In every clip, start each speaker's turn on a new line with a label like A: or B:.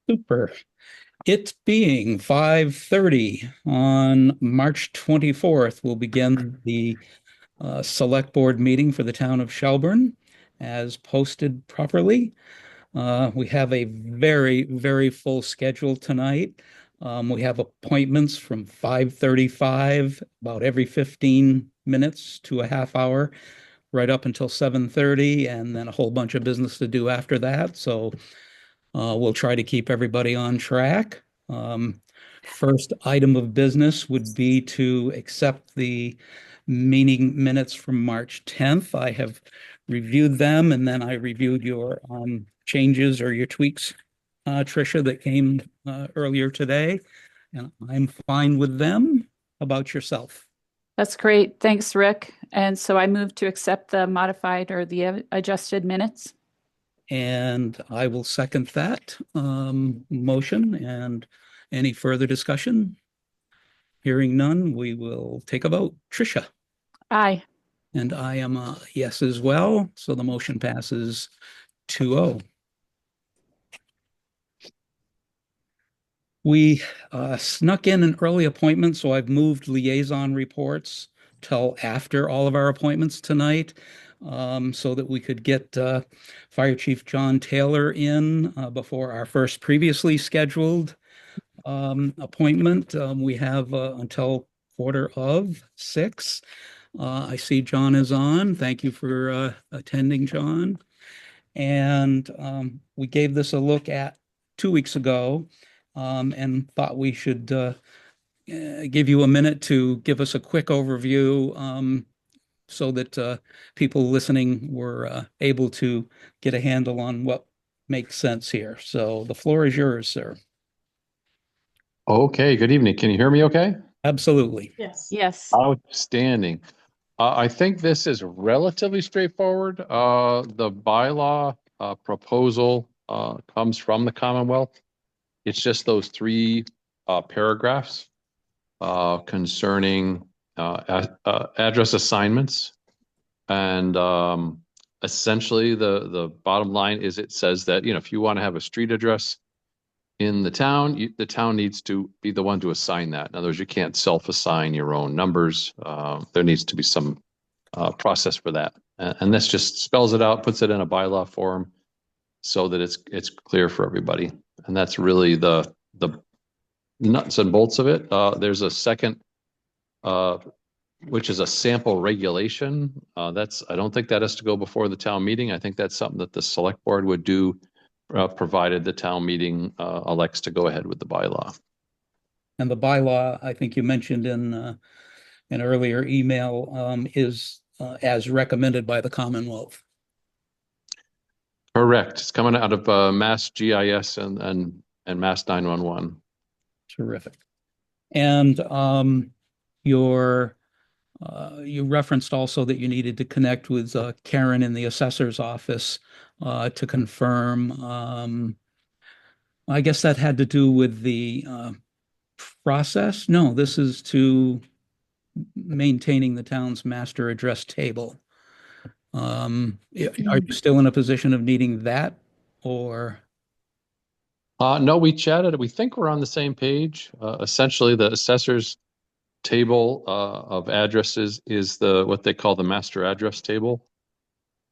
A: Super. It being 5:30 on March 24th, we'll begin the select board meeting for the town of Shelburne as posted properly. We have a very, very full schedule tonight. We have appointments from 5:35, about every 15 minutes to a half hour, right up until 7:30, and then a whole bunch of business to do after that. So we'll try to keep everybody on track. First item of business would be to accept the meeting minutes from March 10th. I have reviewed them, and then I reviewed your changes or your tweaks, Tricia, that came earlier today, and I'm fine with them. How about yourself?
B: That's great. Thanks, Rick. And so I move to accept the modified or the adjusted minutes.
A: And I will second that motion. And any further discussion? Hearing none, we will take a vote. Tricia?
B: Aye.
A: And I am a yes as well. So the motion passes 2-0. We snuck in an early appointment, so I've moved liaison reports till after all of our appointments tonight, so that we could get Fire Chief John Taylor in before our first previously scheduled appointment. We have until 5:45. I see John is on. Thank you for attending, John. And we gave this a look at 2 weeks ago, and thought we should give you a minute to give us a quick overview, so that people listening were able to get a handle on what makes sense here. So the floor is yours, sir.
C: Okay, good evening. Can you hear me okay?
A: Absolutely.
B: Yes. Yes.
C: Outstanding. I think this is relatively straightforward. The bylaw proposal comes from the Commonwealth. It's just those three paragraphs concerning address assignments. And essentially the bottom line is it says that, if you want to have a street address in the town, the town needs to be the one to assign that. In other words, you can't self-assign your own numbers. There needs to be some process for that. And this just spells it out, puts it in a bylaw form so that it's clear for everybody. And that's really the nuts and bolts of it. There's a second, which is a sample regulation. I don't think that has to go before the town meeting. I think that's something that the select board would do, provided the town meeting elects to go ahead with the bylaw.
A: And the bylaw, I think you mentioned in an earlier email, is as recommended by the Commonwealth.
C: Correct. It's coming out of Mass GIS and Mass 911.
A: Terrific. And you referenced also that you needed to connect with Karen in the assessor's office to confirm. I guess that had to do with the process. No, this is to maintaining the town's master address table. Are you still in a position of needing that, or?
C: No, we chatted. We think we're on the same page. Essentially, the assessor's table of addresses is what they call the master address table.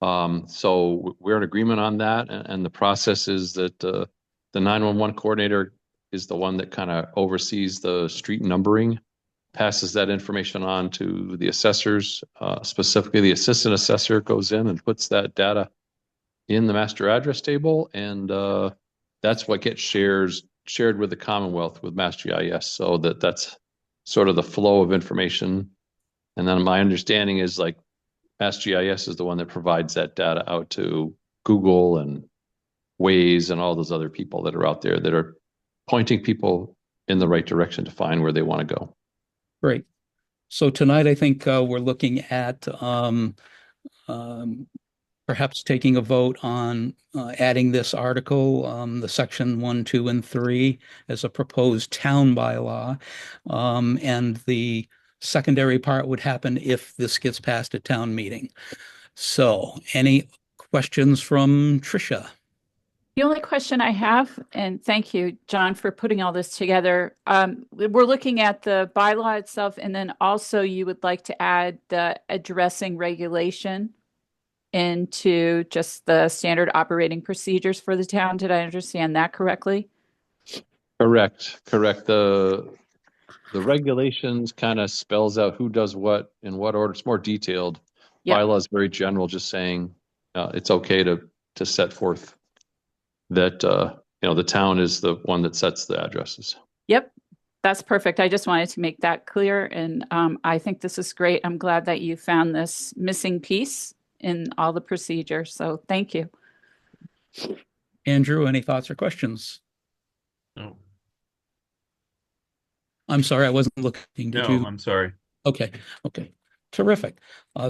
C: So we're in agreement on that, and the process is that the 911 coordinator is the one that kind of oversees the street numbering, passes that information on to the assessors. Specifically, the assistant assessor goes in and puts that data in the master address table, and that's what gets shared with the Commonwealth with Mass GIS, so that's sort of the flow of information. And then my understanding is like Mass GIS is the one that provides that data out to Google and Waze and all those other people that are out there that are pointing people in the right direction to find where they want to go.
A: Great. So tonight, I think we're looking at perhaps taking a vote on adding this article, the section 1, 2, and 3, as a proposed town bylaw. And the secondary part would happen if this gets passed at town meeting. So any questions from Tricia?
B: The only question I have, and thank you, John, for putting all this together. We're looking at the bylaw itself, and then also you would like to add the addressing regulation into just the standard operating procedures for the town. Did I understand that correctly?
C: Correct, correct. The regulations kind of spells out who does what in what order. It's more detailed.
B: Yep.
C: Bylaw is very general, just saying it's okay to set forth that the town is the one that sets the addresses.
B: Yep. That's perfect. I just wanted to make that clear. And I think this is great. I'm glad that you found this missing piece in all the procedures. So thank you.
A: Andrew, any thoughts or questions?
D: No,
A: I'm sorry, I wasn't looking. Did
D: no,
A: you?
D: I'm sorry.
A: Okay, okay. Terrific.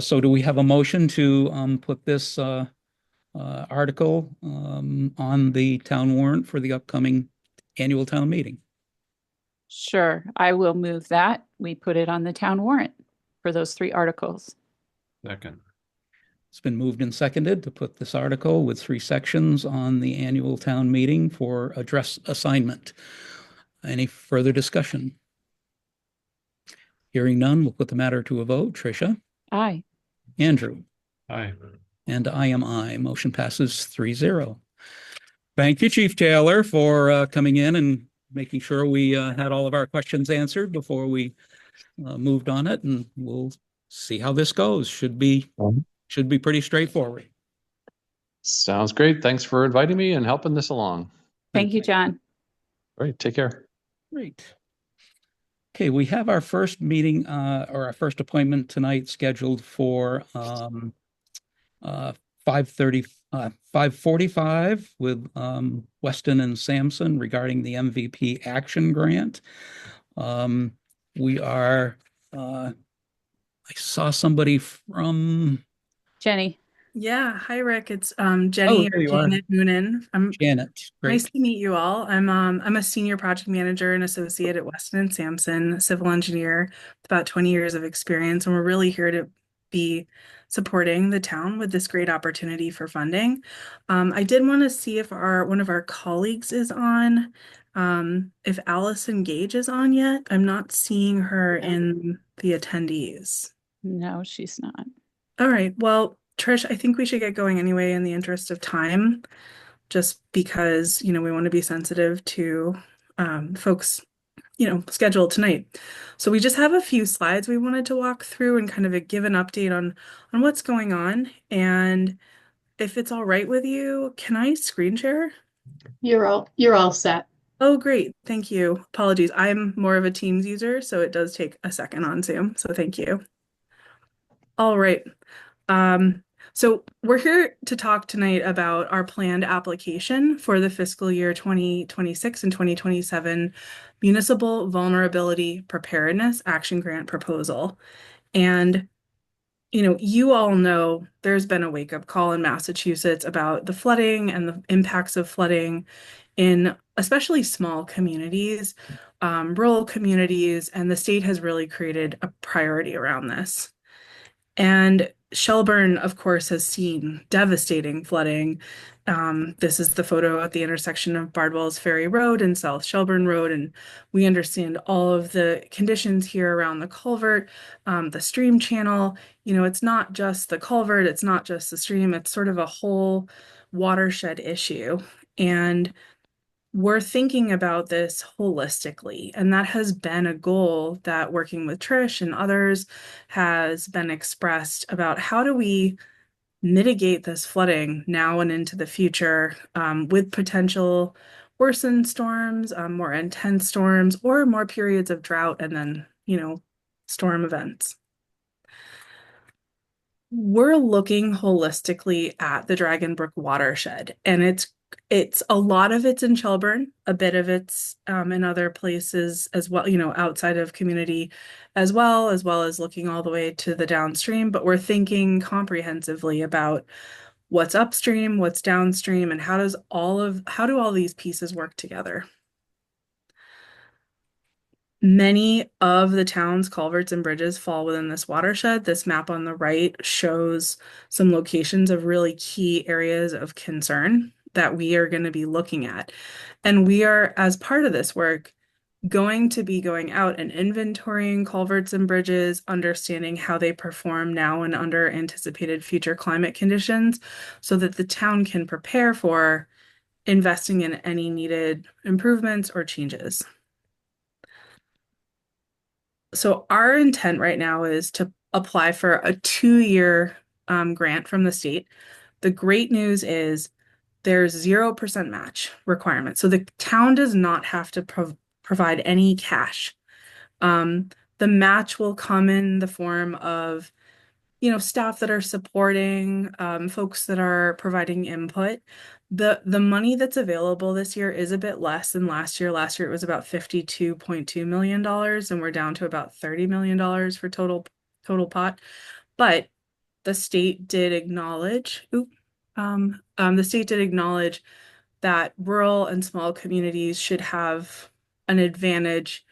A: So do we have a motion to put this article on the town warrant for the upcoming annual town meeting?
B: Sure. I will move that. We put it on the town warrant for those 3 articles.
D: Second.
A: It's been moved and seconded to put this article with 3 sections on the annual town meeting for address assignment. Any further discussion? Hearing none, we'll put the matter to a vote. Tricia?
B: Aye.
A: Andrew?
D: Aye.
A: And I am aye. Motion passes 3-0. Thank you, Chief Taylor, for coming in and making sure we had all of our questions answered before we moved on it, and we'll see how this goes. Should be pretty straightforward.
C: Sounds great. Thanks for inviting me and helping this along.
B: Thank you, John.
C: All right, take care.
A: Great. Okay, we have our first meeting or our first appointment tonight scheduled for 5:45 with Weston and Sampson regarding the MVP action grant. We are I saw somebody from
E: Jenny.
F: Yeah, hi Rick. It's
A: Oh,
F: Jenny
A: there
F: or
A: you are.
F: Janet Noonan.
A: Janet.
F: Nice
A: Great.
F: to meet you all. I'm a senior project manager and associate at Weston and Sampson, civil engineer with about 20 years of experience, and we're really here to be supporting the town with this great opportunity for funding. I did want to see if one of our colleagues is on. If Allison Gage is on yet. I'm not seeing her in the attendees.
B: No, she's not.
F: All right. Well, Trish, I think we should get going anyway in the interest of time, just because, we want to be sensitive to folks, scheduled tonight. So we just have a few slides we wanted to walk through and kind of give an update on what's going on. And if it's all right with you, can I screen share?
E: You're all set.
F: Oh, great. Thank you. Apologies. I'm more of a Teams user, so it does take a second on Zoom. So thank you. All right. So we're here to talk tonight about our planned application for the fiscal year 2026 and 2027 Municipal Vulnerability Preparedness Action Grant proposal. And, you all know there's been a wake-up call in Massachusetts about the flooding and the impacts of flooding in especially small communities, rural communities, and the state has really created a priority around this. And Shelburne, of course, has seen devastating flooding. This is the photo at the intersection of Bardwell's Ferry Road and South Shelburne Road, and we understand all of the conditions here around the culvert, the stream channel. It's not just the culvert, it's not just the stream, it's sort of a whole watershed issue. And we're thinking about this holistically, and that has been a goal that working with Trish and others has been expressed about how do we mitigate this flooding now and into the future with potential worsened storms, more intense storms, or more periods of drought and then, storm events. We're looking holistically at the Dragon Brook watershed, and it's a lot of it's in Shelburne, a bit of it's in other places as well, outside of community as well as looking all the way to the downstream. But we're thinking comprehensively about what's upstream, what's downstream, and how do all these pieces work together. Many of the town's culverts and bridges fall within this watershed. This map on the right shows some locations of really key areas of concern. that we are going to be looking at. And we are, as part of this work, going to be going out and inventorying culverts and bridges, understanding how they perform now and under anticipated future climate conditions so that the town can prepare for investing in any needed improvements or changes. So our intent right now is to apply for a 2-year grant from the state. The great news is there's 0% match requirement. So the town does not have to provide any cash. The match will come in the form of, staff that are supporting, folks that are providing input. The money that's available this year is a bit less than last year. Last year it was about $52.2 million, and we're down to about $30 million for total pot. But the state did acknowledge, that rural and small communities should have an advantage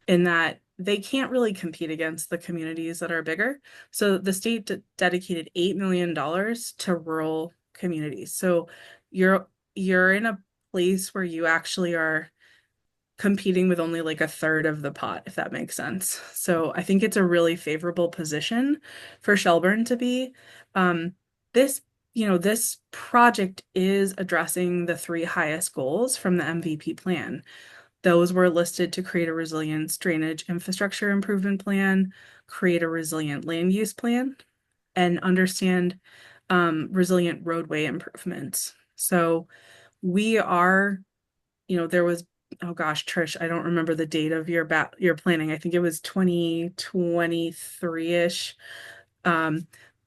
F: in that they can't really compete against the communities that are bigger. So the state dedicated $8 million to rural communities. So you're in a place where you actually are competing with only like a third of the pot, if that makes sense. So I think it's a really favorable position for Shelburne to be. This project is addressing the 3 highest goals from the MVP plan. Those were listed to create a resilience drainage infrastructure improvement plan, create a resilient land use plan, and understand resilient roadway improvements. So we are, there was, oh gosh, Trish, I don't remember the date of your planning. I think it was 2023-ish.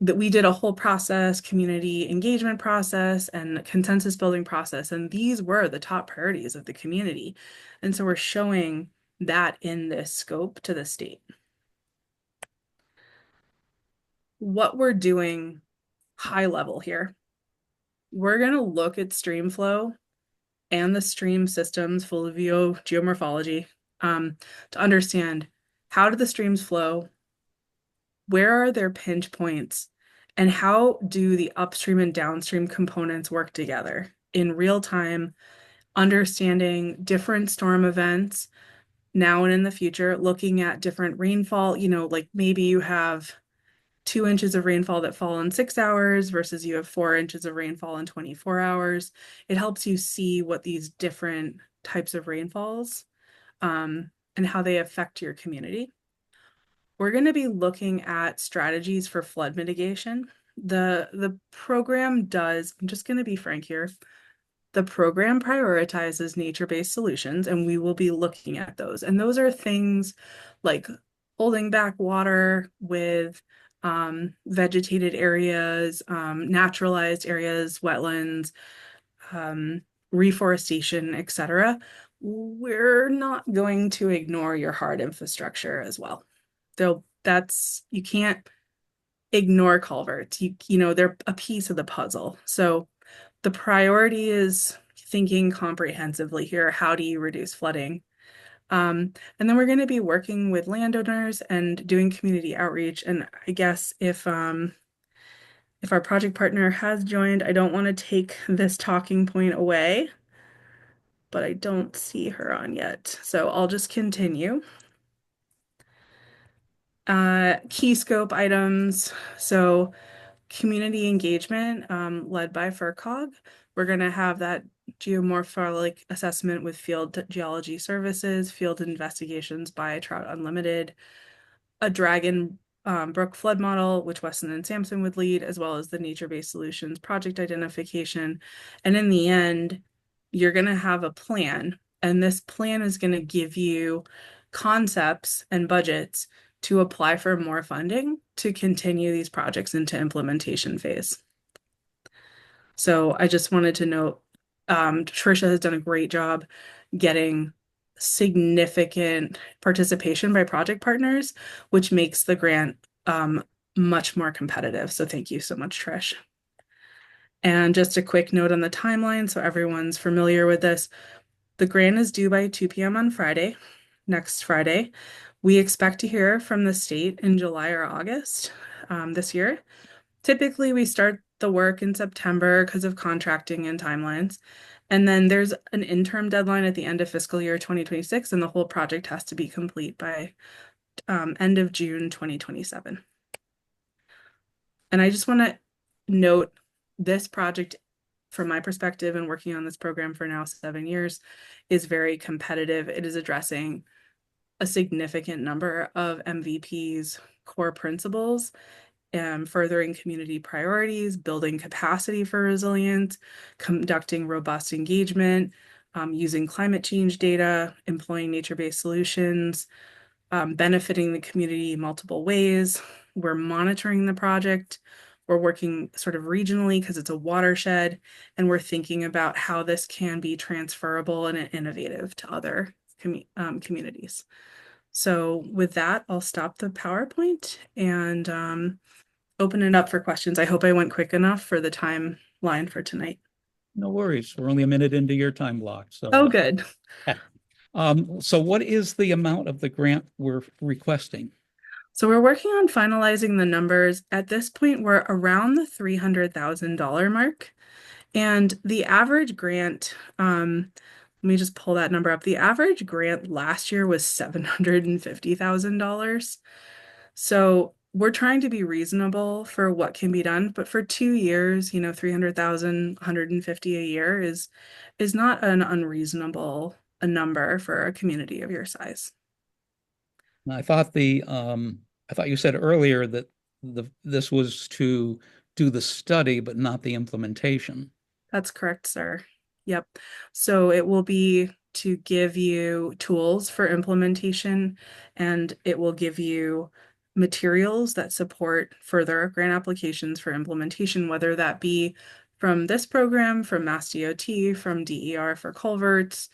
F: That we did a whole process, community engagement process and consensus building process. And these were the top priorities of the community. And so we're showing that in this scope to the state. What we're doing high level here, we're going to look at stream flow and the stream systems, fluvial geomorphology, to understand how do the streams flow, where are their pinch points, and how do the upstream and downstream components work together in real time, understanding different storm events now and in the future, looking at different rainfall, like maybe you have 2 inches of rainfall that fall in 6 hours versus you have 4 inches of rainfall in 24 hours. It helps you see what these different types of rainfalls and how they affect your community. We're going to be looking at strategies for flood mitigation. The program does, I'm just going to be frank here, the program prioritizes nature-based solutions, and we will be looking at those. And those are things like holding back water with vegetated areas, naturalized areas, wetlands, reforestation, etc. We're not going to ignore your hard infrastructure as well. You can't ignore culverts. They're a piece of the puzzle. So the priority is thinking comprehensively here. How do you reduce flooding? And then we're going to be working with landowners and doing community outreach. And I guess if our project partner has joined, I don't want to take this talking point away, but I don't see her on yet. So I'll just continue. Key scope items. So community engagement led by FERCog. We're going to have that geomorphologic assessment with field geology services, field investigations by Trout Unlimited, a Dragon Brook flood model, which Weston and Sampson would lead, as well as the nature-based solutions project identification. And in the end, you're going to have a plan, and this plan is going to give you concepts and budgets to apply for more funding to continue these projects into implementation phase. So I just wanted to note, Tricia has done a great job getting significant participation by project partners, which makes the grant much more competitive. So thank you so much, Trish. And just a quick note on the timeline, so everyone's familiar with this. The grant is due by 2 p.m. on Friday, next Friday. We expect to hear from the state in July or August this year. Typically, we start the work in September because of contracting and timelines. And then there's an interim deadline at the end of fiscal year 2026, and the whole project has to be complete by end of June 2027. And I just want to note this project, from my perspective and working on this program for now 7 years, is very competitive. It is addressing a significant number of MVP's core principles, furthering community priorities, building capacity for resilience, conducting robust engagement, using climate change data, employing nature-based solutions, benefiting the community in multiple ways. We're monitoring the project. We're working sort of regionally because it's a watershed, and we're thinking about how this can be transferable and innovative to other communities. So with that, I'll stop the PowerPoint and open it up for questions. I hope I went quick enough for the timeline for tonight.
A: No worries. We're only a minute into your time block. So,
F: Oh, good.
A: So what is the amount of the grant we're requesting?
F: So we're working on finalizing the numbers. At this point, we're around the $300,000 mark. And the average grant, let me just pull that number up. The average grant last year was $750,000. So we're trying to be reasonable for what can be done, but for 2 years, 300,000, 150 a year is not an unreasonable a number for a community of your size.
A: I thought I thought you said earlier that this was to do the study, but not the implementation.
F: That's correct, sir. Yep. So it will be to give you tools for implementation, and it will give you materials that support further grant applications for implementation, whether that be from this program, from Mass DOT, from DER for culverts.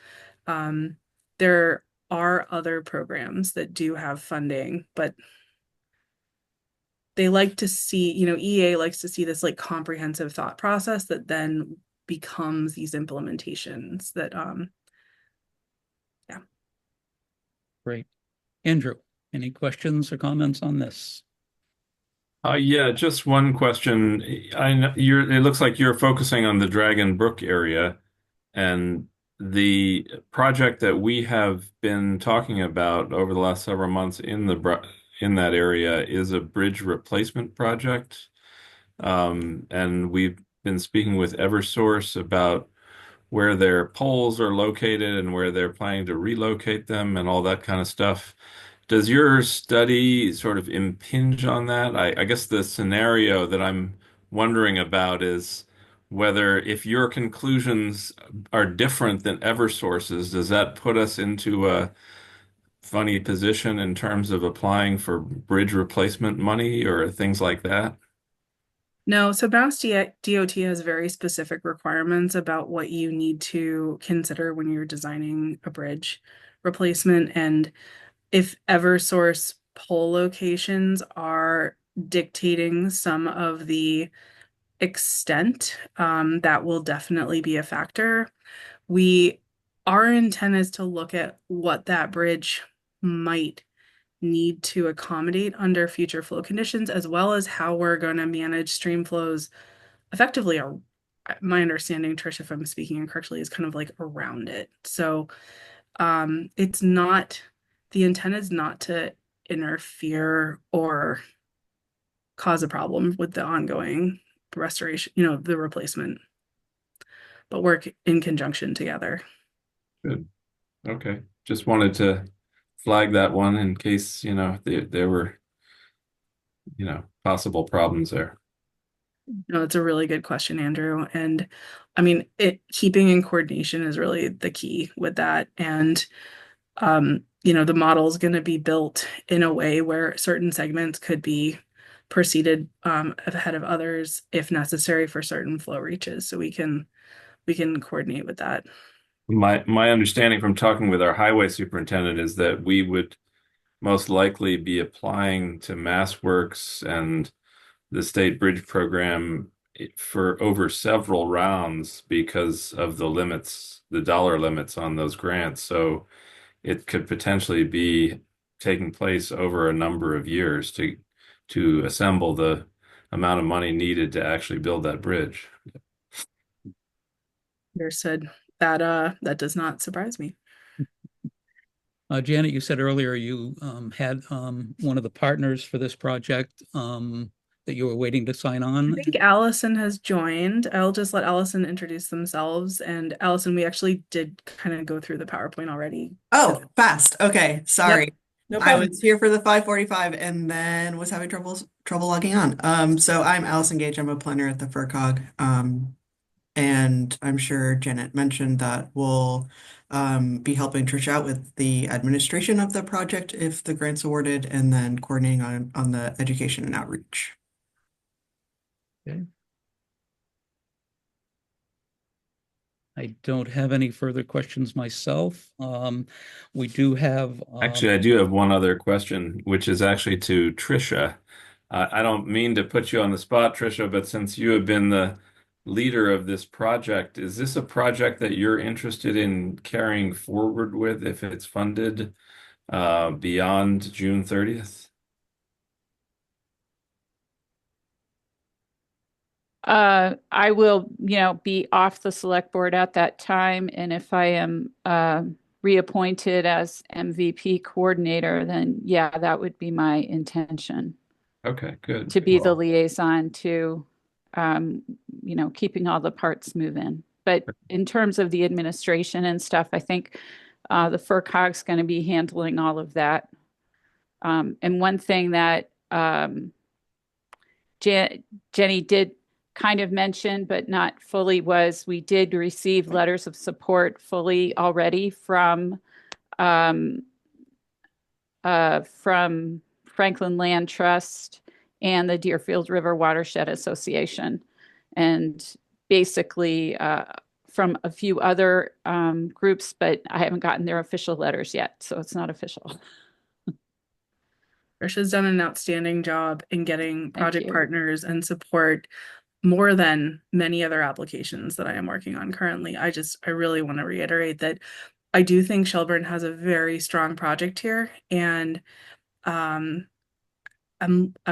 F: There are other programs that do have funding, but they like to see, EA likes to see this like comprehensive thought process that then becomes these implementations that, yeah.
A: Great. Andrew, any questions or comments on this?
D: Yeah, just one question. I know it looks like you're focusing on the Dragon Brook area, and the project that we have been talking about over the last several months in that area is a bridge replacement project. And we've been speaking with Eversource about where their poles are located and where they're planning to relocate them and all that kind of stuff. Does your study sort of impinge on that? I guess the scenario that I'm wondering about is whether if your conclusions are different than Eversource's, does that put us into a funny position in terms of applying for bridge replacement money or things like that?
F: No, so Mass DOT has very specific requirements about what you need to consider when you're designing a bridge replacement. And if Eversource pole locations are dictating some of the extent, that will definitely be a factor. Our intent is to look at what that bridge might need to accommodate under future flow conditions, as well as how we're going to manage stream flows effectively. My understanding, Trish, if I'm speaking incorrectly, is kind of like around it. So it's not, the intent is not to interfere or cause a problem with the ongoing restoration, the replacement, but work in conjunction together.
D: Good. Okay. Just wanted to flag that one in case, there were, possible problems there.
F: No, it's a really good question, Andrew. And I mean, keeping in coordination is really the key with that. And the model is going to be built in a way where certain segments could be proceeded ahead of others if necessary for certain flow reaches. So we can coordinate with that.
D: My understanding from talking with our highway superintendent is that we would most likely be applying to MassWorks and the state bridge program for over several rounds because of the dollar limits on those grants. So it could potentially be taking place over a number of years to assemble the amount of money needed to actually build that bridge.
F: Understood. That does not surprise me.
A: Janet, you said earlier you had one of the partners for this project that you were waiting to sign
F: I
A: on.
F: think Allison has joined. I'll just let Allison introduce themselves. And Allison, we actually did kind of go through the PowerPoint already.
G: Oh, fast. Okay, sorry.
F: No
G: I
F: problem.
G: was here for the 5:45 and then was having trouble logging on. So I'm Allison Gage. I'm a planner at the FERCog. And I'm sure Janet mentioned that we'll be helping Trish out with the administration of the project if the grant's awarded, and then coordinating on the education and outreach.
A: Okay. I don't have any further questions myself. We do have
D: Actually, I do have one other question, which is actually to Tricia. I don't mean to put you on the spot, Tricia, but since you have been the leader of this project, is this a project that you're interested in carrying forward with if it's funded beyond June 30th?
B: I will, be off the select board at that time. And if I am reappointed as MVP coordinator, then yeah, that would be my intention
D: Okay, good.
B: to be the
D: Well,
B: liaison to, keeping all the parts moving. But in terms of the administration and stuff, I think the FERCog's going to be handling all of that. And one thing that Jenny did kind of mention, but not fully, was we did receive letters of support fully already from Franklin Land Trust and the Deerfield River Watershed Association, and basically from a few other groups, but I haven't gotten their official letters yet, so it's not official.
F: Trisha's done an outstanding job in getting project
B: you.
F: partners and support more than many other applications that I am working on currently. I really want to reiterate that I do think Shelburne has a very strong project here, and I'm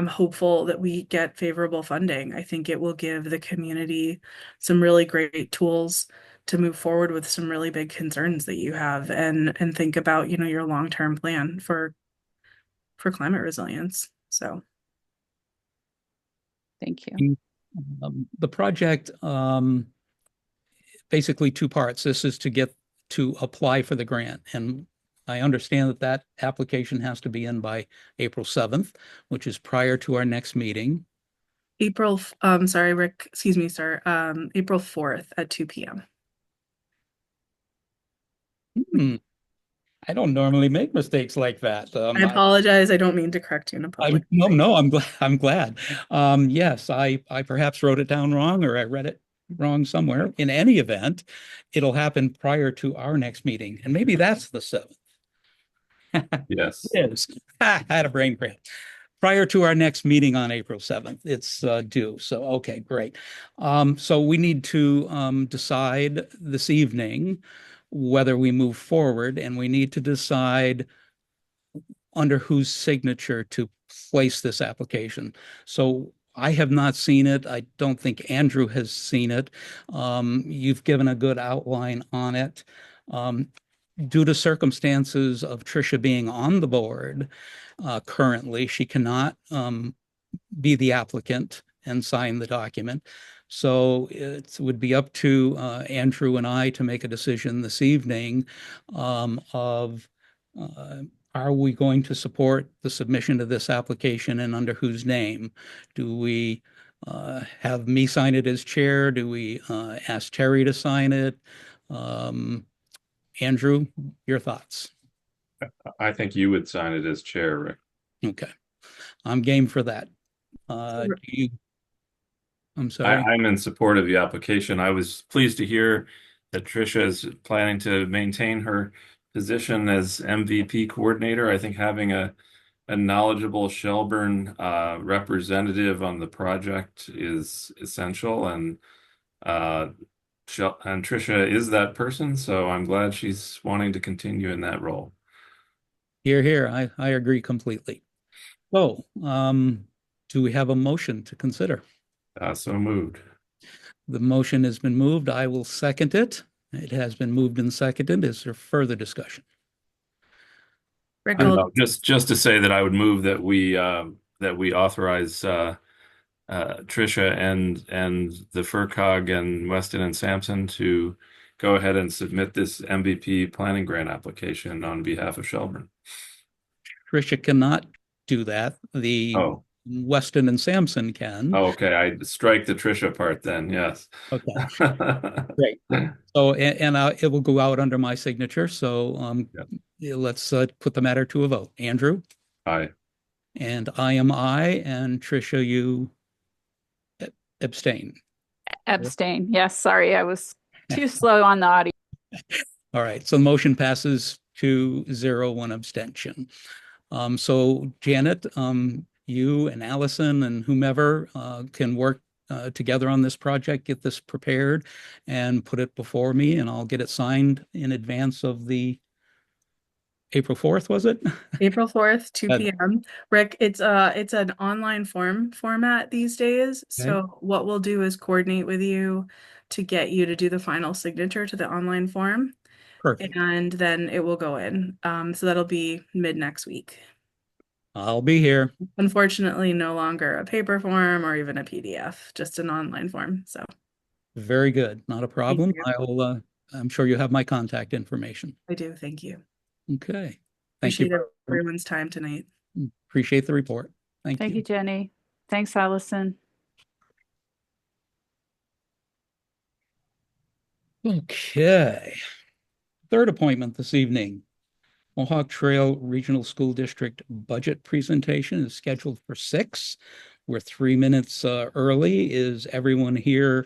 F: hopeful that we get favorable funding. I think it will give the community some really great tools to move forward with some really big concerns that you have, and think about, your long-term plan for climate resilience. So
B: Thank you.
A: the project, basically two parts. This is to apply for the grant. And I understand that that application has to be in by April 7th, which is prior to our next meeting.
F: Sorry, Rick, excuse me, sir. April 4th at 2 p.m.
A: I don't normally make mistakes like that.
F: I apologize. I don't mean to correct you in a public.
A: No, I'm glad. Yes, I perhaps wrote it down wrong, or I read it wrong somewhere. In any event, it'll happen prior to our next meeting, and maybe that's the 7th.
D: yes.
A: It is. I had a brain cramp. Prior to our next meeting on April 7th, it's due. So, okay, great. So we need to decide this evening whether we move forward, and we need to decide under whose signature to place this application. So I have not seen it. I don't think Andrew has seen it. You've given a good outline on it. Due to circumstances of Tricia being on the board currently, she cannot be the applicant and sign the document. So it would be up to Andrew and I to make a decision this evening of are we going to support the submission of this application, and under whose name? Do we have me sign it as chair? Do we ask Terry to sign it? Andrew, your thoughts?
D: I think you would sign it as chair, Rick.
A: Okay, I'm game for that. I'm sorry.
D: I'm in support of the application. I was pleased to hear that Tricia is planning to maintain her position as MVP coordinator. I think having a knowledgeable Shelburne representative on the project is essential, and Tricia is that person, so I'm glad she's wanting to continue in that role.
A: Here, I agree completely. So, Do we have a motion to consider?
D: So moved.
A: The motion has been moved. I will second it. It has been moved and seconded. Is there further discussion?
F: Rick,
D: I don't know, just to say that I would move that we authorize Tricia and the FERCog and Weston and Sampson to go ahead and submit this MVP planning grant application on behalf of Shelburne.
A: Tricia cannot do that. The
D: Oh,
A: Weston and Sampson can.
D: oh, okay. I strike the Tricia part then. Yes.
A: Okay, great. So, it will go out under my signature. So,
D: Yeah.
A: let's put the matter to a vote. Andrew?
D: Aye.
A: And I am aye. And Tricia, you abstain.
B: Abstain. Yes, sorry, I was too slow on the audio.
A: All right. So the motion passes 2-0, one abstention. So Janet, you and Allison and whomever can work together on this project, get this prepared and put it before me, and I'll get it signed in advance of the April 4th, was it?
F: April 4th, 2 p.m. Rick, it's an online format these days. So what we'll do is coordinate with you to get you to do the final signature to the online form.
A: Perfect.
F: And then it will go in. So that'll be mid next week.
A: I'll be here.
F: Unfortunately, no longer a paper form or even a PDF, just an online form. So
A: Very good. Not a problem.
F: you.
A: I'm sure you have my contact information.
F: I do. Thank you.
A: Okay. Thank
F: Appreciate
A: you.
F: everyone's time tonight.
A: Appreciate the report.
B: Thank you, Jenny. Thanks, Allison.
A: Okay. Third appointment this evening. Mohawk Trail Regional School District budget presentation is scheduled for 6. We're 3 minutes early. Is everyone here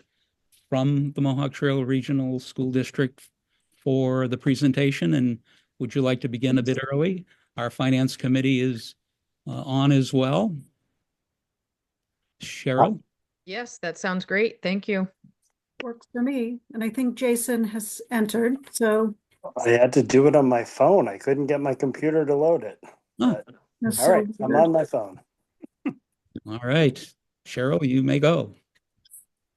A: from the Mohawk Trail Regional School District for the presentation? And would you like to begin a bit early? Our finance committee is on as well. Cheryl?
H: Yes, that sounds great. Thank you.
E: Works for me. And I think Jason has entered, so.
I: I had to do it on my phone. I couldn't get my computer to load it. But, all right, I'm on my phone.
A: All right. Cheryl, you may go.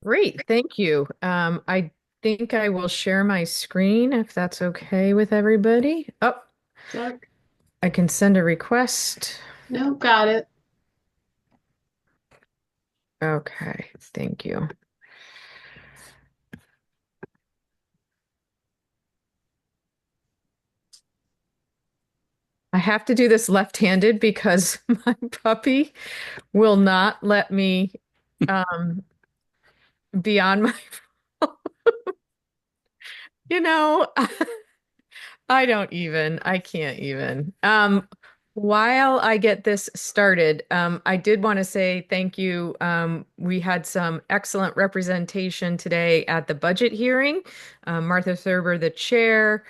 H: Great, thank you. I think I will share my screen if that's okay with everybody. Oh, I can send a request.
E: No, got it.
H: Okay, thank you. I have to do this left-handed because my puppy will not let me be on my phone. You know, I can't even. While I get this started, I did want to say thank you. We had some excellent representation today at the budget hearing. Martha Thurber, the chair,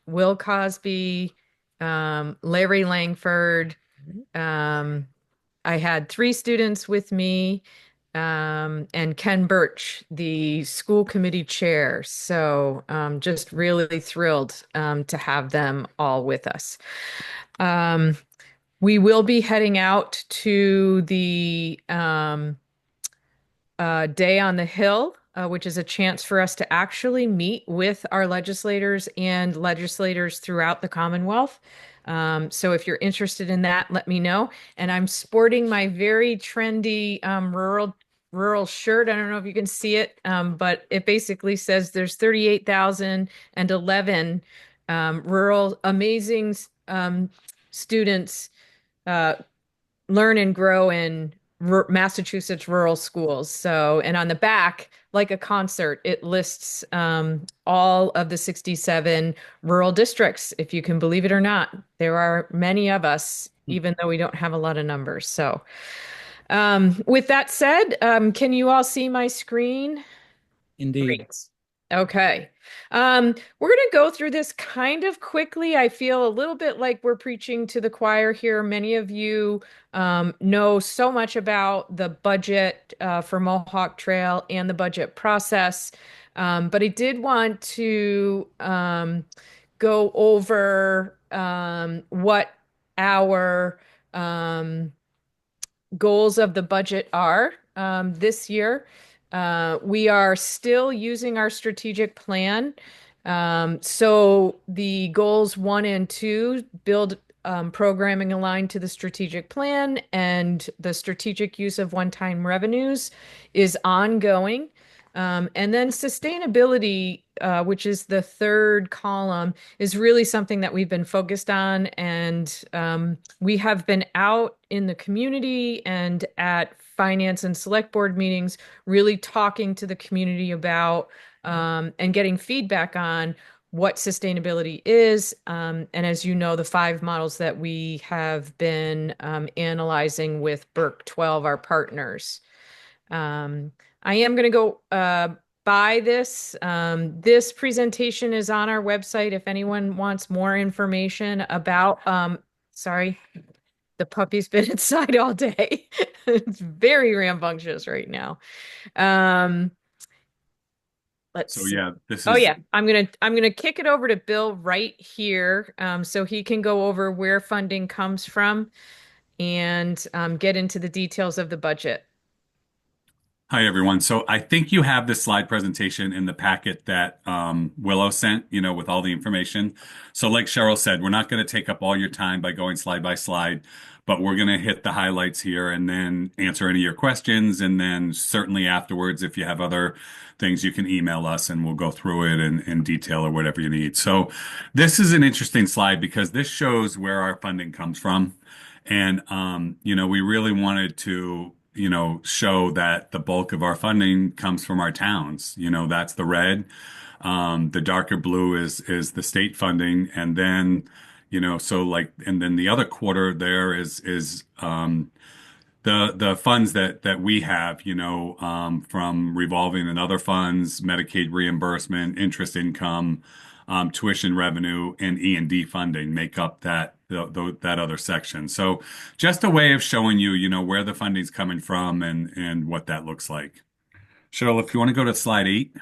H: Will Cosby, Larry Langford. I had 3 students with me, and Ken Birch, the school committee chair. So just really thrilled to have them all with us. We will be heading out to the Day on the Hill, which is a chance for us to actually meet with our legislators and legislators throughout the Commonwealth. So if you're interested in that, let me know. And I'm sporting my very trendy rural shirt. I don't know if you can see it, but it basically says there's 38,011 rural amazing students learn and grow in Massachusetts rural schools. So, and on the back, like a concert, it lists all of the 67 rural districts, if you can believe it or not. There are many of us, even though we don't have a lot of numbers. So, with that said, can you all see my screen?
A: Indeed.
H: Great. Okay. We're going to go through this kind of quickly. I feel a little bit like we're preaching to the choir here. Many of you know so much about the budget for Mohawk Trail and the budget process. But I did want to go over what our goals of the budget are this year. We are still using our strategic plan. So the goals 1 and 2 build programming aligned to the strategic plan, and the strategic use of one-time revenues is ongoing. And then sustainability, which is the third column, is really something that we've been focused on. And we have been out in the community and at finance and select board meetings, really talking to the community about and getting feedback on what sustainability is. And as you know, the 5 models that we have been analyzing with Berk 12, our partners. I am going to go by this. This presentation is on our website if anyone wants more information about, sorry, the puppy's been inside all day. It's very rambunctious right now. Let's
J: So
H: see.
J: yeah, this
H: Oh
J: is
H: yeah, I'm gonna kick it over to Bill right here, so he can go over where funding comes from and get into the details of the budget.
J: Hi, everyone. So I think you have this slide presentation in the packet that Willow sent, with all the information. So like Cheryl said, we're not going to take up all your time by going slide by slide, but we're going to hit the highlights here and then answer any of your questions. And then certainly afterwards, if you have other things, you can email us and we'll go through it in detail or whatever you need. So this is an interesting slide because this shows where our funding comes from. And, we really wanted to show that the bulk of our funding comes from our towns. That's the red. The darker blue is the state funding, and then and then the other quarter there is the funds that we have, from revolving and other funds, Medicaid reimbursement, interest income, tuition revenue, and E&D funding make up that other section. So just a way of showing you, where the funding's coming from and what that looks like. Cheryl, if you want to go to slide 8.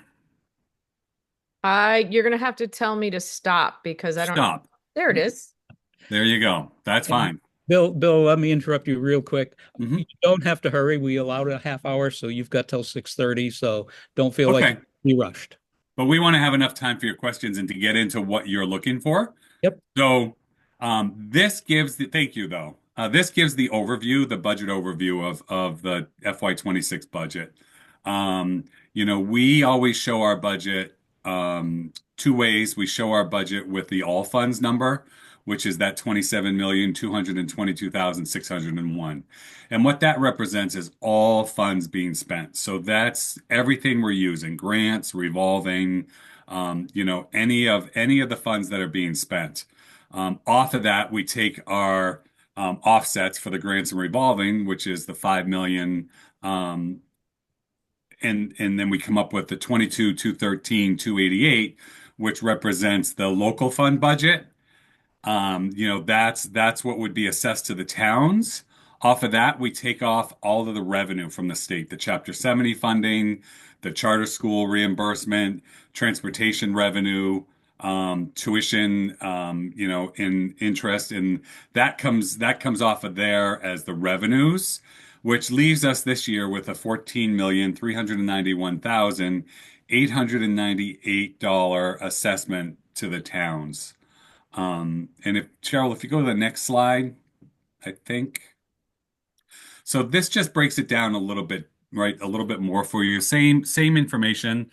H: You're gonna have to tell me to stop because I don't.
J: Stop.
H: There it is.
J: There you go. That's fine.
A: Bill, let me interrupt you real quick.
J: Mhm.
A: You don't have to hurry. We allowed a half hour, so you've got till 6:30. So don't feel like you rushed.
J: But we want to have enough time for your questions and to get into what you're looking for.
A: Yep.
J: So thank you though. This gives the overview, the budget overview of the FY26 budget. We always show our budget 2 ways. We show our budget with the all funds number, which is that 27,222,601. And what that represents is all funds being spent. So that's everything we're using, grants, revolving, any of the funds that are being spent. Off of that, we take our offsets for the grants and revolving, which is the 5 million, and then we come up with the 22,213,288, which represents the local fund budget. That's what would be assessed to the towns. Off of that, we take off all of the revenue from the state, the Chapter 70 funding, the charter school reimbursement, transportation revenue, tuition, in interest, and that comes off of there as the revenues, which leaves us this year with a $14,391,898 assessment to the towns. And Cheryl, if you go to the next slide, I think. So this just breaks it down a little bit, right? A little bit more for you. Same information,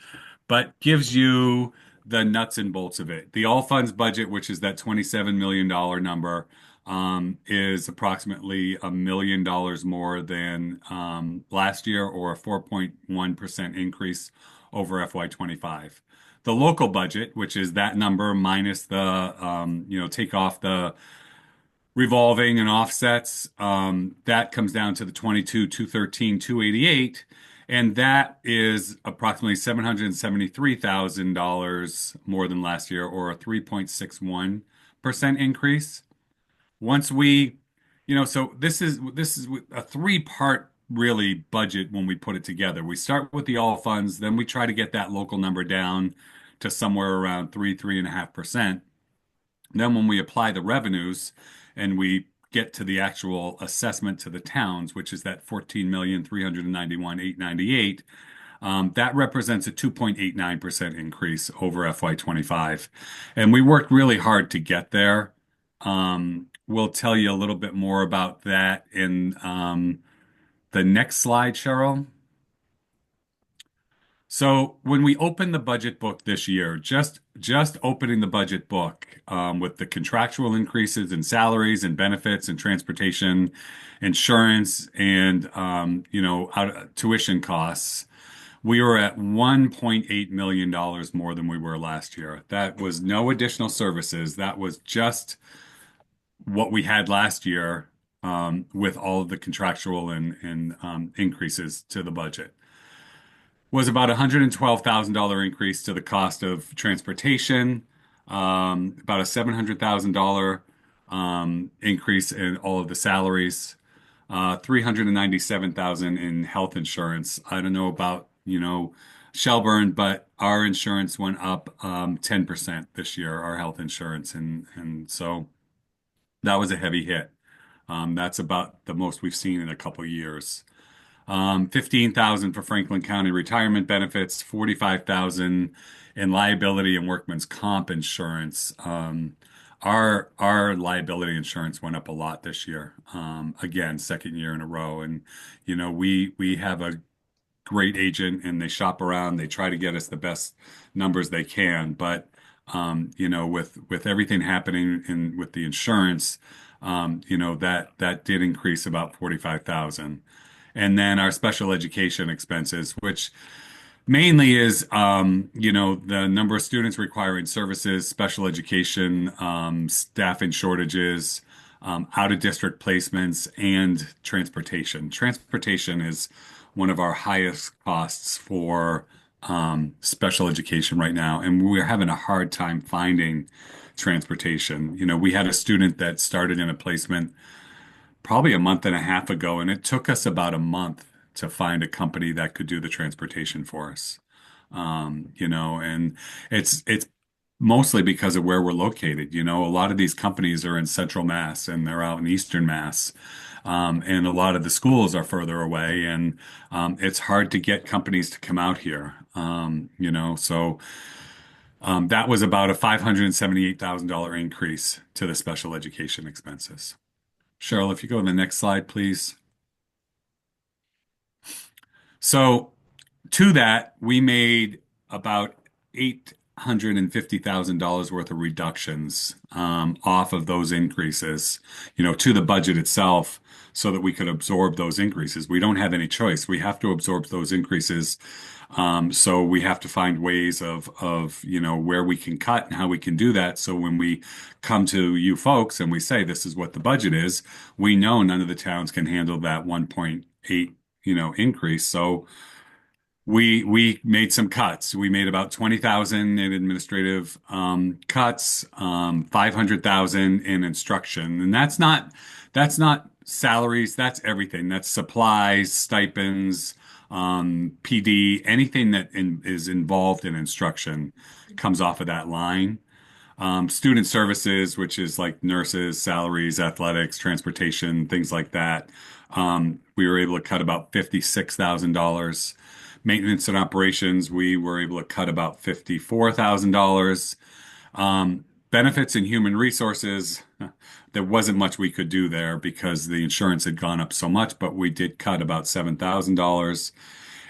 J: but gives you the nuts and bolts of it. The all funds budget, which is that $27 million number, is approximately $1 million more than last year, or a 4.1% increase over FY25. The local budget, which is that number minus the, take off the revolving and offsets, that comes down to the 22,213,288, and that is approximately $773,000 more than last year, or a 3.61% increase. Once we, so this is a 3-part really budget when we put it together. We start with the all funds, then we try to get that local number down to somewhere around 3.5%. Then when we apply the revenues and we get to the actual assessment to the towns, which is that 14,391,898, that represents a 2.89% increase over FY25. And we worked really hard to get there. We'll tell you a little bit more about that in the next slide, Cheryl. So when we opened the budget book this year, just opening the budget book with the contractual increases in salaries and benefits and transportation, insurance, and tuition costs, we were at $1.8 million more than we were last year. That was no additional services. That was just what we had last year with all of the contractual and increases to the budget. Was about $112,000 increase to the cost of transportation, about a $700,000 increase in all of the salaries, 397,000 in health insurance. I don't know about, Shelburne, but our insurance went up 10% this year, our health insurance, and so that was a heavy hit. That's about the most we've seen in a couple years. 15,000 for Franklin County retirement benefits, 45,000 in liability and workman's comp insurance. Our liability insurance went up a lot this year. Again, second year in a row. And, we have a great agent and they shop around, they try to get us the best numbers they can. But, with everything happening with the insurance, that did increase about 45,000. And then our special education expenses, which mainly is, the number of students requiring services, special education, staffing shortages, out-of-district placements, and transportation. Transportation is one of our highest costs for special education right now, and we're having a hard time finding transportation. We had a student that started in a placement probably a month and a half ago, and it took us about a month to find a company that could do the transportation for us. And it's mostly because of where we're located. A lot of these companies are in Central Mass and they're out in Eastern Mass. And a lot of the schools are further away, and it's hard to get companies to come out here. So that was about a $578,000 increase to the special education expenses. Cheryl, if you go to the next slide, please. So to that, we made about $850,000 worth of reductions off of those increases, to the budget itself so that we could absorb those increases. We don't have any choice. We have to absorb those increases. So we have to find ways of where we can cut and how we can do that. So when we come to you folks and we say this is what the budget is, we know none of the towns can handle that 1.8 increase. So we made some cuts. We made about 20,000 in administrative cuts, 500,000 in instruction, and that's not salaries. That's everything. That's supplies, stipends, PD, anything that is involved in instruction comes off of that line. Student services, which is like nurses, salaries, athletics, transportation, things like that. We were able to cut about $56,000. Maintenance and operations, we were able to cut about $54,000. Benefits and human resources, there wasn't much we could do there because the insurance had gone up so much, but we did cut about $7,000.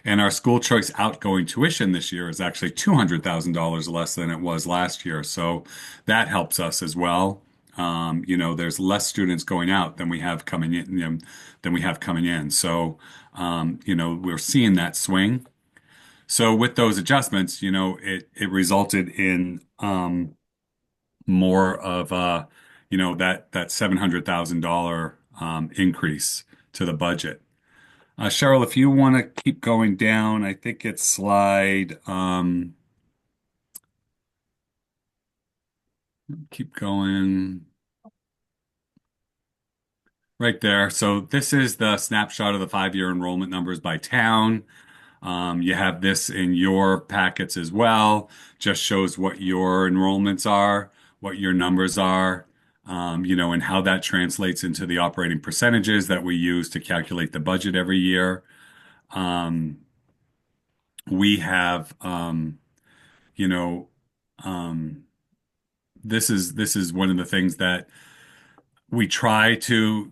J: And our school choice outgoing tuition this year is actually $200,000 less than it was last year. So that helps us as well. There's less students going out than we have coming in. So, we're seeing that swing. So with those adjustments, it resulted in more of that $700,000 increase to the budget. Cheryl, if you want to keep going down, I think it's slide. Keep going. Right there. So this is the snapshot of the 5-year enrollment numbers by town. You have this in your packets as well. Just shows what your enrollments are, what your numbers are. and how that translates into the operating percentages that we use to calculate the budget every year. Um, we have, you know, um, this is one of the things that we try to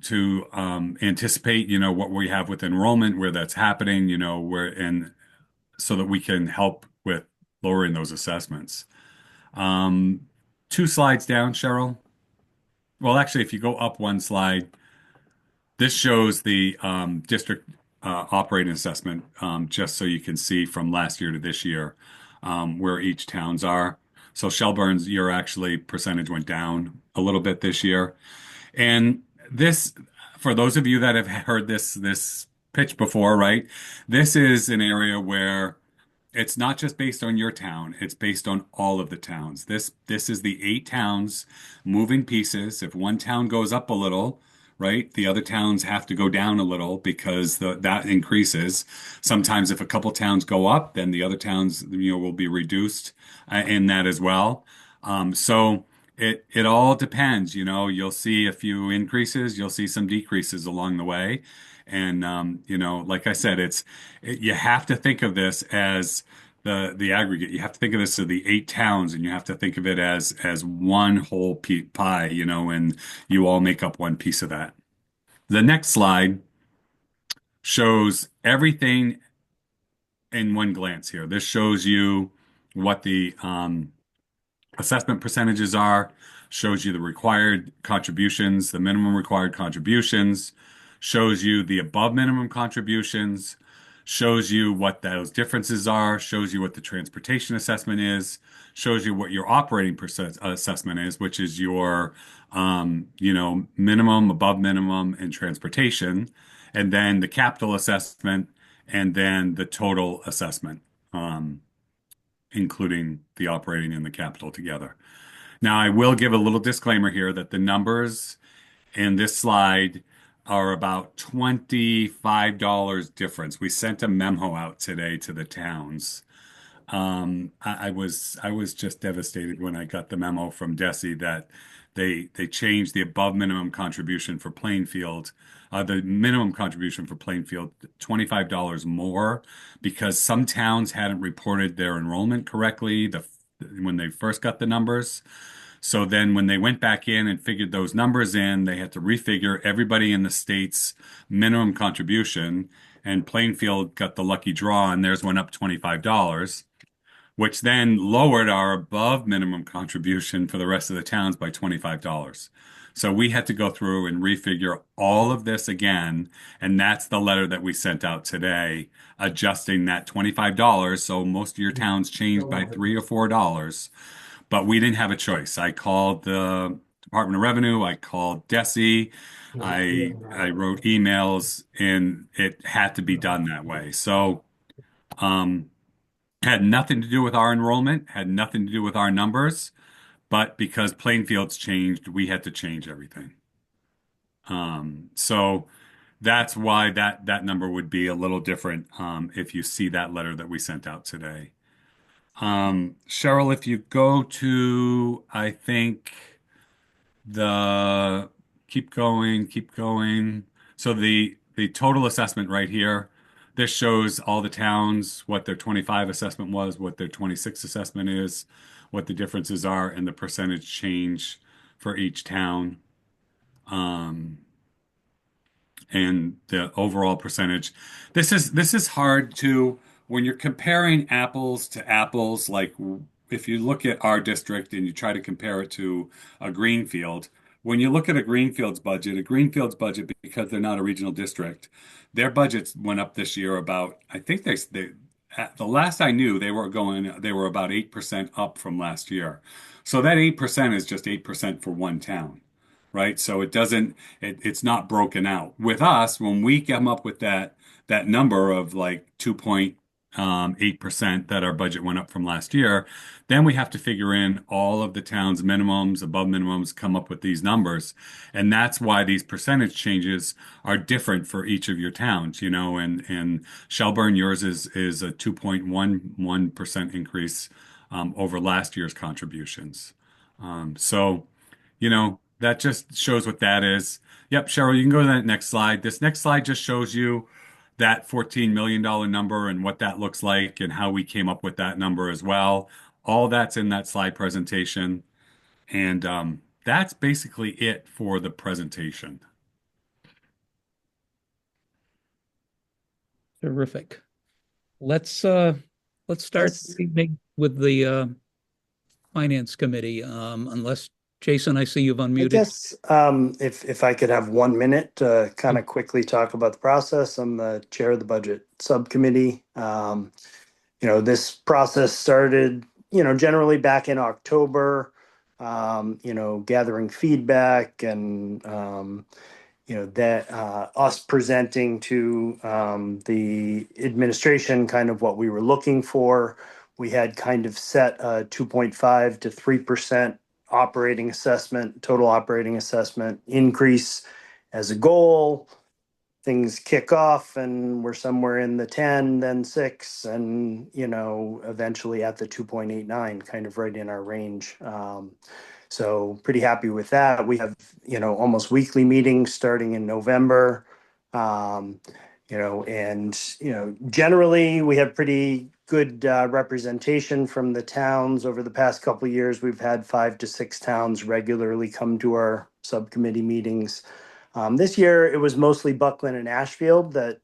J: anticipate, what we have with enrollment, where that's happening, where and so that we can help with lowering those assessments. Um, 2 slides down, Cheryl. Well, actually, if you go up 1 slide, this shows the district operating assessment, just so you can see from last year to this year where each towns are. So Shelburne's your actually percentage went down a little bit this year. And this, for those of you that have heard this pitch before, right? This is an area where it's not just based on your town, it's based on all of the towns. This is the 8 towns moving pieces. If one town goes up a little, right, the other towns have to go down a little because that increases. Sometimes if a couple towns go up, then the other towns, will be reduced in that as well. So it all depends, you'll see a few increases, you'll see some decreases along the way. And like I said, you have to think of this as the aggregate. You have to think of this as the 8 towns, and you have to think of it as one whole pie, and you all make up one piece of that. The next slide shows everything in one glance here. This shows you what the assessment percentages are, shows you the required contributions, the minimum required contributions, shows you the above minimum contributions, shows you what those differences are, shows you what the transportation assessment is, shows you what your operating assessment is, which is your, minimum, above minimum, and transportation, and then the capital assessment, and then the total assessment, including the operating and the capital together. Now, I will give a little disclaimer here that the numbers in this slide are about $25 difference. We sent a memo out today to the towns. I was just devastated when I got the memo from Desi that they changed the above minimum contribution for Plainfield, the minimum contribution for Plainfield, $25 more because some towns hadn't reported their enrollment correctly when they first got the numbers. So then when they went back in and figured those numbers in, they had to refigure everybody in the state's minimum contribution, and Plainfield got the lucky draw and theirs went up $25, which then lowered our above minimum contribution for the rest of the towns by $25. So we had to go through and refigure all of this again, and that's the letter that we sent out today, adjusting that $25. So most of your towns changed by $3 or $4. But we didn't have a choice. I called the Department of Revenue. I called Desi. I wrote emails, and it had to be done that way. So, had nothing to do with our enrollment, had nothing to do with our numbers, but because Plainfield's changed, we had to change everything. So that's why that number would be a little different if you see that letter that we sent out today. Cheryl, if you go to, I think keep going. So the total assessment right here, this shows all the towns, what their 25 assessment was, what their 26 assessment is, what the differences are, and the percentage change for each town. And the overall percentage. This is hard to when you're comparing apples to apples, like if you look at our district and you try to compare it to a Greenfield, when you look at a Greenfield's budget, because they're not a regional district, their budgets went up this year about, I think the last I knew, they were about 8% up from last year. So that 8% is just 8% for one town, right? So it's not broken out. With us, when we come up with that number of like 2.8% that our budget went up from last year, then we have to figure in all of the town's minimums, above minimums, come up with these numbers. And that's why these percentage changes are different for each of your towns, and Shelburne, yours is a 2.11% increase over last year's contributions. So, that just shows what that is. Yep, Cheryl, you can go to that next slide. This next slide just shows you that $14 million number and what that looks like and how we came up with that number as well. All that's in that slide presentation. And that's basically it for the presentation.
A: Terrific. Let's start with the Finance Committee. Unless Jason, I see you've
I: I
A: unmuted.
I: guess if I could have 1 minute to kind of quickly talk about the process. I'm the chair of the budget subcommittee. This process started, generally back in October, gathering feedback and, that us presenting to the administration kind of what we were looking for. We had kind of set a 2.5 to 3% total operating assessment increase as a goal. Things kick off and we're somewhere in the 10, then 6, and, eventually at the 2.89, kind of right in our range. So pretty happy with that. We have, almost weekly meetings starting in November. Generally we have pretty good representation from the towns. Over the past couple of years, we've had 5 to 6 towns regularly come to our subcommittee meetings. This year, it was mostly Buckland and Ashfield that,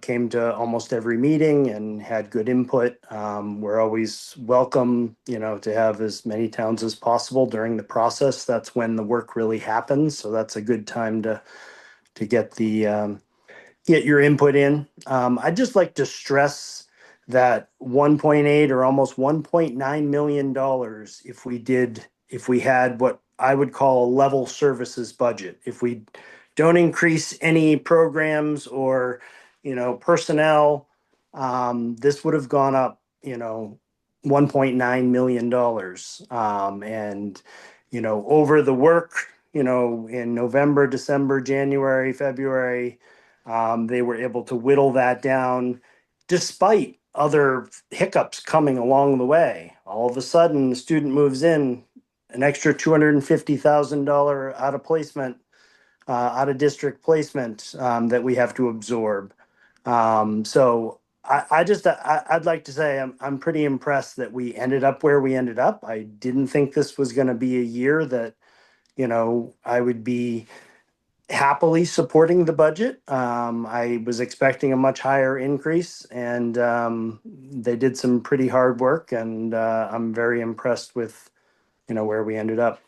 I: came to almost every meeting and had good input. We're always welcome, to have as many towns as possible during the process. That's when the work really happens. So that's a good time to get your input in. I'd just like to stress that 1.8 or almost $1.9 million if we had what I would call a level services budget. If we don't increase any programs or, personnel, this would have gone up, $1.9 million. And, over the work, in November, December, January, February, they were able to whittle that down despite other hiccups coming along the way. All of a sudden, the student moves in, an extra $250,000 out of district placement that we have to absorb. So I'd like to say I'm pretty impressed that we ended up where we ended up. I didn't think this was going to be a year that, I would be happily supporting the budget. I was expecting a much higher increase, and they did some pretty hard work, and I'm very impressed with, where we ended up.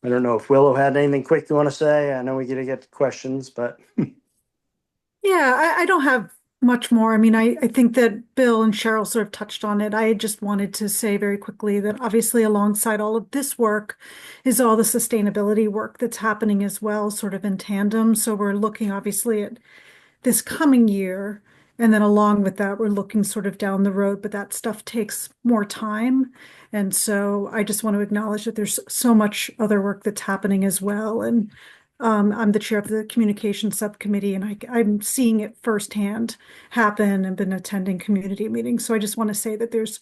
I: I don't know if Willow had anything quick you want to say. I know we get to questions, but
E: Yeah, I don't have much more. I mean, I think that Bill and Cheryl sort of touched on it. I just wanted to say very quickly that obviously alongside all of this work is all the sustainability work that's happening as well, sort of in tandem. So we're looking obviously at this coming year. And then along with that, we're looking sort of down the road, but that stuff takes more time. And so I just want to acknowledge that there's so much other work that's happening as well. And I'm the chair of the communication subcommittee, and I'm seeing it firsthand happen and been attending community meetings. So I just want to say that there's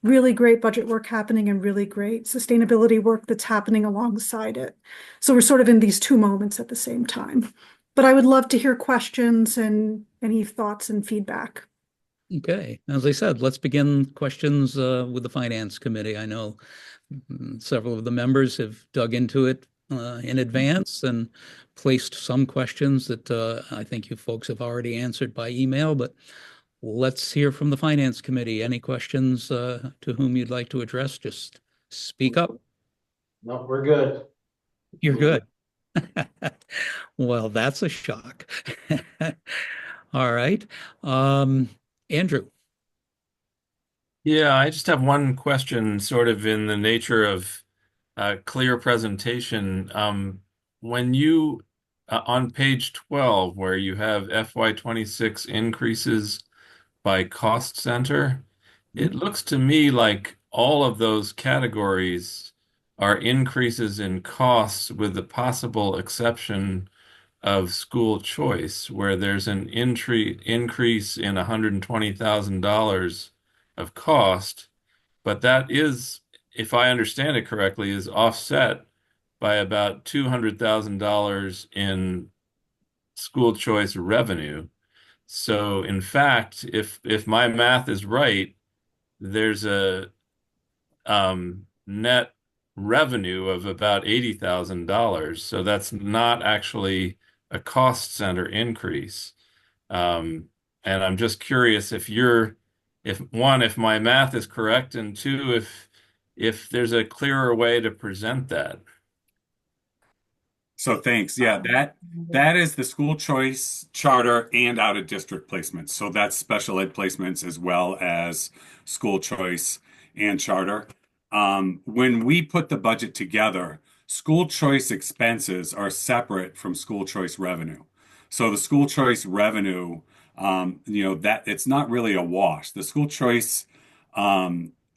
E: really great budget work happening and really great sustainability work that's happening alongside it. So we're sort of in these two moments at the same time. But I would love to hear questions and any thoughts and feedback.
A: Okay, as I said, let's begin questions with the Finance Committee. I know several of the members have dug into it in advance and placed some questions that I think you folks have already answered by email, but let's hear from the Finance Committee. Any questions to whom you'd like to address? Just speak up.
I: no, we're good.
A: You're good. Well, that's a shock. All right. Andrew.
D: Yeah, I just have one question, sort of in the nature of clear presentation. When you, on page 12, where you have FY26 increases by cost center, it looks to me like all of those categories are increases in costs with the possible exception of school choice, where there's an increase in $120,000 of cost, but that is, if I understand it correctly, is offset by about $200,000 in school choice revenue. So in fact, if my math is right, there's a net revenue of about $80,000. So that's not actually a cost center increase. And I'm just curious if my math is correct, and two, if there's a clearer way to present that.
J: So thanks. Yeah, that is the school choice charter and out of district placements. So that's special ed placements as well as school choice and charter. When we put the budget together, school choice expenses are separate from school choice revenue. So the school choice revenue, that it's not really a wash. The school choice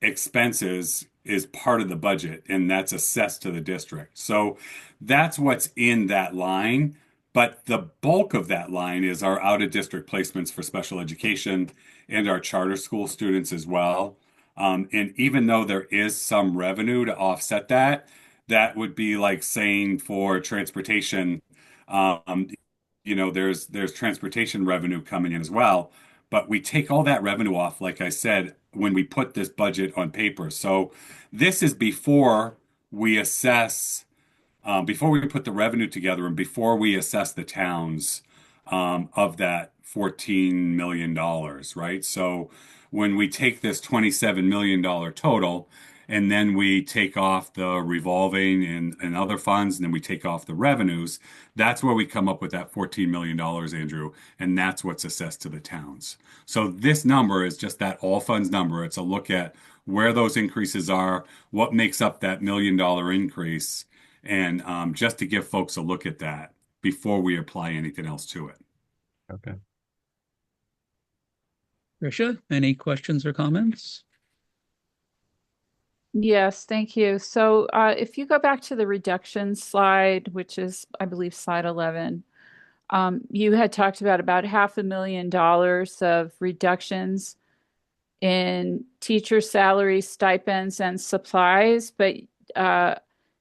J: expenses is part of the budget, and that's assessed to the district. So that's what's in that line. But the bulk of that line is our out of district placements for special education and our charter school students as well. And even though there is some revenue to offset that, that would be like saying for transportation, um, there's transportation revenue coming in as well. But we take all that revenue off, like I said, when we put this budget on paper. So this is we assess, before we put the revenue together and before we assess the towns of that $14 million, right? So when we take this $27 million total, and then we take off the revolving and other funds, and then we take off the revenues, that's where we come up with that $14 million, Andrew, and that's what's assessed to the towns. So this number is just that all funds number. It's a look at where those increases are, what makes up that $1 million increase, and just to give folks a look at that before we apply anything else to it.
D: Okay.
A: Tricia, any questions or comments?
B: Yes, thank you. So if you go back to the reduction slide, which is, I believe, slide 11, you had talked about $500,000 of reductions in teacher salaries, stipends, and supplies, but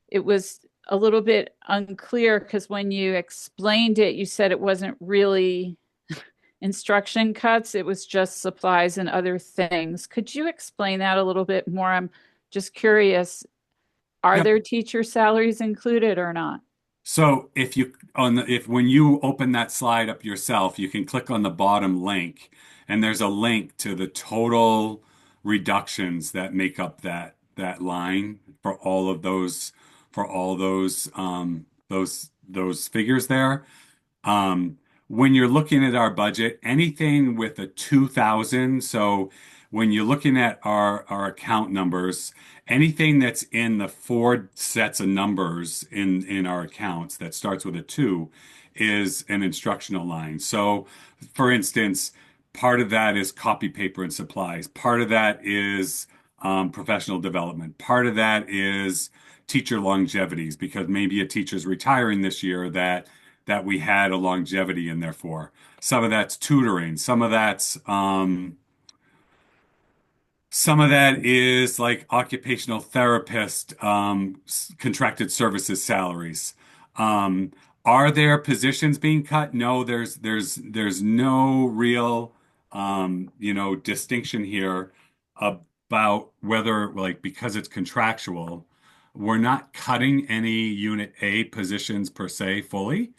B: it was a little bit unclear because when you explained it, you said it wasn't really instruction cuts, it was just supplies and other things. Could you explain that a little bit more? I'm just curious, are
J: Yep.
B: there teacher salaries included or not?
J: So if when you open that slide up yourself, you can click on the bottom link, and there's a link to the total reductions that make up that line for all of those figures there. When you're looking at our budget, anything with a 2,000, so when you're looking at our account numbers, anything that's in the four sets of numbers in our accounts that starts with a 2 is an instructional line. So, for instance, part of that is copy paper and supplies. Part of that is professional development. Part of that is teacher longevities, because maybe a teacher's retiring this year that we had a longevity in there for. Some of that's tutoring. Some of that is like occupational therapist, contracted services salaries. Are there positions being cut? No, there's no real, distinction here about whether, like, because it's contractual, we're not cutting any Unit A positions per se fully,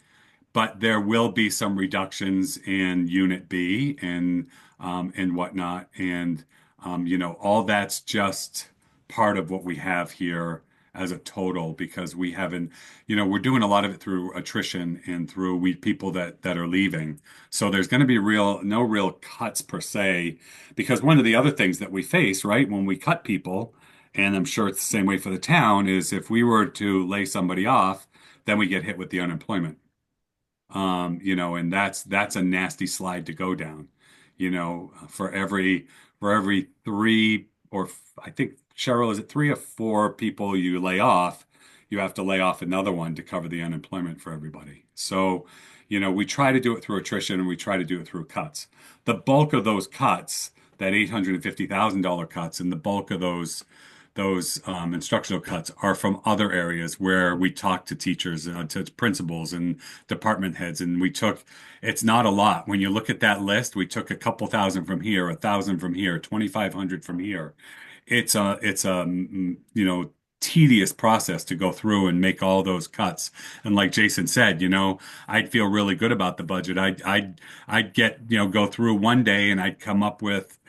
J: but there will be some reductions in Unit B and whatnot. And all that's just part of what we have here as a total, because we haven't, we're doing a lot of it through attrition and through people that are leaving. So there's going to be no real cuts per se, because one of the other things that we face, right, when we cut people, and I'm sure it's the same way for the town, is if we were to lay somebody off, then we get hit with the unemployment. And that's a nasty slide to go down. For every three, or I think, Cheryl, is it 3 or 4 people you lay off, you have to lay off another one to cover the unemployment for everybody. So, we try to do it through attrition, and we try to do it through cuts. The bulk of those cuts, that $850,000 cuts, and the bulk of those those instructional cuts are from other areas where we talked to teachers, to principals and department heads, and it's not a lot. When you look at that list, we took a couple thousand from here, 1,000 from here, 2,500 from here. It's a tedious process to go through and make all those cuts. And like Jason said, I'd feel really good about the budget. I'd get, go through one day and I'd come up with,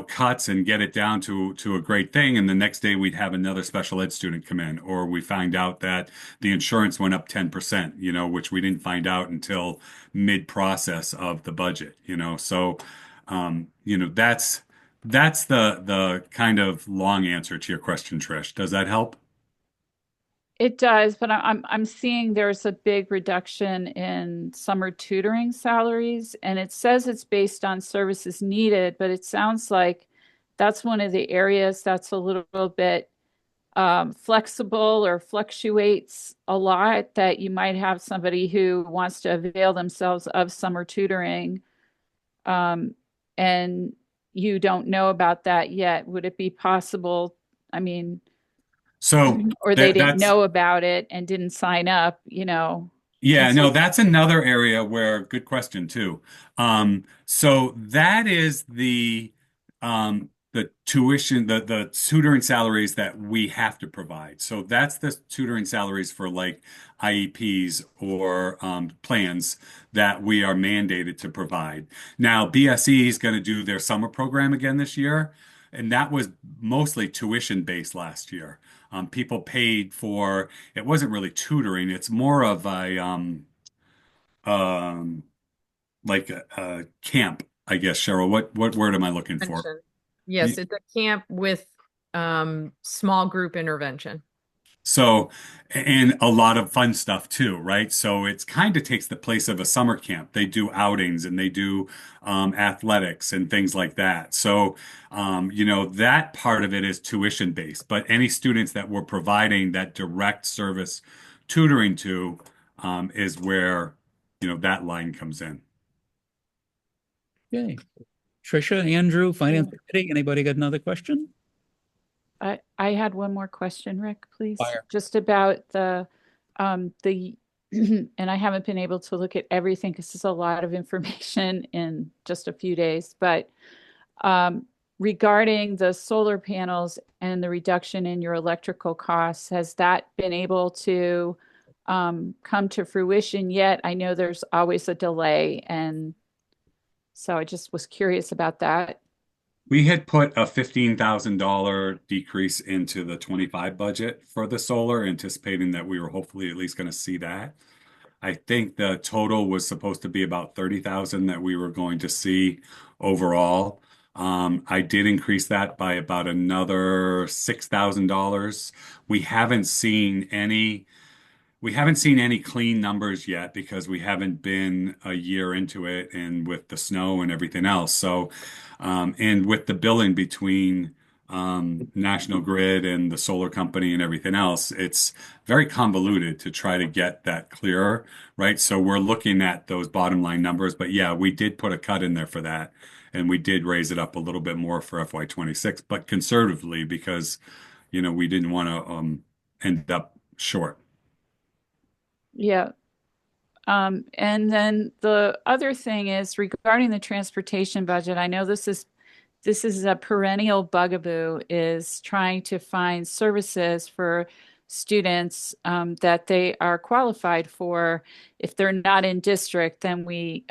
J: cuts and get it down to a great thing. And the next day we'd have another special ed student come in, or we find out that the insurance went up 10%, which we didn't find out until mid-process of the budget, So, that's the kind of long answer to your question, Trish. Does that help?
B: It does, but I'm seeing there's a big reduction in summer tutoring salaries, and it says it's based on services needed, but it sounds like that's one of the areas that's a little bit flexible or fluctuates a lot, that you might have somebody who wants to avail themselves of summer tutoring, and you don't know about that yet. Would it be possible? I mean,
J: So
B: or they didn't
J: that's
B: know about it and didn't sign up,
J: Yeah,
B: And
J: no,
B: so,
J: that's another area where good question too. So that is the tuition, the tutoring salaries that we have to provide. So that's the tutoring salaries for like IEPs or plans that we are mandated to provide. Now, BSE is going to do their summer program again this year, and that was mostly tuition based last year. People paid for, it wasn't really tutoring. It's more of a um, like a camp, I guess. Cheryl, what word am I looking for?
H: Intervention. Yes, it's a camp with small group intervention.
J: So, and a lot of fun stuff too, right? So it's kind of takes the place of a summer camp. They do outings and they do athletics and things like that. So, that part of it is tuition based, but any students that we're providing that direct service tutoring to is where, that line comes in.
A: Okay. Tricia, Andrew, Finance Committee, anybody got another question?
B: I had one more question, Rick, please.
A: Fire.
B: Just about the and I haven't been able to look at everything because there's a lot of information in just a few days, but regarding the solar panels and the reduction in your electrical costs, has that been able to come to fruition yet? I know there's always a delay, and so I just was curious about that.
J: We had put a $15,000 decrease into the 25 budget for the solar, anticipating that we were hopefully at least going to see that. I think the total was supposed to be about 30,000 that we were going to see overall. I did increase that by about another $6,000. We haven't seen any clean numbers yet because we haven't been a year into it and with the snow and everything else. So, and with the billing between National Grid and the solar company and everything else, it's very convoluted to try to get that clearer, right? So we're looking at those bottom line numbers, but yeah, we did put a cut in there for that. And we did raise it up a little bit more for FY26, but conservatively because, we didn't want to end up short.
B: Yeah. And then the other thing is regarding the transportation budget. I know this is a perennial bugaboo, is trying to find services for students that they are qualified for. If they're not in district, then we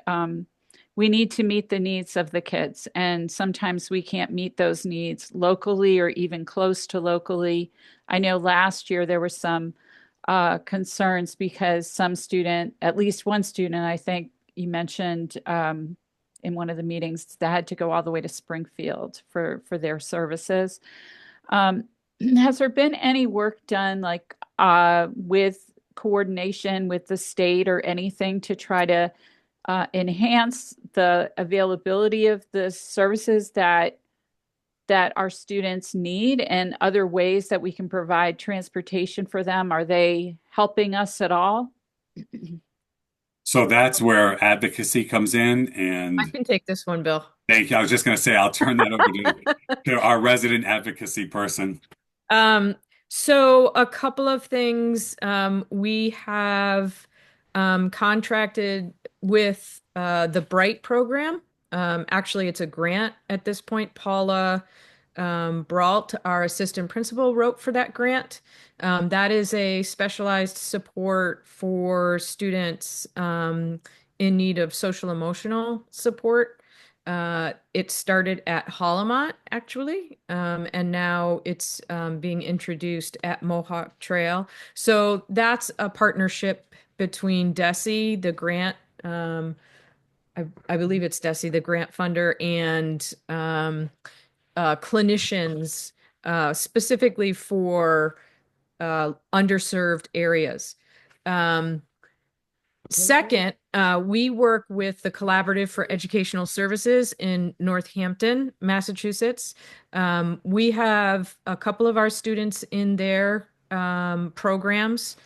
B: need to meet the needs of the kids, and sometimes we can't meet those needs locally or even close to locally. I know last year there were some concerns because at least one student, I think you mentioned in one of the meetings, that had to go all the way to Springfield for their services. Has there been any work done like with coordination with the state or anything to try to enhance the availability of the services that our students need, and other ways that we can provide transportation for them? Are they helping us at all?
J: So that's where advocacy comes in. And
H: I can take this one, Bill.
J: thank you. I was just going to say, I'll turn that over to our resident advocacy person.
H: So a couple of things. We have contracted with the Bright program. Actually, it's a grant at this point. Paula Brault, our assistant principal, wrote for that grant. That is a specialized support for students in need of social emotional support. It started at Hollamont, actually, and now it's being introduced at Mohawk Trail. So that's a partnership between DESE, the grant, I believe it's DESE, the grant funder, and clinicians specifically for underserved areas. Second, we work with the Collaborative for Educational Services in Northampton, Massachusetts. We have a couple of our students in their programs.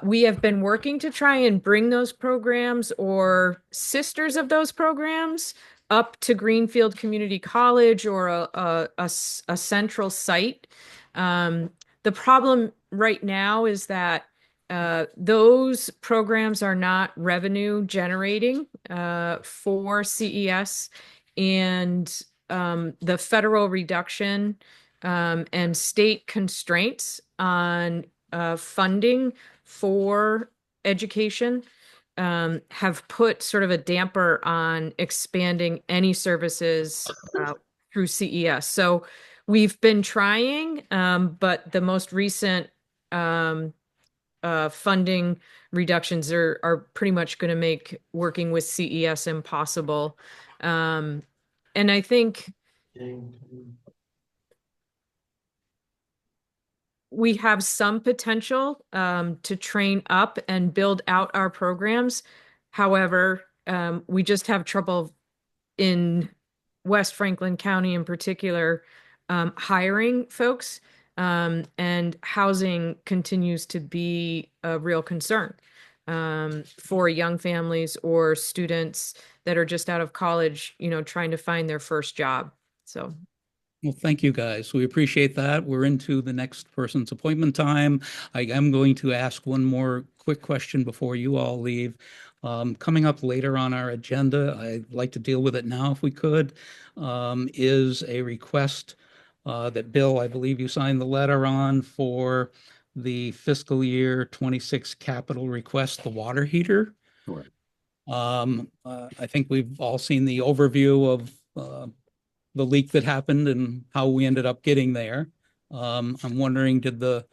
H: We have been working to try and bring those programs or sisters of those programs up to Greenfield Community College or a central site. The problem right now is that those programs are not revenue generating for CES, and the federal reduction and state constraints on funding for education have put sort of a damper on expanding any services through CES. So we've been trying, but the most recent funding reductions are pretty much going to make working with CES impossible. And I think we have some potential to train up and build out our programs. However, we just have trouble in West Franklin County in particular hiring folks. And housing continues to be a real concern for young families or students that are just out of college, trying to find their first job. So.
A: Well, thank you, guys. We appreciate that. We're into the next person's appointment time. I am going to ask one more quick question before you all leave. Coming up later on our agenda, I'd like to deal with it now if we could, is a request that Bill, I believe you signed the letter on for the fiscal year 26 capital request, the water heater.
J: Sure.
A: I think we've all seen the overview of the leak that happened and how we ended up getting there. I'm wondering, did the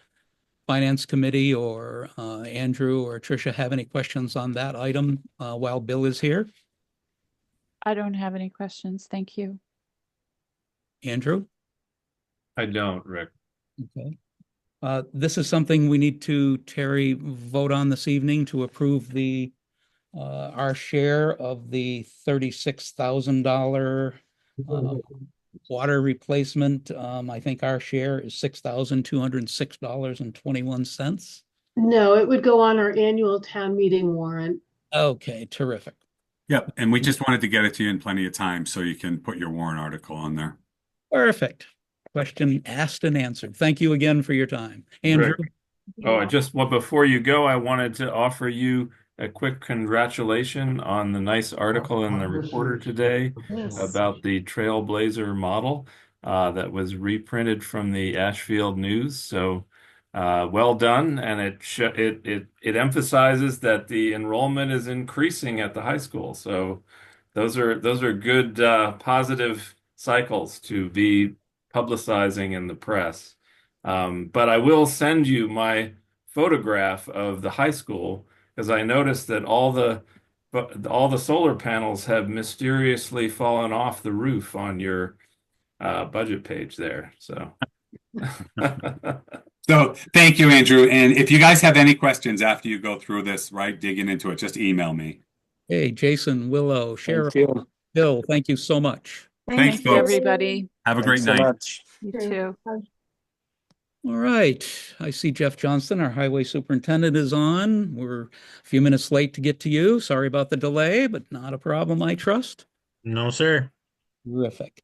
A: Finance Committee or Andrew or Tricia have any questions on that item while Bill is here?
B: I don't have any questions. Thank you.
A: Andrew?
D: I don't, Rick.
A: Okay. This is something we need to, Terry, vote on this evening to approve the our share of the $36,000 water replacement. I think our share is $6,206.21.
K: No, it would go on our annual town meeting warrant.
A: Okay, terrific.
J: Yep. And we just wanted to get it to you in plenty of time so you can put your warrant article on there.
A: Perfect. Question asked and answered. Thank you again for your time. Andrew?
D: Rick. Oh, before you go, I wanted to offer you a quick congratulation on the nice article in the Reporter today about the Trailblazer model that was reprinted from the Ashfield News. So well done, and it emphasizes that the enrollment is increasing at the high school. So those are good positive cycles to be publicizing in the press. But I will send you my photograph of the high school, because I noticed that all the solar panels have mysteriously fallen off the roof on your budget page there. So,
J: So thank you, Andrew. And if you guys have any questions after you go through this, right, digging into it, just email me.
A: Hey, Jason, Willow, Cheryl, Bill, thank you so much.
J: Thanks,
B: Thank you,
J: folks.
B: everybody.
J: Have a great
I: Thanks so
J: night.
I: much.
B: You too.
A: All right. I see Jeff Johnston, our highway superintendent, is on. We're a few minutes late to get to you. Sorry about the delay, but not a problem, I trust.
L: No, sir.
A: Terrific.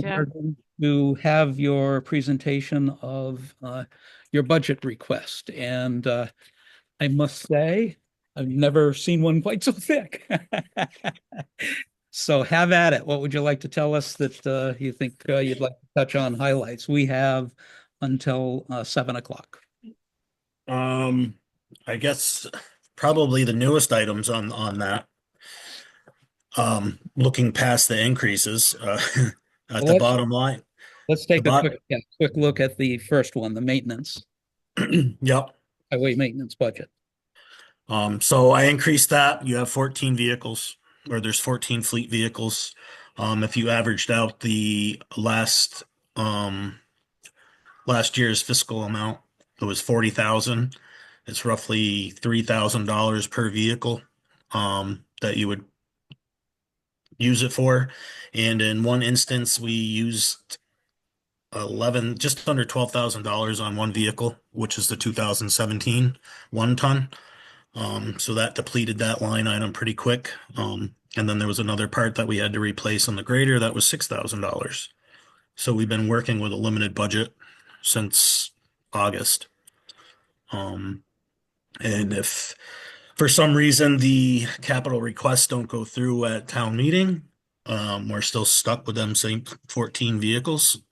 B: Jeff.
A: We're going to have your presentation of your budget request. And I must say, I've never seen one quite so thick. So have at it. What would you like to tell us that you think you'd like to touch on highlights? We have until 7 o'clock.
I: I guess probably the newest items on that. Looking past the increases, at the
A: Well,
I: bottom line.
A: let's
I: The
A: take a
I: bot,
A: quick look at the first one, the maintenance,
I: yep.
A: highway maintenance budget.
I: So I increased that. You have 14 vehicles, or there's 14 fleet vehicles. If you averaged out the last year's fiscal amount, it was 40,000. It's roughly $3,000 per vehicle, that you would use it for. And in one instance, we used just under $12,000 on one vehicle, which is the 2017 1 ton. So that depleted that line item pretty quick. And then there was another part that we had to replace on the grader that was $6,000. So we've been working with a limited budget since August. And if for some reason the capital requests don't go through at town meeting, we're still stuck with them same 14 vehicles,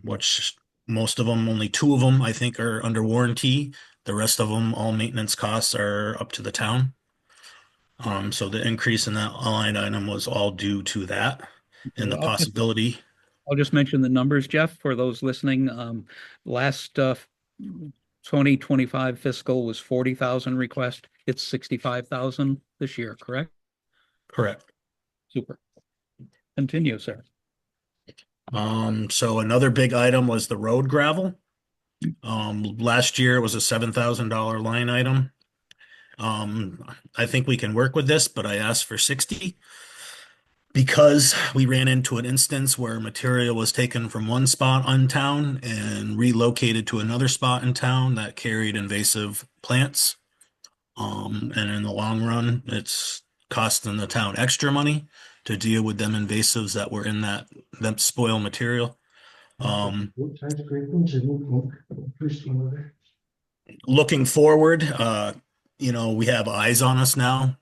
I: which most of them, only 2 of them, I think, are under warranty. The rest of them, all maintenance costs are up to the town. So the increase in that line item was all due to that and the possibility.
A: I'll just mention the numbers, Jeff, for those listening. Last 2025 fiscal was 40,000 request. It's 65,000 this year, correct?
I: Correct.
A: Super. Continue, sir.
I: So another big item was the road gravel. Last year it was a $7,000 line item. I think we can work with this, but I asked for 60 because we ran into an instance where material was taken from one spot in town and relocated to another spot in town that carried invasive plants. And in the long run, it's costing the town extra money to deal with them invasives that were in that spoil material. Looking forward, we have eyes on us now.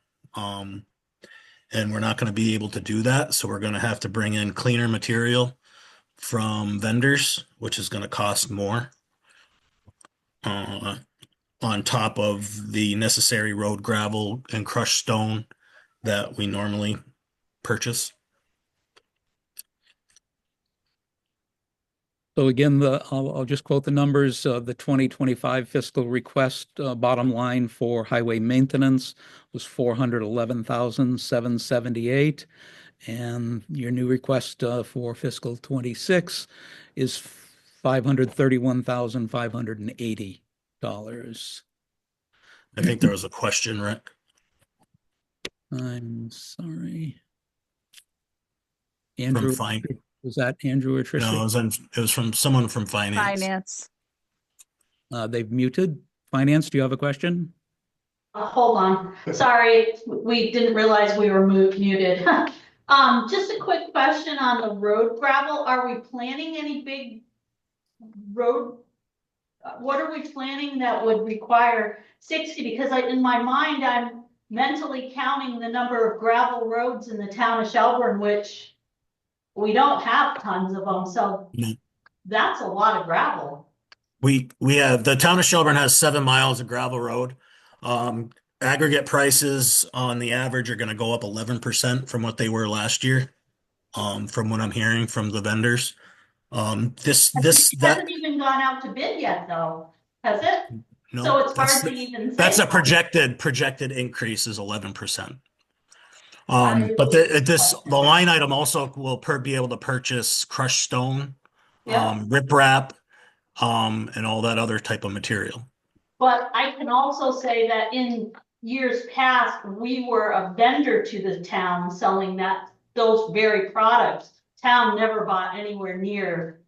I: And we're not going to be able to do that. So we're going to have to bring in cleaner material from vendors, which is going to cost more, on top of the necessary road gravel and crushed stone that we normally purchase.
A: So again, I'll just quote the numbers. The 2025 fiscal request bottom line for highway maintenance was 411,778, and your new request for fiscal 26 is $531,580.
I: I think there was a question, Rick.
A: I'm sorry. Andrew,
I: From
A: was that Andrew or Tricia?
I: No, it was from someone from finance.
B: Finance.
A: They've muted. Finance, do you have a question?
L: Hold on. Sorry, we didn't realize we were muted. Just a quick question on the road gravel. Are we planning any big road? What are we planning that would require 60? Because in my mind, I'm mentally counting the number of gravel roads in the town of Shelburne, which we don't have tons of them. So that's a lot of gravel.
I: We have, the town of Shelburne has 7 miles of gravel road. Aggregate prices on the average are going to go up 11% from what they were last year. From what I'm hearing from the vendors. It
L: hasn't even gone out to bid yet, though, has it?
I: No,
L: so it's hard to even say.
I: That's a projected increase is 11%. But the line item also will be able to purchase crushed stone, riprap, and all that other type of material.
L: But I can also say that in years past, we were a vendor to the town selling those very products. Town never bought anywhere near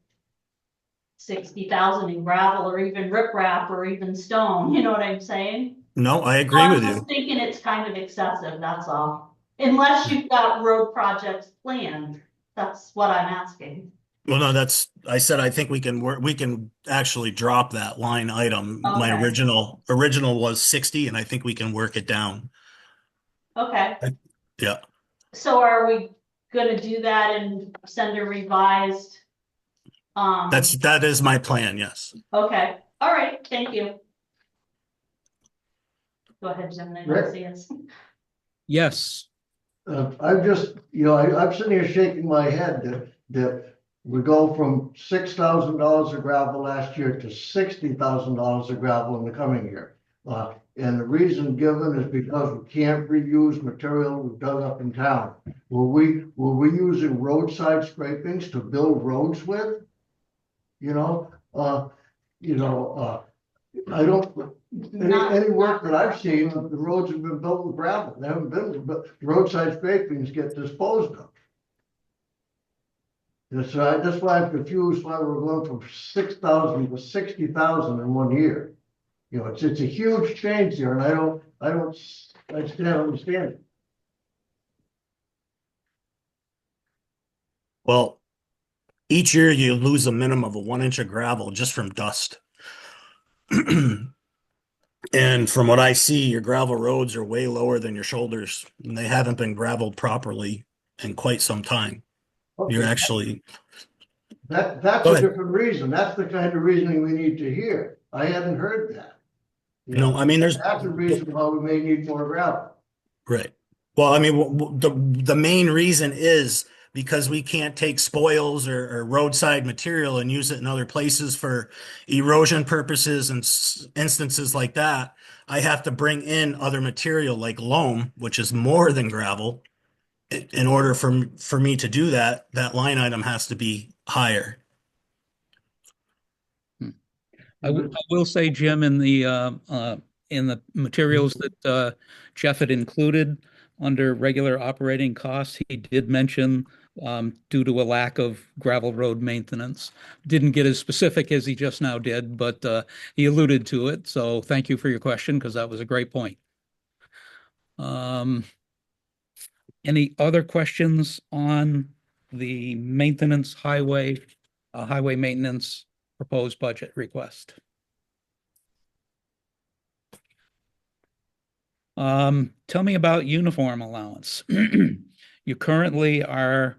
L: 60,000 in gravel or even riprap or even stone. You know what I'm saying?
I: No, I agree with you.
L: I'm thinking it's kind of excessive. That's all. Unless you've got road projects planned, That's what I'm asking.
I: Well, no, I said, I think we can actually drop that line item. My
L: Okay.
I: original was 60, and I think we can work it down.
L: Okay.
I: Yeah.
L: So are we gonna do that and send a revised?
I: That is my plan, yes.
L: Okay, all right, thank you. Go ahead, Jim, I don't see us.
A: Yes.
M: I'm just, I'm sitting here shaking my head that we go from $6,000 of gravel last year to $60,000 of gravel in the coming year. And the reason given is because we can't reuse material we've dug up in town. Were we using roadside scrapings to build roads with? I don't, any work that I've seen, the roads have been built with gravel. They haven't been, but roadside scrapings get disposed of. That's why I'm confused why we're going from 6,000 to 60,000 in 1 year. It's a huge change here, and I just can't understand it.
I: Well, each year you lose a minimum of 1 inch of gravel just from dust. And from what I see, your gravel roads are way lower than your shoulders, and they haven't been graveled properly in quite some time.
M: Okay.
I: You're actually
M: That's
I: Go
M: a
I: ahead.
M: different reason. That's the kind of reasoning we need to hear. I hadn't heard that.
I: No, I mean,
M: That's a reason why we may need more gravel.
I: right. Well, I mean, the main reason is because we can't take spoils or roadside material and use it in other places for erosion purposes and instances like that. I have to bring in other material like loam, which is more than gravel. In order for me to do that, that line item has to be higher.
A: I will say, Jim, in the materials that Jeff had included under regular operating costs, he did mention due to a lack of gravel road maintenance. Didn't get as specific as he just now did, but he alluded to it. So thank you for your question, because that was a great point. Any other questions on the maintenance highway maintenance proposed budget request? Tell me about uniform allowance. You currently have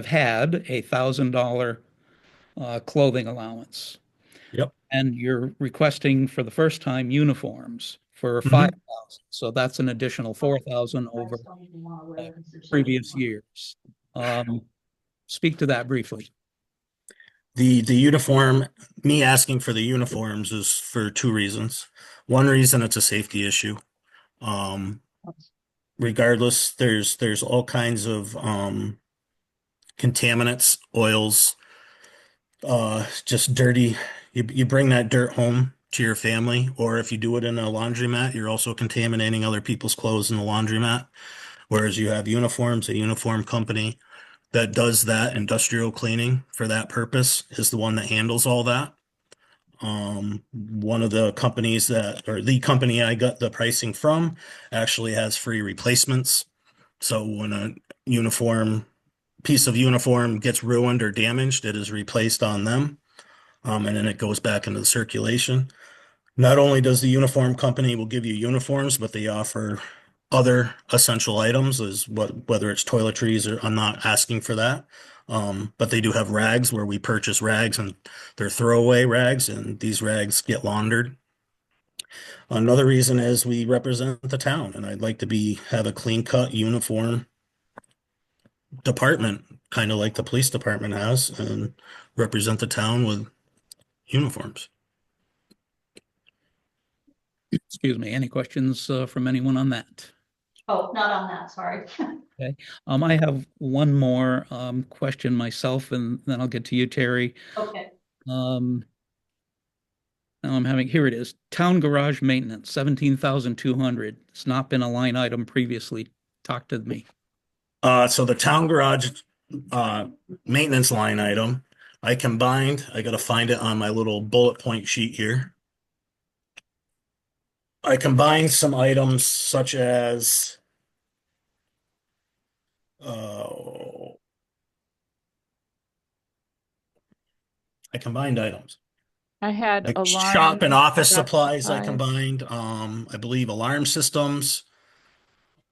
A: had $1,000 clothing allowance.
I: Yep.
A: And you're requesting for the first time uniforms for
I: Mhm.
A: 5,000. So that's an additional 4,000 over previous years. Speak to that briefly.
I: The uniform, me asking for the uniforms is for 2 reasons. One reason, it's a safety issue. Regardless, there's all kinds of contaminants, oils, just dirty. You bring that dirt home to your family, or if you do it in a laundromat, you're also contaminating other people's clothes in the laundromat. Whereas you have uniforms, a uniform company that does that industrial cleaning for that purpose is the one that handles all that. One of the companies or the company I got the pricing from actually has free replacements. So when a piece of uniform gets ruined or damaged, it is replaced on them. And then it goes back into the circulation. Not only does the uniform company will give you uniforms, but they offer other essential items whether it's toiletries or I'm not asking for that. But they do have rags where we purchase rags and they're throwaway rags and these rags get laundered. Another reason is we represent the town and I'd like to have a clean cut uniform department, kind of like the police department has, and represent the town with uniforms.
A: Excuse me, any questions from anyone on that?
L: Oh, not on that, sorry.
A: Okay. I have one more question myself, and then I'll get to you, Terry.
L: Okay.
A: Now here it is. Town garage maintenance, 17,200. It's not been a line item previously. Talk to me.
I: So the town garage maintenance line item, I got to find it on my little bullet point sheet here. I combined some items such as
N: I combined items.
B: I had
N: Like shop and
B: alarms,
N: office
B: production
N: supplies, I
B: supplies.
N: combined. I believe alarm systems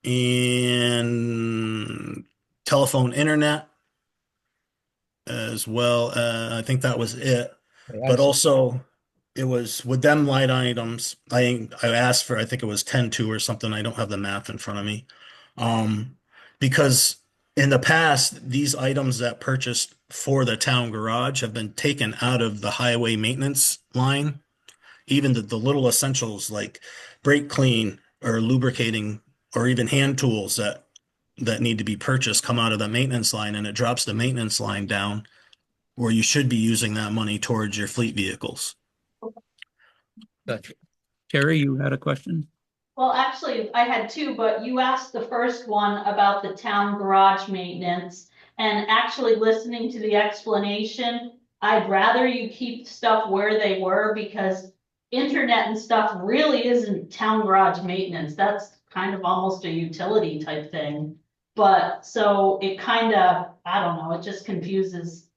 N: and telephone internet as well. I think that was it.
A: I
N: But
A: see.
N: also, it was with them line items. I asked for, I think it was 10-2 or something. I don't have the math in front of me. Um, because in the past, these items that purchased for the town garage have been taken out of the highway maintenance line. Even the little essentials like brake clean or lubricating or even hand tools that need to be purchased come out of the maintenance line, and it drops the maintenance line down where you should be using that money towards your fleet vehicles.
A: Gotcha. Terry, you had a question?
L: Well, actually, I had two, but you asked the first one about the town garage maintenance. And actually listening to the explanation, I'd rather you keep stuff where they were because internet and stuff really isn't town garage maintenance. That's kind of almost a utility type thing. But so it kind of, I don't know, it just confuses.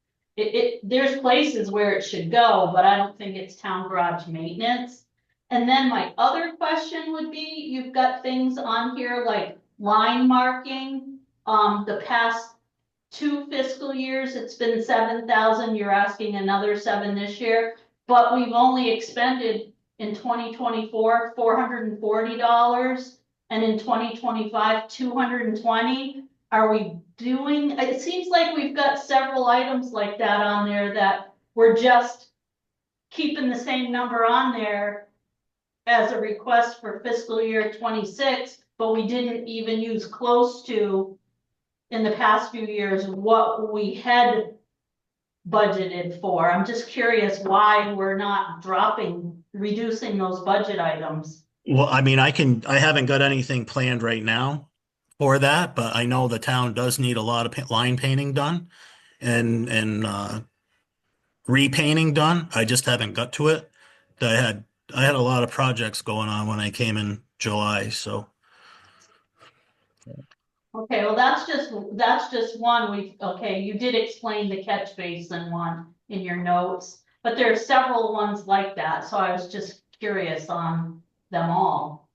L: There's places where it should go, but I don't think it's town garage maintenance. And then my other question would be, you've got things on here like line marking. The past 2 fiscal years, it's been 7,000. You're asking another 7 this year, but we've only expended in 2024, $440, and in 2025, 220. Are we doing, it seems like we've got several items like that on there that we're just keeping the same number on there as a request for fiscal year 26, but we didn't even use close to in the past few years what we had budgeted for. I'm just curious why we're not reducing those budget items.
N: Well, I mean, I haven't got anything planned right now for that, but I know the town does need a lot of line painting done and repainting done. I just haven't got to it. I had a lot of projects going on when I came in July, so.
L: Okay, well, that's just one. Okay, you did explain the catch basin one in your notes, but there are several ones like that, so I was just curious on them all.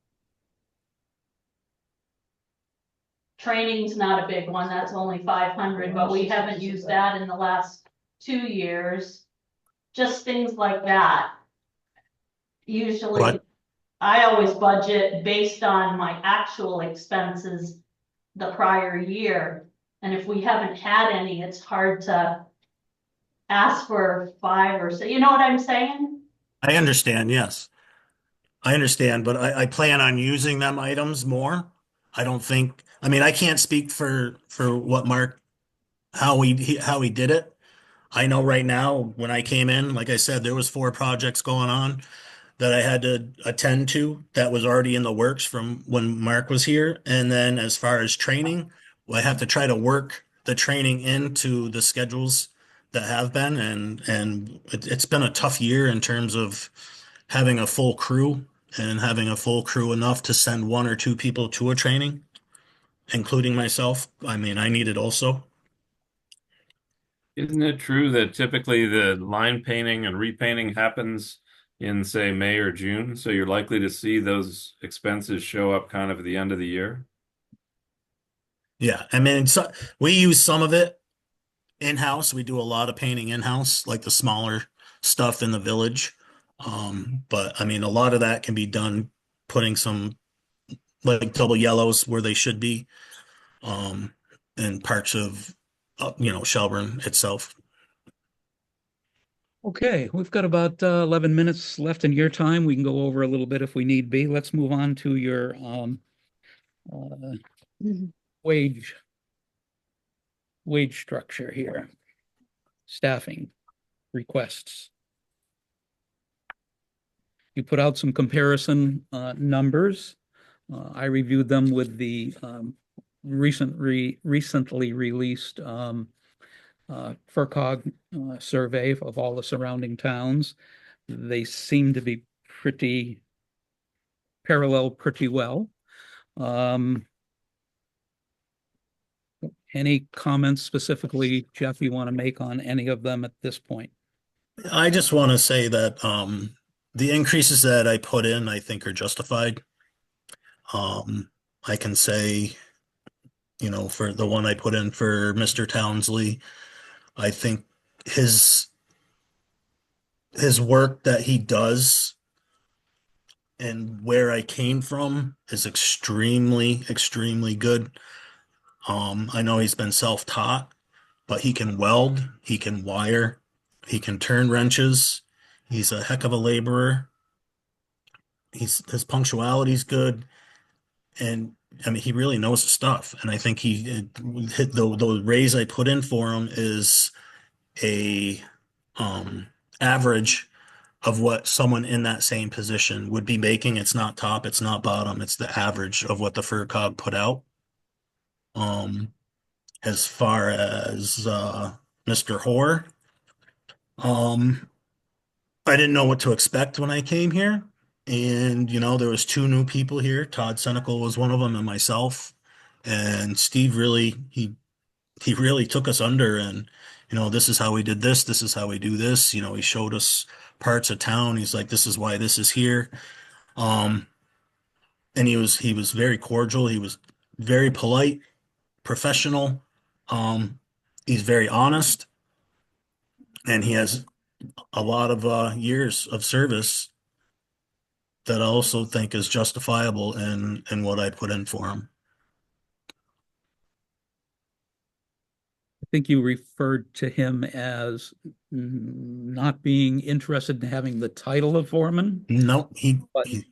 L: Training's not a big one, that's only 500, but we haven't used that in the last 2 years. Just things like that. Usually,
N: What?
L: I always budget based on my actual expenses the prior year. And if we haven't had any, it's hard to ask for 5 or so, you know what I'm saying?
N: I understand, yes. I understand, but I plan on using them items more. I don't think, I mean, I can't speak for what Mark, how he did it. I know right now when I came in, like I said, there was 4 projects going on that I had to attend to that was already in the works from when Mark was here. And then as far as training, well, I have to try to work the training into the schedules that have been, and it's been a tough year in terms of having a full crew and having a full crew enough to send 1 or 2 people to a training, including myself. I mean, I need it also.
D: Isn't it true that typically the line painting and repainting happens in, say, May or June? So you're likely to see those expenses show up kind of at the end of the year?
N: Yeah, I mean, so we use some of it in-house. We do a lot of painting in-house, like the smaller stuff in the village. But I mean, a lot of that can be done putting some like double yellows where they should be, in parts of, Shelburne itself.
A: Okay, we've got about 11 minutes left in your time. We can go over a little bit if we need be. Let's move on to your uh, wage structure here. Staffing requests. You put out some comparison numbers. I reviewed them with the recently released FERCog survey of all the surrounding towns. They seem to be parallel pretty well. Any comments specifically, Jeff, you want to make on any of them at this point?
N: I just want to say that the increases that I put in, I think are justified. I can say, for the one I put in for Mr. Townsley, I think his his work that he does and where I came from is extremely, extremely good. I know he's been self-taught, but he can weld, he can wire, he can turn wrenches. He's a heck of a laborer. His punctuality's good, and I mean he really knows his stuff. And I think he hit the raise I put in for him is a average of what someone in that same position would be making. It's not top, it's not bottom, it's the average of what the FERCog put out. As far as Mr. Hoare, um, I didn't know what to expect when I came here. And, there was two new people here. Todd Senecal was one of them and myself. And Steve really, he really took us under and, this is how we did this. This is how we do this. He showed us parts of town. He's like, this is why this is here. Um, and he was very cordial. He was very polite, professional. He's very honest, and he has a lot of years of service that I also think is justifiable in what I put in for him.
A: I think you referred to him as not being interested in having the title of foreman.
N: No, he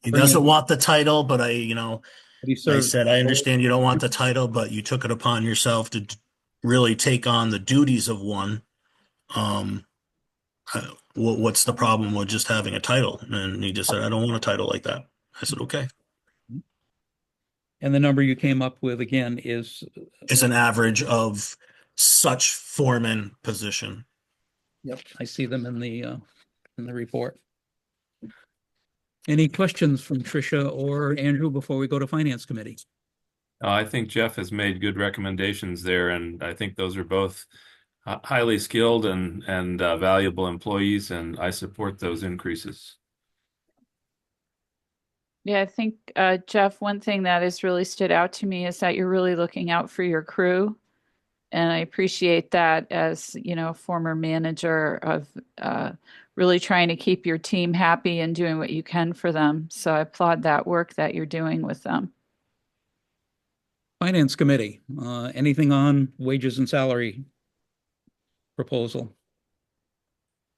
N: doesn't want the title, but I said, I understand you don't want the title, but you took it upon yourself to really take on the duties of one. What's the problem with just having a title? And he just said, I don't want a title like that. I said, okay.
A: And the number you came up with again is
N: an average of such foreman position.
A: Yep, I see them in the report. Any questions from Tricia or Andrew before we go to Finance Committee?
D: I think Jeff has made good recommendations there, and I think those are both highly skilled and valuable employees, and I support those increases.
B: Yeah, I think, Jeff, one thing that has really stood out to me is that you're really looking out for your crew. And I appreciate that as, former manager of really trying to keep your team happy and doing what you can for them. So I applaud that work that you're doing with them.
A: Finance Committee, anything on wages and salary proposal?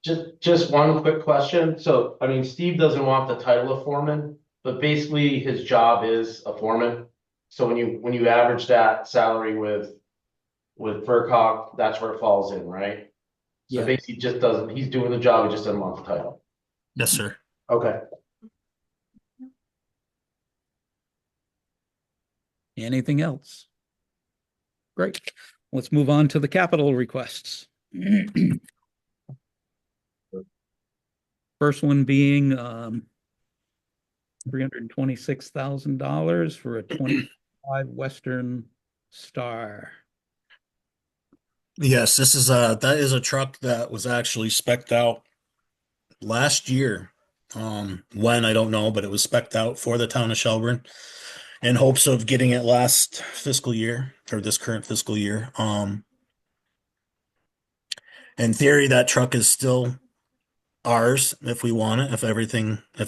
O: Just one quick question. So, I mean, Steve doesn't want the title of foreman, but basically his job is a foreman. So when you average that salary with FERCog, that's where it falls in, right? So
A: Yeah.
O: basically he's doing the job, he just doesn't want the title.
N: Yes, sir.
O: Okay.
A: Anything else? Great. Let's move on to the capital requests. First one being $326,000 for a 25 Western Star.
N: Yes, that is a truck that was actually spec'd out last year. When I don't know, but it was spec'd out for the town of Shelburne in hopes of getting it last fiscal year or this current fiscal year. In theory, that truck is still ours if we want it. If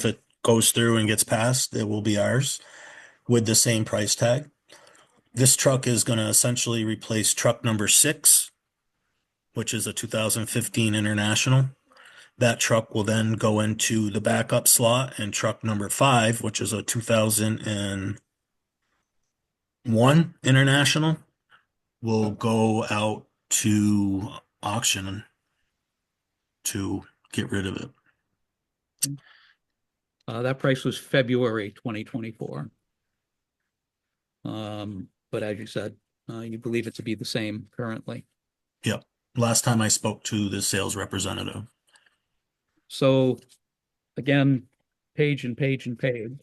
N: it goes through and gets passed, it will be ours with the same price tag. This truck is going to essentially replace truck number 6, which is a 2015 International. That truck will then go into the backup slot, and truck number 5, which is a 2001 International, will go out to auction to get rid of it.
A: That price was February 2024. But as you said, you believe it to be the same currently.
N: Yep. Last time I spoke to the sales representative.
A: So again, page and page and page.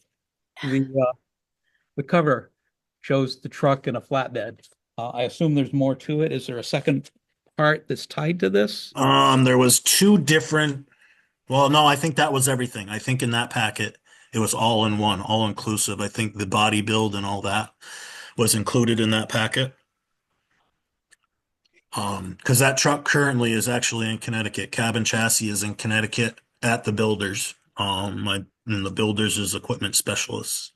A: The cover shows the truck and a flatbed. I assume there's more to it. Is there a second part that's tied to this?
N: There was two different, well, no, I think that was everything. I think in that packet, it was all in one, all inclusive. I think the body build and all that was included in that packet. Because that truck currently is actually in Connecticut. Cabin chassis is in Connecticut at the builders. And the builders is equipment specialists.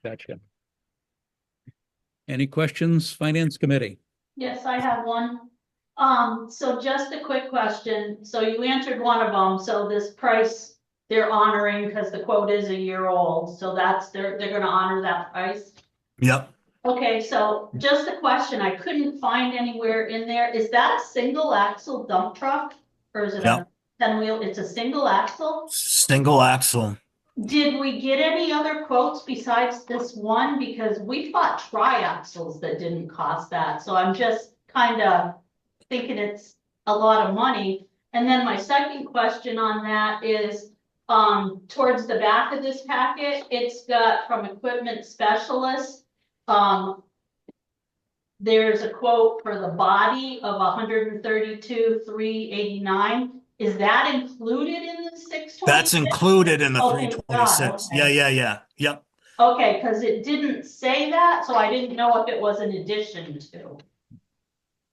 A: Gotcha. Any questions, Finance Committee?
L: Yes, I have one. So just a quick question. So you answered one of them. So this price they're honoring because the quote is a year old. So that's they're gonna honor that price.
N: Yep.
L: Okay, so just a question. I couldn't find anywhere in there. Is that a single axle dump truck? Or is it a
N: Yep.
L: 10-wheel? It's a single axle?
N: Single axle.
L: Did we get any other quotes besides this one? Because we bought triaxles that didn't cost that. So I'm just kind of thinking it's a lot of money. And then my second question on that is, towards the back of this packet, it's got from equipment specialist. There's a quote for the body of 132,389. Is that included in the 626?
N: That's included in the
L: Okay,
N: 326.
L: okay.
N: Yeah. Yep.
L: Okay, because it didn't say that, so I didn't know if it was an addition to.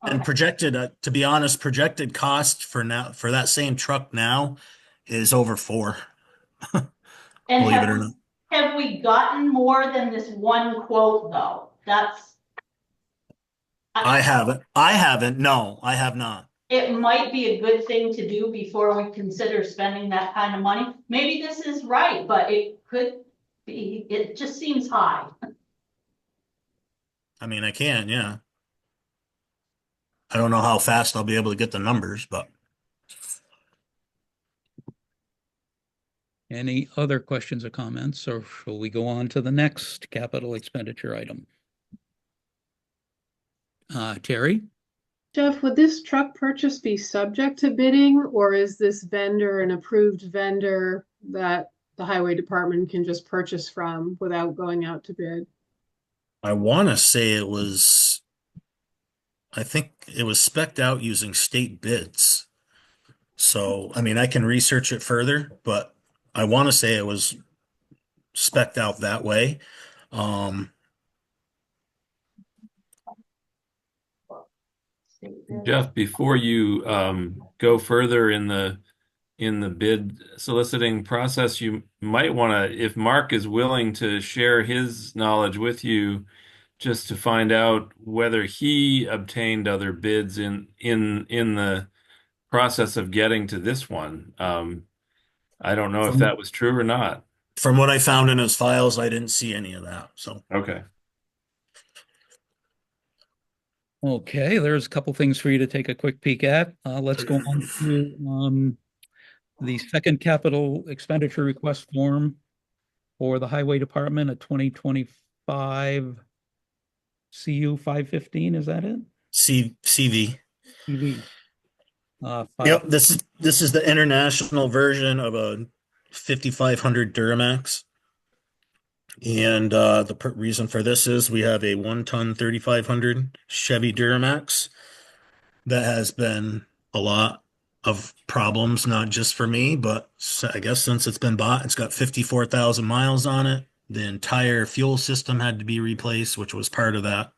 N: And projected, to be honest, projected cost for that same truck now is over $4.
L: And
N: Believe it or not.
L: have we gotten more than this one quote though?
N: I haven't. No, I have not.
L: It might be a good thing to do before we consider spending that kind of money. Maybe this is right, but it could be, it just seems high.
N: I mean, I can, yeah. I don't know how fast I'll be able to get the numbers, but.
A: Any other questions or comments, or shall we go on to the next capital expenditure item? Terry?
K: Jeff, would this truck purchase be subject to bidding, or is this vendor an approved vendor that the highway department can just purchase from without going out to bid?
N: I want to say I think it was spec'd out using state bids. So, I mean, I can research it further, but I want to say it was spec'd out that way.
D: Jeff, before you go further in the bid soliciting process, you might want to, if Mark is willing to share his knowledge with you, just to find out whether he obtained other bids in the process of getting to this one. I don't know if that was true or not.
N: From what I found in his files, I didn't see any of that. So
D: okay.
A: Okay, there's a couple things for you to take a quick peek at. Let's go on to the second capital expenditure request form for the Highway Department, a 2025 CU 515. Is that it?
N: CV.
A: CV.
N: Yep, this is the international version of a 5500 Duramax. And the reason for this is we have a 1-ton 3500 Chevy Duramax that has been a lot of problems, not just for me, but I guess since it's been bought, it's got 54,000 miles on it. The entire fuel system had to be replaced, which was part of that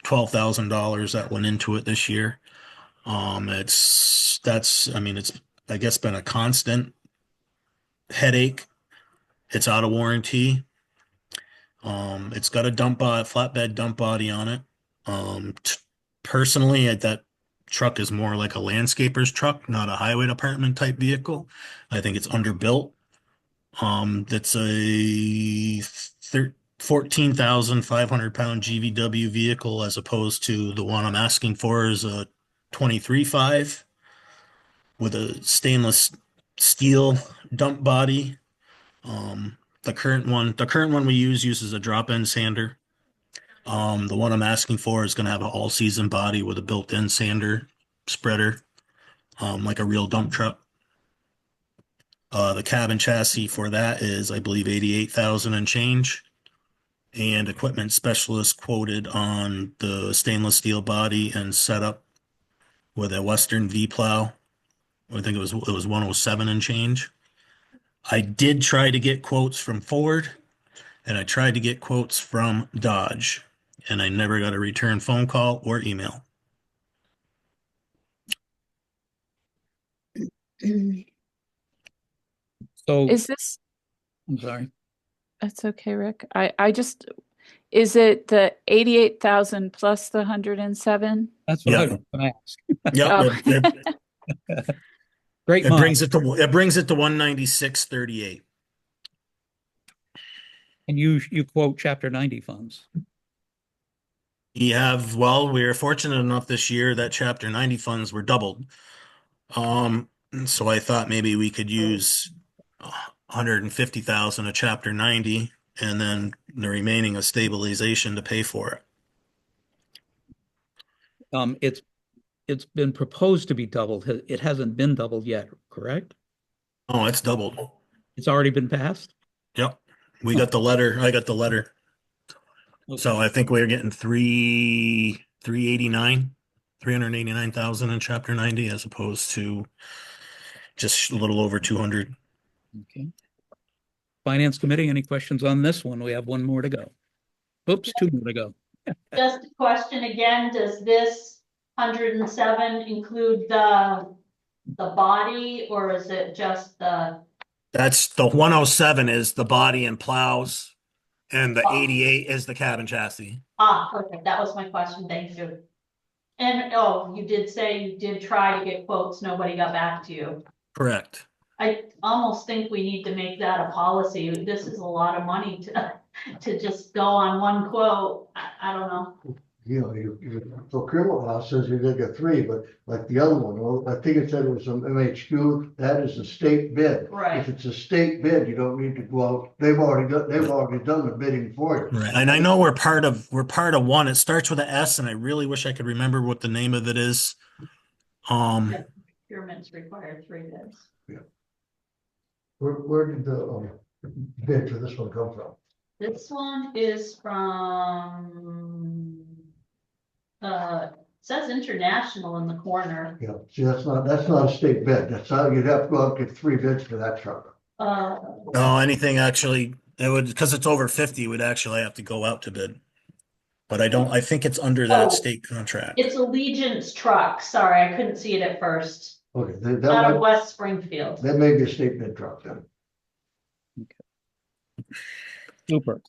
N: $12,000 that went into it this year. It's I guess been a constant headache. It's out of warranty. It's got a flatbed dump body on it. Personally, that truck is more like a landscaper's truck, not a highway department type vehicle. I think it's underbuilt. It's a 14,500 pound GVW vehicle as opposed to the one I'm asking for is a 23.5 with a stainless steel dump body. The current one we uses a drop-in sander. The one I'm asking for is going to have an all-season body with a built-in sander spreader, like a real dump truck. The cabin chassis for that is, I believe, 88,000 and change. and equipment specialist quoted on the stainless steel body and setup with a Western V plow. I think it was 107 and change. I did try to get quotes from Ford, and I tried to get quotes from Dodge, and I never got a return phone call or email.
A: So
B: Is this,
A: I'm sorry.
B: that's okay, Rick. Is it the 88,000 plus the 107?
A: That's what I
N: Yeah.
A: was going to ask.
N: Yep.
B: Oh.
A: Great
N: It
A: minds.
N: brings it to 196.38.
A: And you quote Chapter 90 funds.
N: We're fortunate enough this year that Chapter 90 funds were doubled. So I thought maybe we could use 150,000 of Chapter 90 and then the remaining of stabilization to pay for it.
A: It's been proposed to be doubled. It hasn't been doubled yet, correct?
N: Oh, it's doubled.
A: It's already been passed?
N: Yep. We got the letter. I got the letter.
A: Okay.
N: So I think we're getting 389,000 in Chapter 90 as opposed to just a little over 200.
A: Okay. Finance Committee, any questions on this one? We have one more to go. Oops, two more to go.
L: Just a question again, does this 107 include the body, or is it just the?
N: That's the 107 is the body and plows, and the 88 is the cabin chassis.
L: Perfect. That was my question. Thank you. And you did say you did try to get quotes. Nobody got back to you.
N: Correct.
L: I almost think we need to make that a policy. This is a lot of money to just go on one quote. I don't know.
M: You know, your procurement law says you did get three, but like the other one, well, I think it said it was some MHQ, that is a state bid.
L: Right.
M: If it's a state bid, you don't need to go out, they've already done the bidding for you.
N: Right. And I know we're part of one. It starts with an S, and I really wish I could remember what the name of it is.
L: Procurements require 3 bids.
M: Yeah. Where did the bid for this one come from?
L: This one is from says international in the corner.
M: Yeah, see, that's not a state bid. That's how you'd have to go out and get 3 bids for that truck.
N: No, anything actually, it would, because it's over 50, would actually have to go out to bid. But I think it's under that state contract.
L: It's Allegiance truck. Sorry, I couldn't see it at first.
M: Okay,
L: Out of West Springfield.
M: that may be a state bid truck then.
A: Super.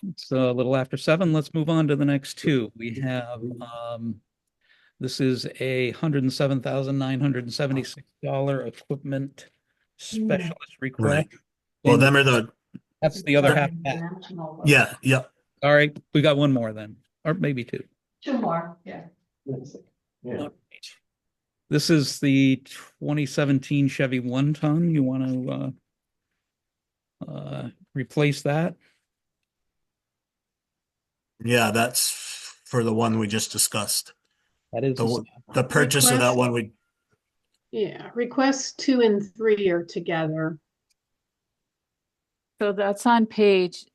A: It's a little after 7. Let's move on to the next two. We have this is a $107,976 equipment specialist request.
N: Right. Well,
A: that's the other half.
N: Yeah, yeah.
A: All right, we got one more then, or maybe two.
L: 2 more, yeah.
A: All right. This is the 2017 Chevy 1-ton. You want to replace that?
N: Yeah, that's for the one we just discussed.
A: That is
N: the purchase of that one.
K: Yeah, requests 2 and 3 are together.
B: So that's on page,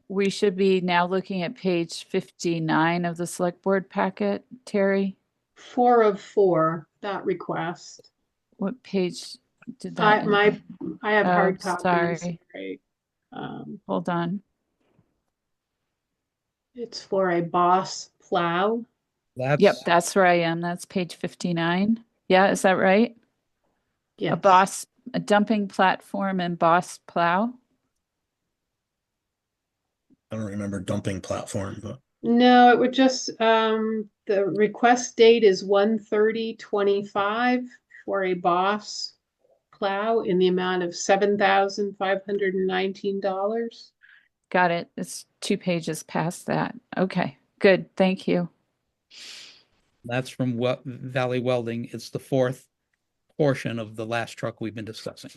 B: we should be now looking at page 59 of the select board packet, Terry.
K: 4 of 4, that request.
B: What page did that?
K: I have hard copies.
B: Sorry.
K: Right.
B: Hold on.
K: It's for a Boss plow.
B: Yep, that's where I am. That's page 59. Yeah, is that right?
K: Yeah.
B: A dumping platform and Boss plow.
N: I don't remember dumping platform, but
K: No, it would just the request date is 1/30/25 for a Boss plow in the amount of $7,519.
B: Got it. It's 2 pages past that. Okay, good. Thank you.
A: That's from Valley Welding. It's the 4th portion of the last truck we've been discussing.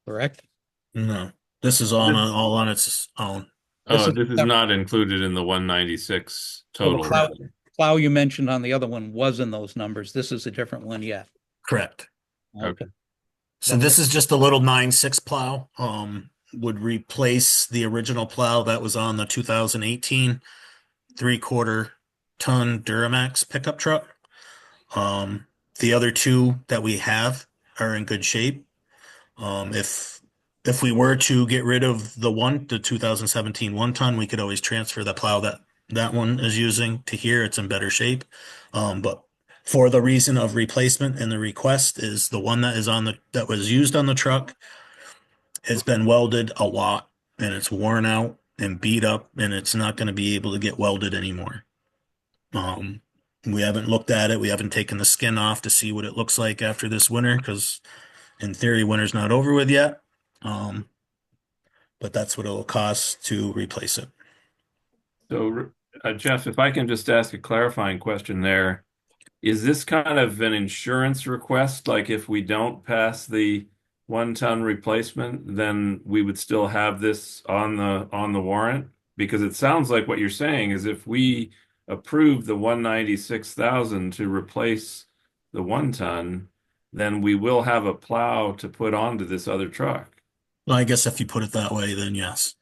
A: Correct?
N: no, this is all on its own.
D: This is not included in the 196 total.
A: The plow you mentioned on the other one was in those numbers. This is a different one yet.
N: Correct.
A: Okay.
N: So this is just a little 9.6 plow. would replace the original plow that was on the 2018 3/4 ton Duramax pickup truck. The other two that we have are in good shape. If we were to get rid of the 2017 1 ton, we could always transfer the plow that one is using to here. It's in better shape. But for the reason of replacement and the request is the one that was used on the truck has been welded a lot and it's worn out and beat up and it's not going to be able to get welded anymore. We haven't looked at it. We haven't taken the skin off to see what it looks like after this winter because in theory, winter's not over with yet. But that's what it'll cost to replace it.
D: So, Jeff, if I can just ask a clarifying question there, is this kind of an insurance request? Like if we don't pass the 1 ton replacement, then we would still have this on the warrant? Because it sounds like what you're saying is if we approve the 196,000 to replace the 1 ton, then we will have a plow to put onto this other truck.
N: Well, I guess if you put it that way, then yes.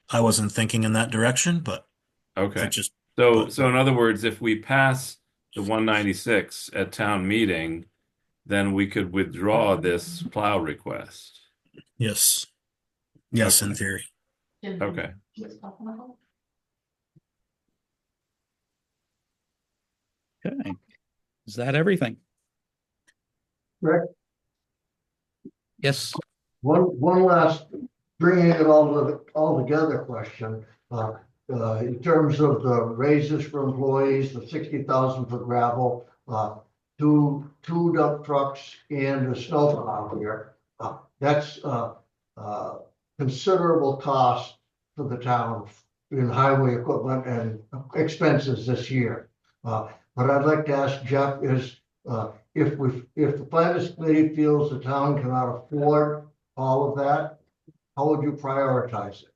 N: I wasn't thinking in that direction, but
D: Okay.
N: I just
D: So in other words, if we pass the 196 at town meeting, then we could withdraw this plow request.
N: yes. Yes, in
D: Okay.
N: theory.
D: Okay.
A: Okay. Is that everything?
M: Rick,
A: Yes.
M: one last bringing it all together question. In terms of the raises for employees, the 60,000 for gravel, two dump trucks and a snowplow here. That's considerable cost for the town in highway equipment and expenses this year. What I'd like to ask Jeff is, if the finance committee feels the town cannot afford all of that, how would you prioritize it?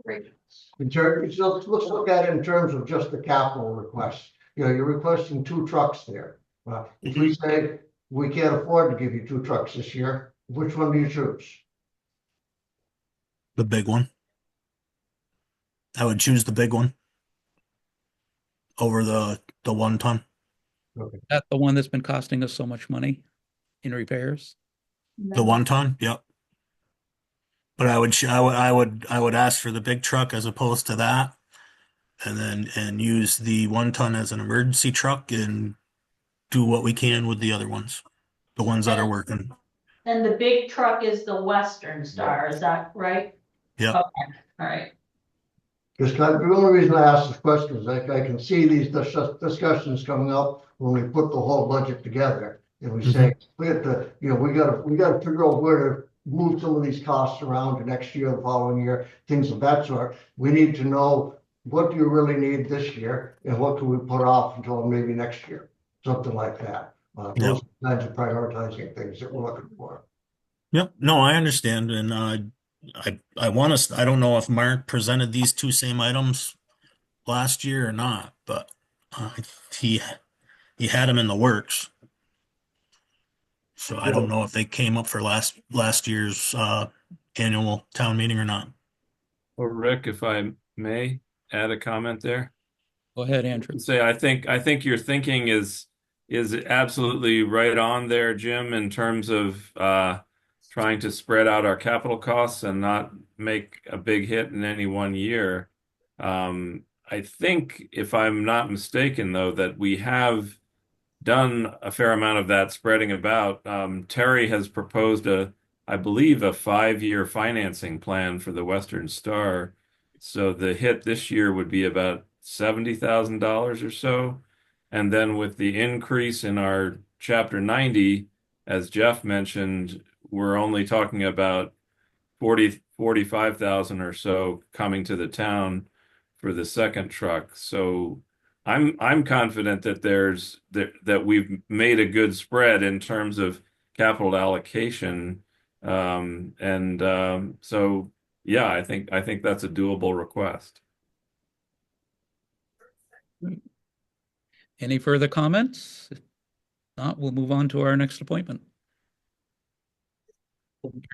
L: Great.
M: Let's look at it in terms of just the capital request. You know, you're requesting 2 trucks there. If we say we can't afford to give you 2 trucks this year, which one do you choose?
N: The big one. I would choose the big one over the 1 ton.
M: Okay.
A: Is that the one that's been costing us so much money in repairs?
N: The 1 ton, yep. But I would ask for the big truck as opposed to that, and use the 1 ton as an emergency truck and do what we can with the other ones, the ones that are working.
L: And the big truck is the Western Star, is that right?
N: Yep.
L: Okay, all right.
M: Because the only reason I ask this question is I can see these discussions coming up when we put the whole budget together. And we say, we have to, we gotta figure out where to move some of these costs around to next year, the following year, things of that sort. We need to know what do you really need this year and what can we put off until maybe next year, something like that. Those kinds of prioritizing things that we're looking for.
N: Yep. No, I understand. And I want to, I don't know if Mark presented these 2 same items last year or not, but he had them in the works. So I don't know if they came up for last year's annual town meeting or not.
D: Or Rick, if I may add a comment there.
A: Go ahead, Andrew.
D: Say, I think your thinking is absolutely right on there, Jim, in terms of trying to spread out our capital costs and not make a big hit in any one year. I think, if I'm not mistaken, though, that we have done a fair amount of that spreading about. Terry has proposed I believe, a 5-year financing plan for the Western Star. So the hit this year would be about $70,000 or so. And then with the increase in our Chapter 90, as Jeff mentioned, we're only talking about 45,000 or so coming to the town for the second truck. So I'm confident that that we've made a good spread in terms of capital allocation. So yeah, I think that's a doable request.
A: Any further comments? If not, we'll move on to our next appointment.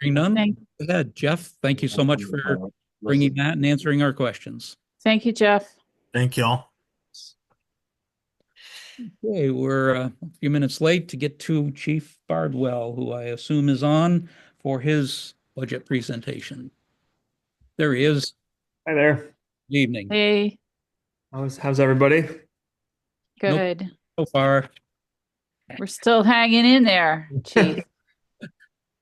A: Hearing none,
B: Thank,
A: go ahead. Jeff, thank you so much for bringing that and answering our questions.
B: thank you, Jeff.
N: Thank y'all.
A: Okay, we're a few minutes late to get to Chief Bardwell, who I assume is on for his budget presentation. There he is.
P: Hi there.
A: Good evening.
B: Hey,
P: How's everybody?
B: good.
A: So far.
B: We're still hanging in there, Chief.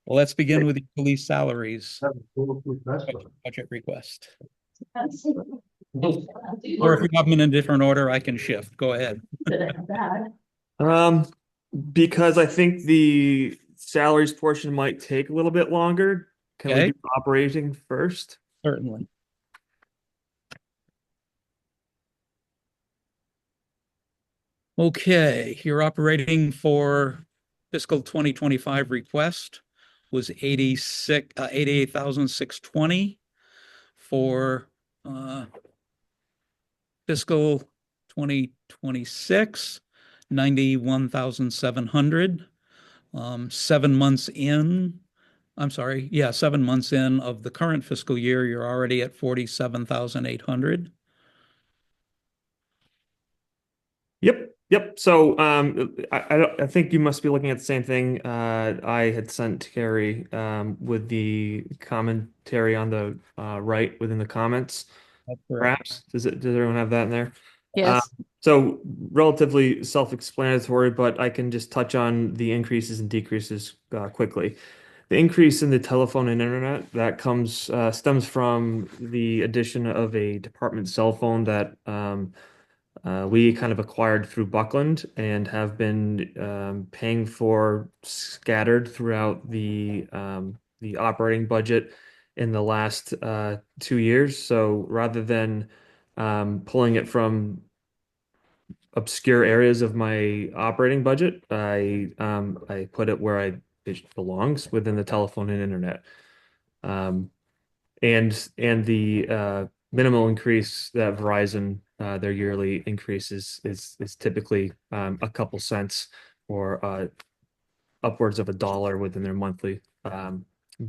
A: Well, let's begin with the police salaries budget request. Or if you have them in a different order, I can shift. Go ahead.
P: Um, because I think the salaries portion might take a little bit longer. Can we
A: Okay.
P: do operating first?
A: Certainly. Okay, your operating for fiscal 2025 request was 88,620 for fiscal 2026, 91,700. 7 months in, I'm sorry, yeah, 7 months in of the current fiscal year, you're already at 47,800.
P: Yep. So I think you must be looking at the same thing I had sent to Carrie with the commentary on the right within the comments.
A: That's correct.
P: Perhaps does everyone have that in there?
B: Yes.
P: So relatively self-explanatory, but I can just touch on the increases and decreases quickly. The increase in the telephone and internet that stems from the addition of a department cell phone that we kind of acquired through Buckland and have been paying for scattered throughout the operating budget in the last 2 years. So rather than pulling it from obscure areas of my operating budget, I put it where it belongs within the telephone and internet. And the minimal increase that Verizon their yearly increase is typically a couple cents or upwards of $1 within their monthly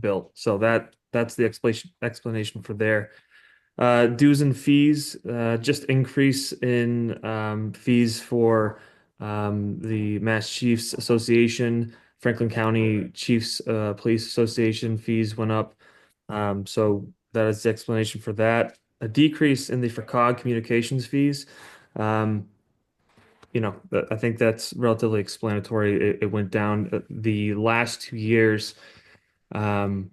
P: bill. So that's the explanation for there. Dues and fees, just increase in fees for the Mass Chiefs Association, Franklin County Chiefs Police Association fees went up. So that is the explanation for that. A decrease in the FRCOG communications fees. I think that's relatively explanatory. It went down the last 2 years. The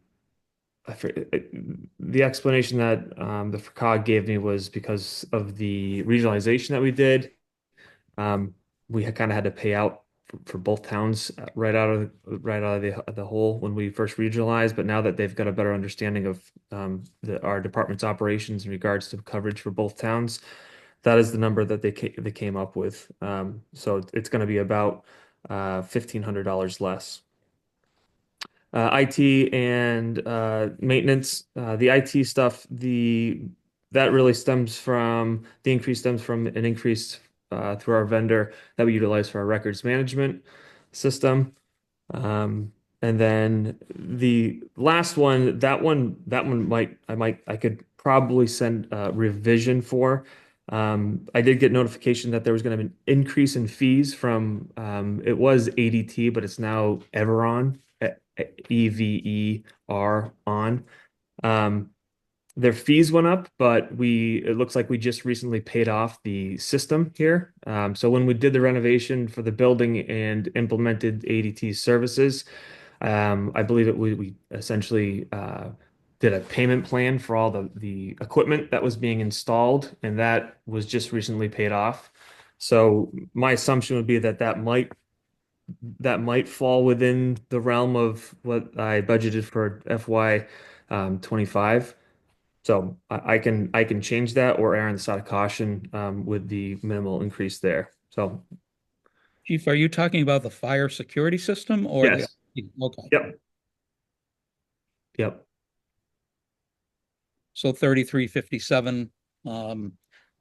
P: explanation that the FRCOG gave me was because of the regionalization that we did. We kind of had to pay out for both towns right out of the hole when we first regionalized. But now that they've got a better understanding of our department's operations in regards to coverage for both towns, that is the number that they came up with. So it's going to be about $1,500 less. IT and maintenance. The IT stuff, that really stems from the increase stems from an increase through our vendor that we utilize for our records management system. And then the last one, that one I could probably send a revision for. I did get notification that there was going to be an increase in fees from it was ADT, but it's now Everon. EVER on. Their fees went up, but it looks like we just recently paid off the system here. So when we did the renovation for the building and implemented ADT services, I believe that we essentially did a payment plan for all the equipment that was being installed, and that was just recently paid off. So my assumption would be that might fall within the realm of what I budgeted for FY 25. So I can change that or err on the side of caution with the minimal increase there. So
A: Chief, are you talking about the fire security system or
P: yes.
A: Okay.
P: Yep.
A: So 3357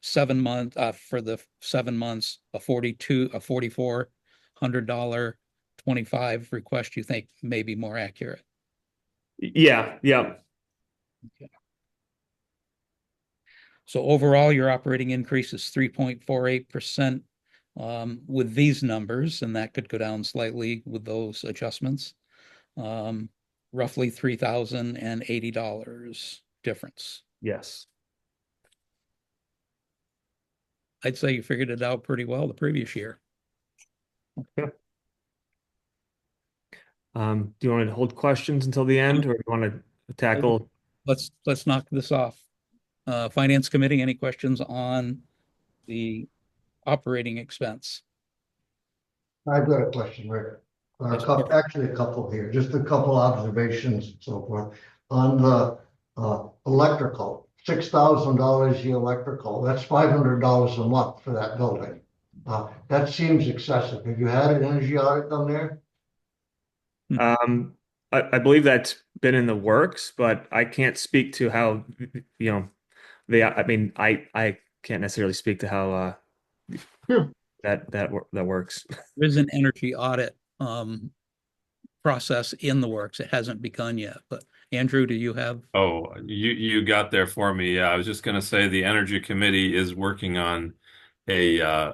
A: 7 month for the 7 months, a $4,400 25 request you think may be more accurate?
P: Yeah, yeah.
A: So overall, your operating increase is 3.48% with these numbers, and that could go down slightly with those adjustments. Roughly $3,080 difference.
P: Yes.
A: I'd say you figured it out pretty well the previous year.
P: Yeah. Do you want to hold questions until the end, or do you want to tackle?
A: Let's knock this off. Finance Committee, any questions on the operating expense?
M: I've got a question, Rick. Or a couple, actually a couple here, just a couple observations and so forth. On the electrical, $6,000 the electrical, that's $500 a month for that building. That seems excessive. Have you had an energy audit done there?
P: I believe that's been in the works, but I can't speak to how, I mean, I can't necessarily speak to how that works.
A: There is an energy audit process in the works. It hasn't begun yet, but Andrew, do you have?
D: Oh, you got there for me. Yeah, I was just going to say the Energy Committee is working on a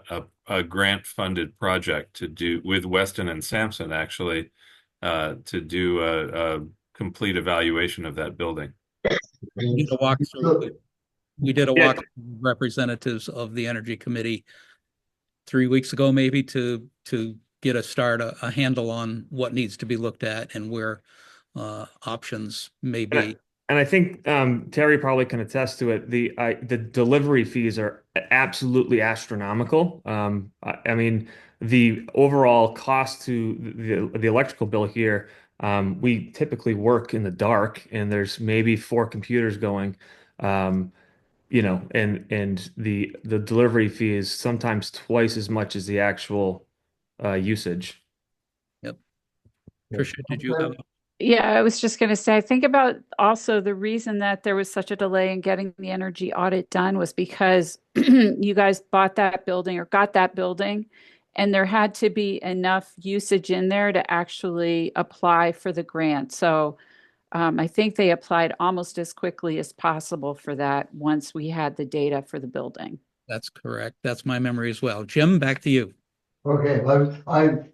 D: grant funded project to do with Weston and Sampson actually to do a complete evaluation of that building.
A: We did a walkthrough. We did a walk representatives of the Energy Committee 3 weeks ago, maybe to get a handle on what needs to be looked at and where options may be.
P: And I think Terry probably can attest to it. The delivery fees are absolutely astronomical. I mean, the overall cost to the electrical bill here, we typically work in the dark, and there's maybe 4 computers going, and the delivery fee is sometimes twice as much as the actual usage.
A: Yep. Tricia, did you have?
B: Yeah, I was just going to say, I think about also the reason that there was such a delay in getting the energy audit done was because you guys bought that building or got that building, and there had to be enough usage in there to actually apply for the grant. So I think they applied almost as quickly as possible for that once we had the data for the building.
A: That's correct. That's my memory as well. Jim, back to you.
M: Okay,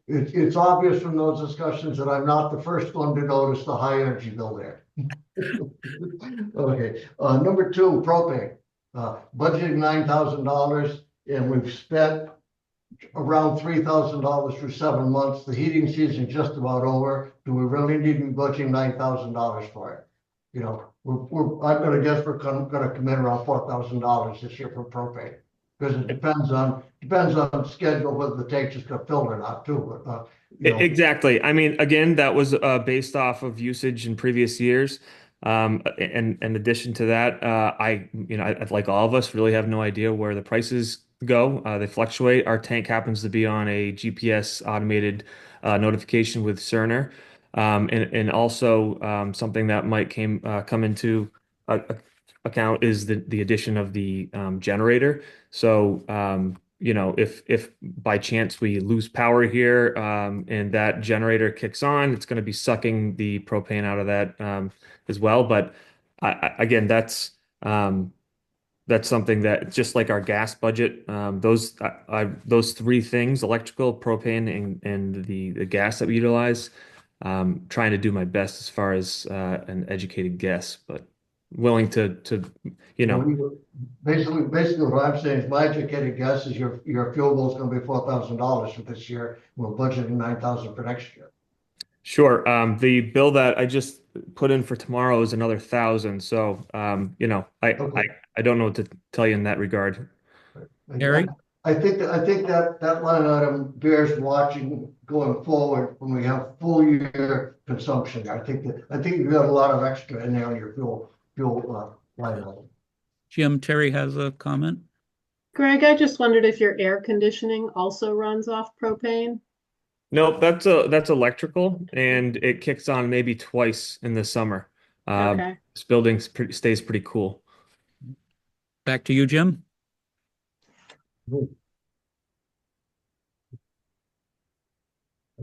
M: it's obvious from those discussions that I'm not the first one to notice the high energy bill there. Okay, number two, propane. Budgeting $9,000 and we've spent around $3,000 for 7 months. The heating season just about over. Do we really need to be budgeting $9,000 for it? You know, I'm gonna guess we're gonna commit around $4,000 this year for propane. Because it depends on schedule, whether the tank's just gonna fill or not too, but,
P: Exactly. I mean, again, that was based off of usage in previous years. And in addition to that, like all of us, really have no idea where the prices go. They fluctuate. Our tank happens to be on a GPS automated notification with Cerner. And also something that might come into account is the addition of the generator. So if by chance we lose power here and that generator kicks on, it's going to be sucking the propane out of that as well. But again, that's something that just like our gas budget, those 3 things, electrical, propane, and the gas that we utilize, trying to do my best as far as an educated guess, but willing to
M: basically what I'm saying is my educated guess is your fuel bill is going to be $4,000 for this year. We're budgeting $9,000 for next year.
P: Sure. The bill that I just put in for tomorrow is another 1,000. So, I don't know what to tell you in that regard.
A: Harry?
M: I think that line item bears watching going forward when we have full year consumption. I think you've got a lot of extra in there on your fuel line item.
A: Jim, Terry has a comment.
K: Greg, I just wondered if your air conditioning also runs off propane?
P: No, that's electrical, and it kicks on maybe twice in the summer.
K: Okay.
P: This building stays pretty cool.
A: Back to you, Jim.
M: I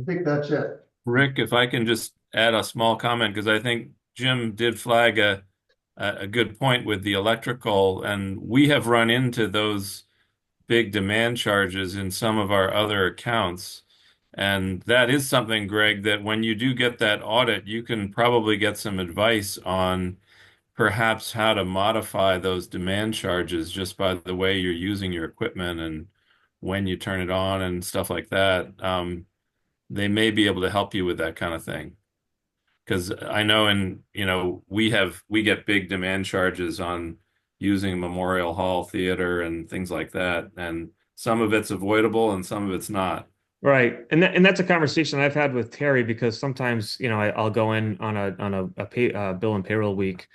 M: think that's it.
D: Rick, if I can just add a small comment, because I think Jim did flag a good point with the electrical, and we have run into those big demand charges in some of our other accounts. And that is something, Greg, that when you do get that audit, you can probably get some advice on perhaps how to modify those demand charges just by the way you're using your equipment and when you turn it on and stuff like that. They may be able to help you with that kind of thing. Because I know we get big demand charges on using Memorial Hall Theater and things like that. And some of it's avoidable and some of it's not.
P: Right. And that's a conversation I've had with Terry, because sometimes, I'll go in on a bill and payroll week,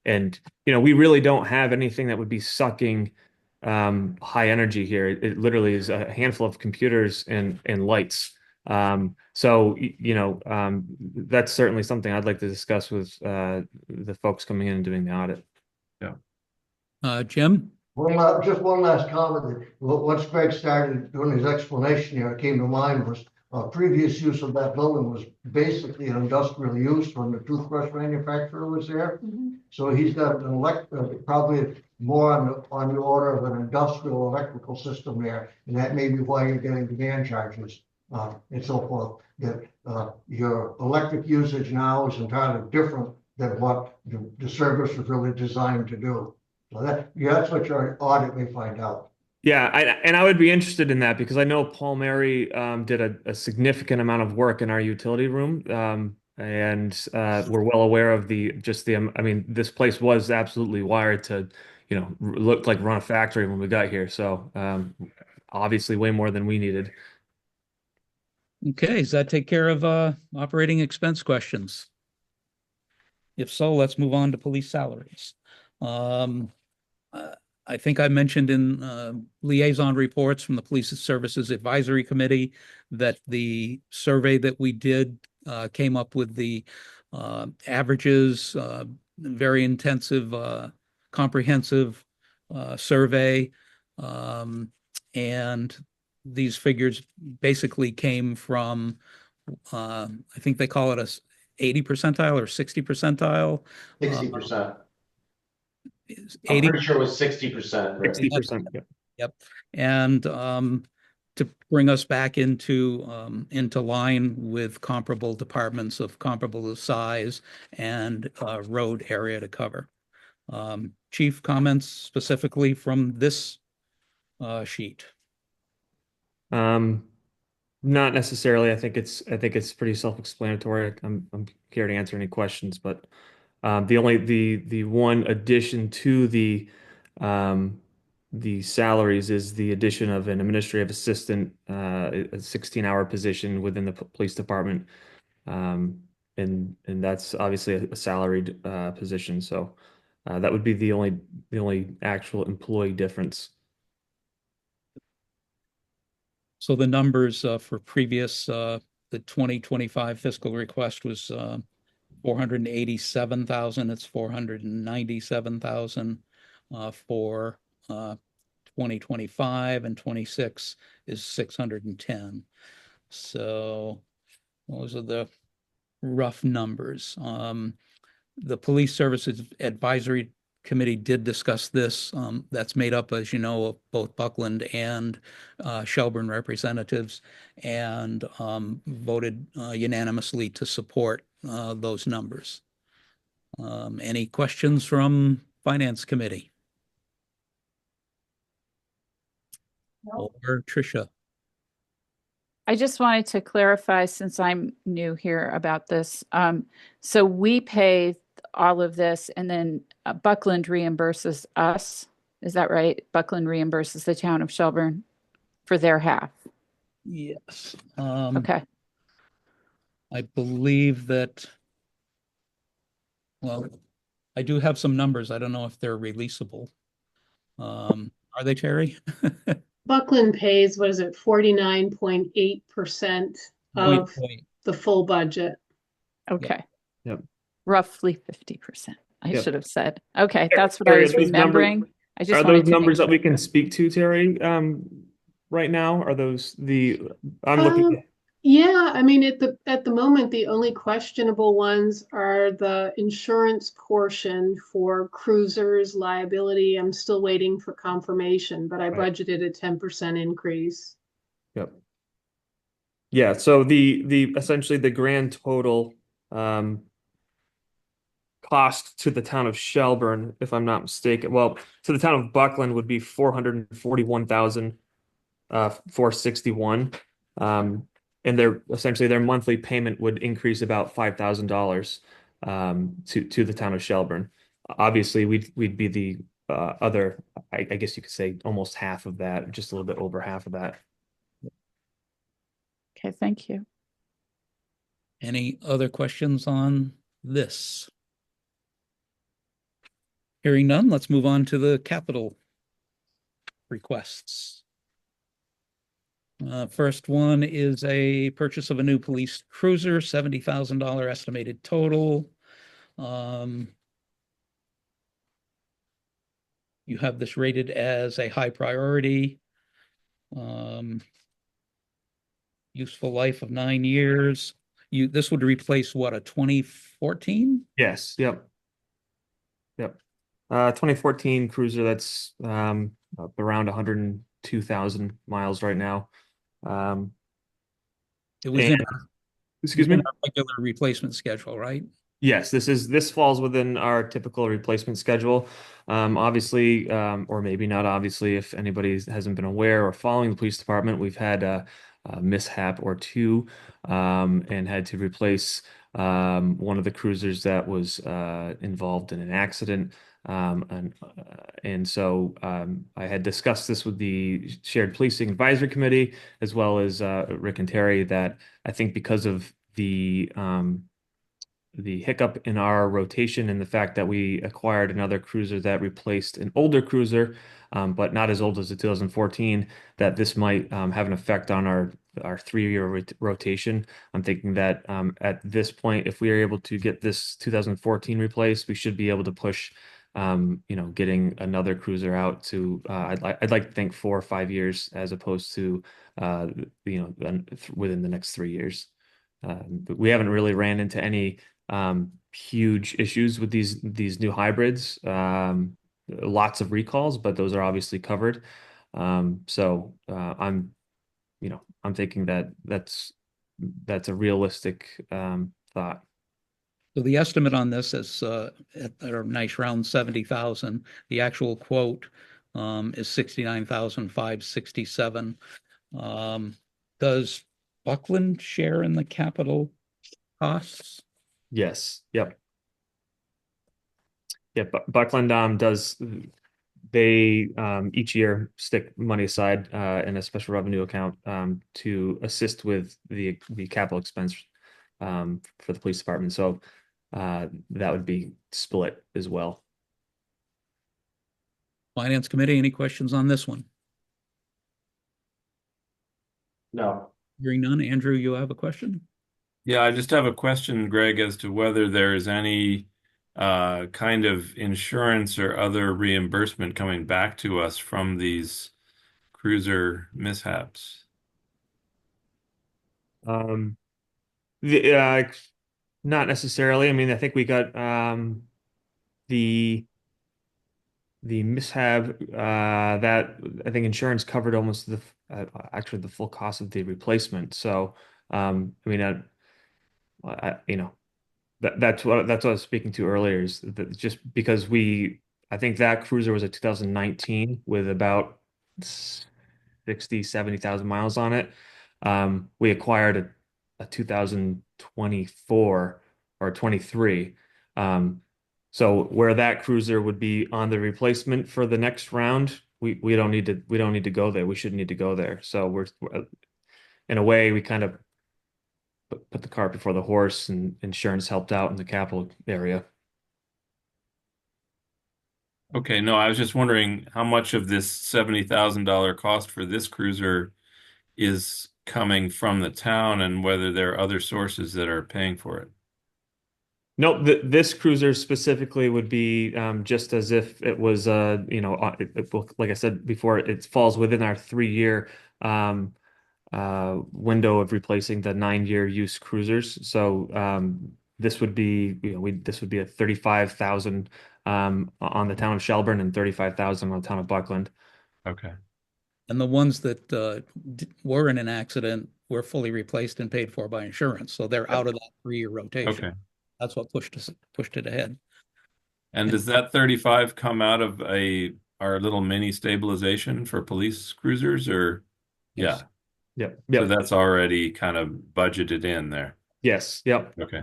P: and, we really don't have anything that would be sucking high energy here. It literally is a handful of computers and lights. So, that's certainly something I'd like to discuss with the folks coming in and doing the audit.
D: Yeah.
A: Jim?
M: Just one last comment. Once Greg started doing his explanation here, it came to mind was previous use of that building was basically an industrial use when the toothbrush manufacturer was there. So he's got an probably more on the order of an industrial electrical system there, and that may be why you're getting demand charges and so forth. That your electric usage now is entirely different than what the service was really designed to do. So that's what your audit may find out.
P: Yeah, I would be interested in that, because I know Paul Mary did a significant amount of work in our utility room, and we're well aware of this place was absolutely wired to, look like run a factory when we got here. So obviously way more than we needed.
A: Okay, does that take care of operating expense questions? If so, let's move on to police salaries. I think I mentioned in liaison reports from the Police Services Advisory Committee that the survey that we did came up with the averages, very intensive, comprehensive survey. And these figures basically came from, I think they call it a 80 percentile or 60 percentile.
O: 60%. I'm
A: 80?
O: pretty sure it was 60%.
P: 60%.
A: Yep. And to bring us back into line with comparable departments of comparable size and road area to cover. Chief, comments specifically from this sheet?
P: Not necessarily. I think it's pretty self-explanatory. I'm here to answer any questions, but the one addition to the salaries is the addition of an administrative assistant, a 16-hour position within the police department, and that's obviously a salaried position. So that would be the only actual employee difference.
A: So the numbers for previous the 2025 fiscal request was 487,000. It's 497,000 for 2025, and 26 is 610. So those are the rough numbers. The Police Services Advisory Committee did discuss this. That's made up, as you know, of both Buckland and Shelburne representatives, and voted unanimously to support those numbers. Any questions from Finance Committee? No. Or Tricia?
B: I just wanted to clarify, since I'm new here about this. So we pay all of this, and then Buckland reimburses us. Is that right? Buckland reimburses the town of Shelburne for their half.
A: Yes.
B: Okay.
A: I believe that, well, I do have some numbers. I don't know if they're releasable. Are they, Terry?
K: Buckland pays, what is it, 49.8% of the full budget.
B: Okay.
P: Yep.
B: Roughly 50%. I
P: Yep.
B: should have said. Okay, that's what
P: Terry,
B: I was remembering. I just
P: are
B: wanted
P: those
B: to
P: numbers
B: make
P: that we can speak to, Terry, right now? Are those I'm looking at
K: Yeah, I mean, at the moment, the only questionable ones are the insurance portion for cruisers liability. I'm still waiting for confirmation, but I
P: Right.
K: budgeted a 10% increase.
P: Yep. Yeah, so the essentially the grand total um cost to the town of Shelburne, if I'm not mistaken, well, to the town of Buckland would be 441,000 461. And their essentially their monthly payment would increase about $5,000 to the town of Shelburne. Obviously, we'd be the other, I guess you could say almost half of that, just a little bit over half of that.
B: Okay, thank you.
A: Any other questions on this? Hearing none, let's move on to the capital requests. First one is a purchase of a new police cruiser, $70,000 estimated total. You have this rated as a high priority. Useful life of 9 years. This would replace what, a 2014?
P: Yes, yep. Yep. 2014 Cruiser that's up around 102,000 miles right now.
A: It was
P: And,
A: in
P: excuse me?
A: our regular replacement schedule, right?
P: Yes, this falls within our typical replacement schedule. Obviously, or maybe not obviously, if anybody hasn't been aware or following the police department, we've had a mishap or two, and had to replace one of the cruisers that was involved in an accident. And so I had discussed this with the Shared Policing Advisory Committee as well as Rick and Terry, that I think because of the hiccup in our rotation and the fact that we acquired another cruiser that replaced an older cruiser, but not as old as the 2014, that this might have an effect on our 3-year rotation. I'm thinking that at this point, if we are able to get this 2014 replaced, we should be able to push, getting another cruiser out to, I'd like to think 4 or 5 years as opposed to, within the next 3 years. But we haven't really ran into any huge issues with these new hybrids. Lots of recalls, but those are obviously covered. So I'm thinking that that's a realistic thought.
A: So the estimate on this is at a nice round 70,000. The actual quote is 69,567. Does Buckland share in the capital costs?
P: Yes. Yep. Yeah, Buckland does, they each year stick money aside in a special revenue account to assist with the capital expense for the police department. So that would be split as well.
A: Finance Committee, any questions on this one?
O: No.
A: Hearing none. Andrew, you have a question?
D: Yeah, I just have a question, Greg, as to whether there is any kind of insurance or other reimbursement coming back to us from these cruiser mishaps.
P: Not necessarily. I mean, I think we got the mishap that I think insurance covered almost actually the full cost of the replacement. So I mean, that's what I was speaking to earlier, is that just because I think that cruiser was a 2019 with about 60-70,000 miles on it. We acquired a 2024 or 23. So where that cruiser would be on the replacement for the next round, we don't need to go there. We shouldn't need to go there. So we're in a way, we kind of put the cart before the horse, and insurance helped out in the capital area.
D: Okay, no, I was just wondering how much of this $70,000 cost for this cruiser is coming from the town and whether there are other sources that are paying for it.
P: No, this cruiser specifically would be just as if it was, like I said before, it falls within our 3-year window of replacing the 9-year use cruisers. So this would be, this would be a 35,000 on the town of Shelburne and 35,000 on the town of Buckland.
D: Okay.
A: And the ones that were in an accident were fully replaced and paid for by insurance. So they're out of that 3-year rotation.
D: Okay.
A: That's what pushed it ahead.
D: And does that 35 come out of our little mini stabilization for police cruisers, or
P: Yes.
D: yeah.
P: Yep.
D: So
P: Yep.
D: that's already kind of budgeted in there.
P: Yes. Yep.
D: Okay.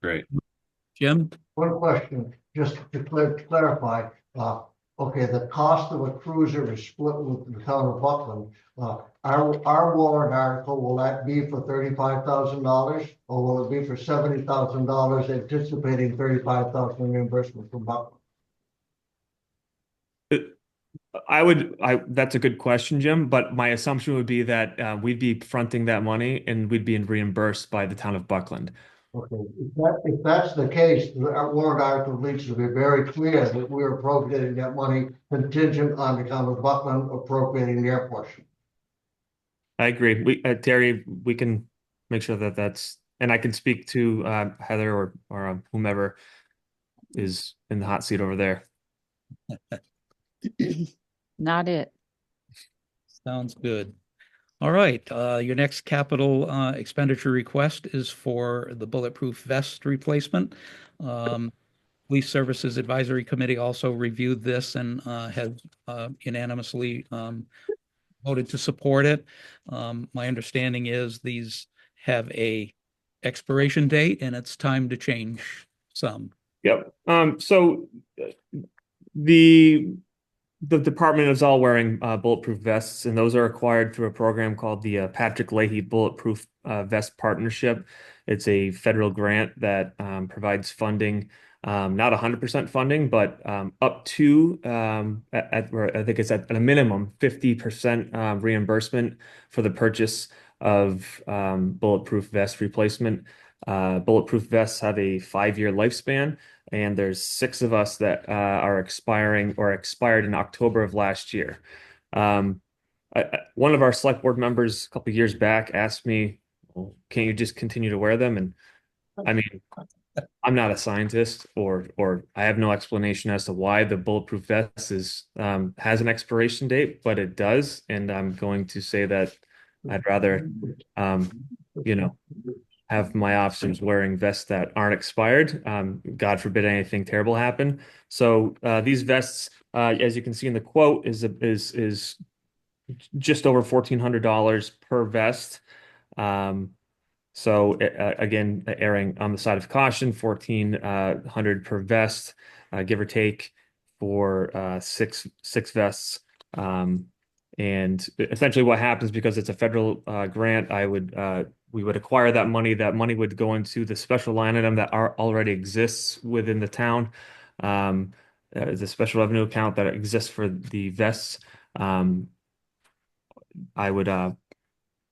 D: Great.
A: Jim?
M: One question, just to clarify, okay, the cost of a cruiser is split with the town of Buckland. Our warrant article, will that be for $35,000 or will it be for $70,000 anticipating 35,000 reimbursement from Buckland?
P: That's a good question, Jim, but my assumption would be that we'd be fronting that money and we'd be reimbursed by the town of Buckland.
M: Okay, if that's the case, our warrant article needs to be very clear that we're appropriating that money contingent on the town of Buckland appropriating their portion.
P: I agree. Terry, we can make sure that that's, and I can speak to Heather or whomever is in the hot seat over there.
B: Not it.
A: Sounds good. All right. Your next capital expenditure request is for the bulletproof vest replacement. Police Services Advisory Committee also reviewed this and has unanimously voted to support it. My understanding is these have a expiration date and it's time to change some.
P: Yep. So the department is all wearing bulletproof vests, and those are acquired through a program called the Patrick Leahy Bulletproof Vest Partnership. It's a federal grant that provides funding, not 100% funding, but up to, I think it's at a minimum, 50% reimbursement for the purchase of bulletproof vest replacement. Bulletproof vests have a 5-year lifespan, and there's 6 of us that are expiring or expired in October of last year. One of our select board members a couple of years back asked me, well, can't you just continue to wear them? And I mean, I'm not a scientist or I have no explanation as to why the bulletproof vest has an expiration date, but it does. And I'm going to say that I'd rather, have my officers wearing vests that aren't expired. God forbid anything terrible happen. So these vests, as you can see in the quote, is just over $1,400 per vest. So again, erring on the side of caution, $1,400 per vest, give or take, for six vests. And essentially, what happens, because it's a federal grant, we would acquire that money. That money would go into the special line item that already exists within the town. The special revenue account that exists for the vests.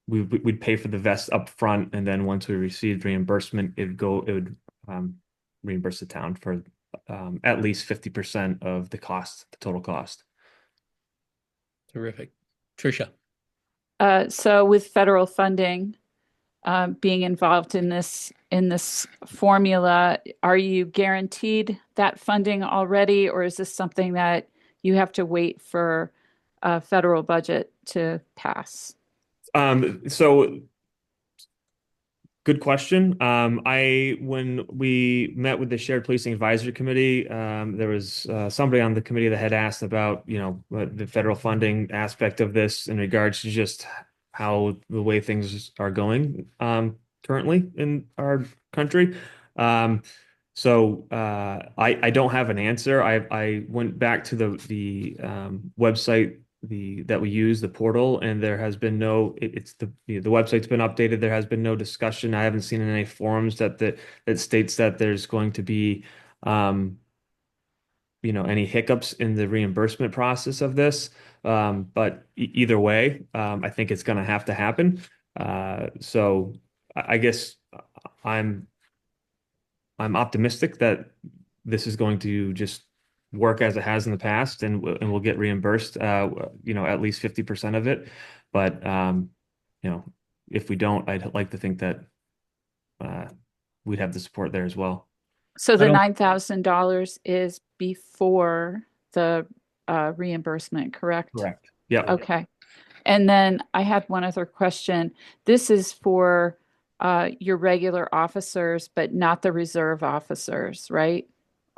P: We'd pay for the vest up front, and then once we received reimbursement, it would reimburse the town for at least 50% of the total cost.
A: Terrific. Tricia.
B: So with federal funding being involved in this formula, are you guaranteed that funding already, or is this something that you have to wait for a federal budget to pass?
P: So good question. When we met with the Shared Policing Advisory Committee, there was somebody on the committee that had asked about, the federal funding aspect of this in regards to just how the way things are going currently in our country. So I don't have an answer. I went back to the website that we use, the portal, and there has been the website's been updated. There has been no discussion. I haven't seen in any forums that states that there's going to be any hiccups in the reimbursement process of this. But either way, I think it's going to have to happen. So I guess I'm optimistic that this is going to just work as it has in the past, and we'll get reimbursed, at least 50% of it. But if we don't, I'd like to think that we'd have the support there as well.
B: So the $9,000 is before the reimbursement, correct?
P: Correct. Yeah.
B: Okay. And then I had one other question. This is for your regular officers, but not the reserve officers, right?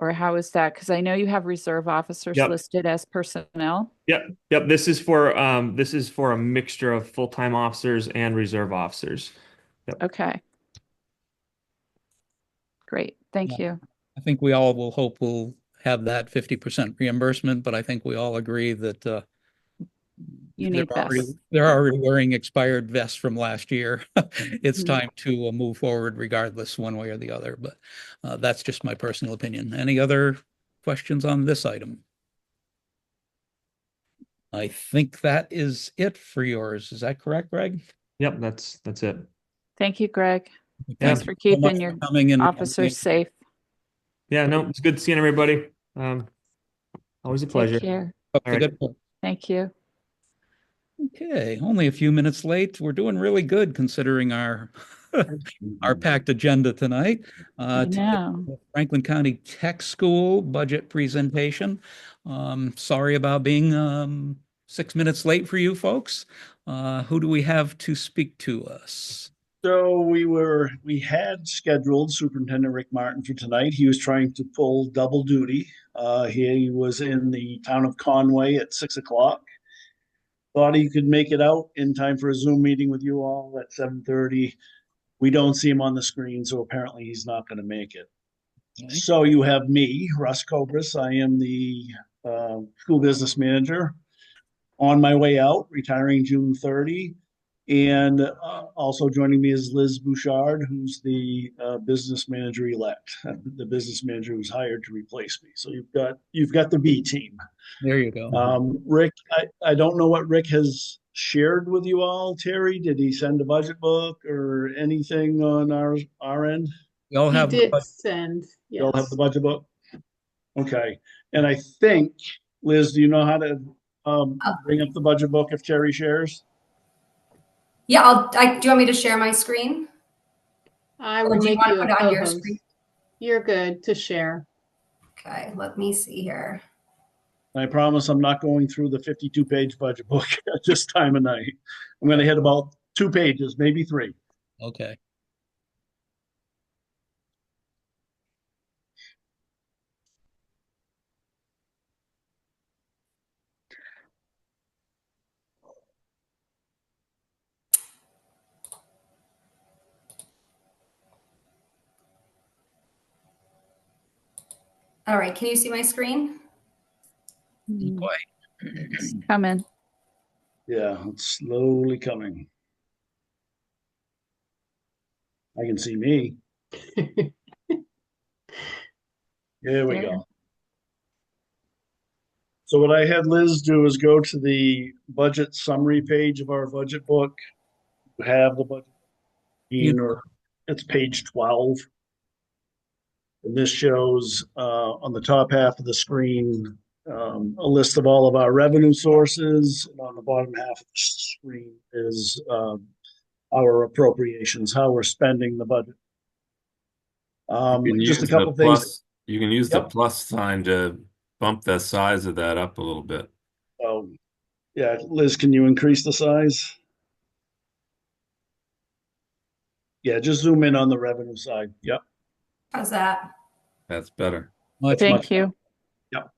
B: Or how is that? Because I know you have reserve officers listed as personnel.
P: Yep. This is for a mixture of full-time officers and reserve officers. Yep.
B: Okay. Great. Thank you.
A: I think we all will hope we'll have that 50% reimbursement, but I think we all agree that
B: you need vests.
A: They're already wearing expired vests from last year. It's time to move forward regardless, one way or the other. But that's just my personal opinion. Any other questions on this item? I think that is it for yours. Is that correct, Greg?
P: Yep, that's it.
B: Thank you, Greg. Thanks for keeping your officers safe.
P: Yeah, no, it's good seeing everybody. Always a pleasure.
B: Take care.
A: All right.
B: Thank you.
A: Okay, only a few minutes late. We're doing really good considering our our packed agenda tonight. Franklin County Tech School budget presentation. Sorry about being 6 minutes late for you folks. Who do we have to speak to us?
Q: So we had scheduled Superintendent Rick Martin for tonight. He was trying to pull double duty. He was in the town of Conway at 6 o'clock. Thought he could make it out in time for a Zoom meeting with you all at 7:30. We don't see him on the screen, so apparently he's not going to make it. Okay. So you have me, Russ Cobras. I am the school business manager on my way out, retiring June 30. And also joining me is Liz Bouchard, who's the business manager elect, the business manager who's hired to replace me. So you've got the B team.
A: There you go.
Q: Rick, I don't know what Rick has shared with you all. Terry, did he send a budget book or anything on our end?
A: We all have.
K: He did send. Yes.
Q: You all have the budget book. Okay, and I think Liz, do you know how to bring up the budget book if Terry shares?
R: Yeah, do you want me to share my screen?
K: I will make you a co-host. You're good to share.
R: Okay, let me see here.
Q: I promise I'm not going through the 52-page budget book at this time of night. I'm going to hit about 2 pages, maybe 3.
A: Okay.
R: All right, can you see my screen?
B: It's coming.
Q: Yeah, it's slowly coming. I can see me. There we go. So what I had Liz do is go to the budget summary page of our budget book. We have the budget, or it's page 12. And this shows on the top half of the screen a list of all of our revenue sources. And on the bottom half of the screen is our appropriations, how we're spending the budget. Just a couple things.
D: You can use the plus sign to bump the size of that up a little bit.
Q: Oh, yeah. Liz, can you increase the size? Yeah, just zoom in on the revenue side. Yep.
R: How's that?
D: That's better.
B: Thank you.
Q: Yep.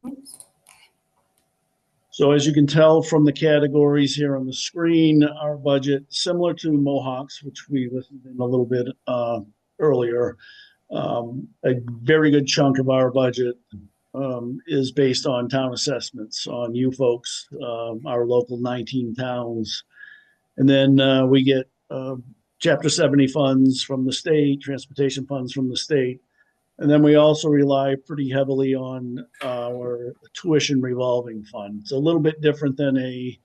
Q: So as you can tell from the categories here on the screen, our budget, similar to Mohawk's, which we listened in a little bit earlier, a very good chunk of our budget is based on town assessments, on you folks, our local 19 towns. And then we get Chapter 70 funds from the state, transportation funds from the state. And then we also rely pretty heavily on our tuition revolving fund. It's a little bit different than a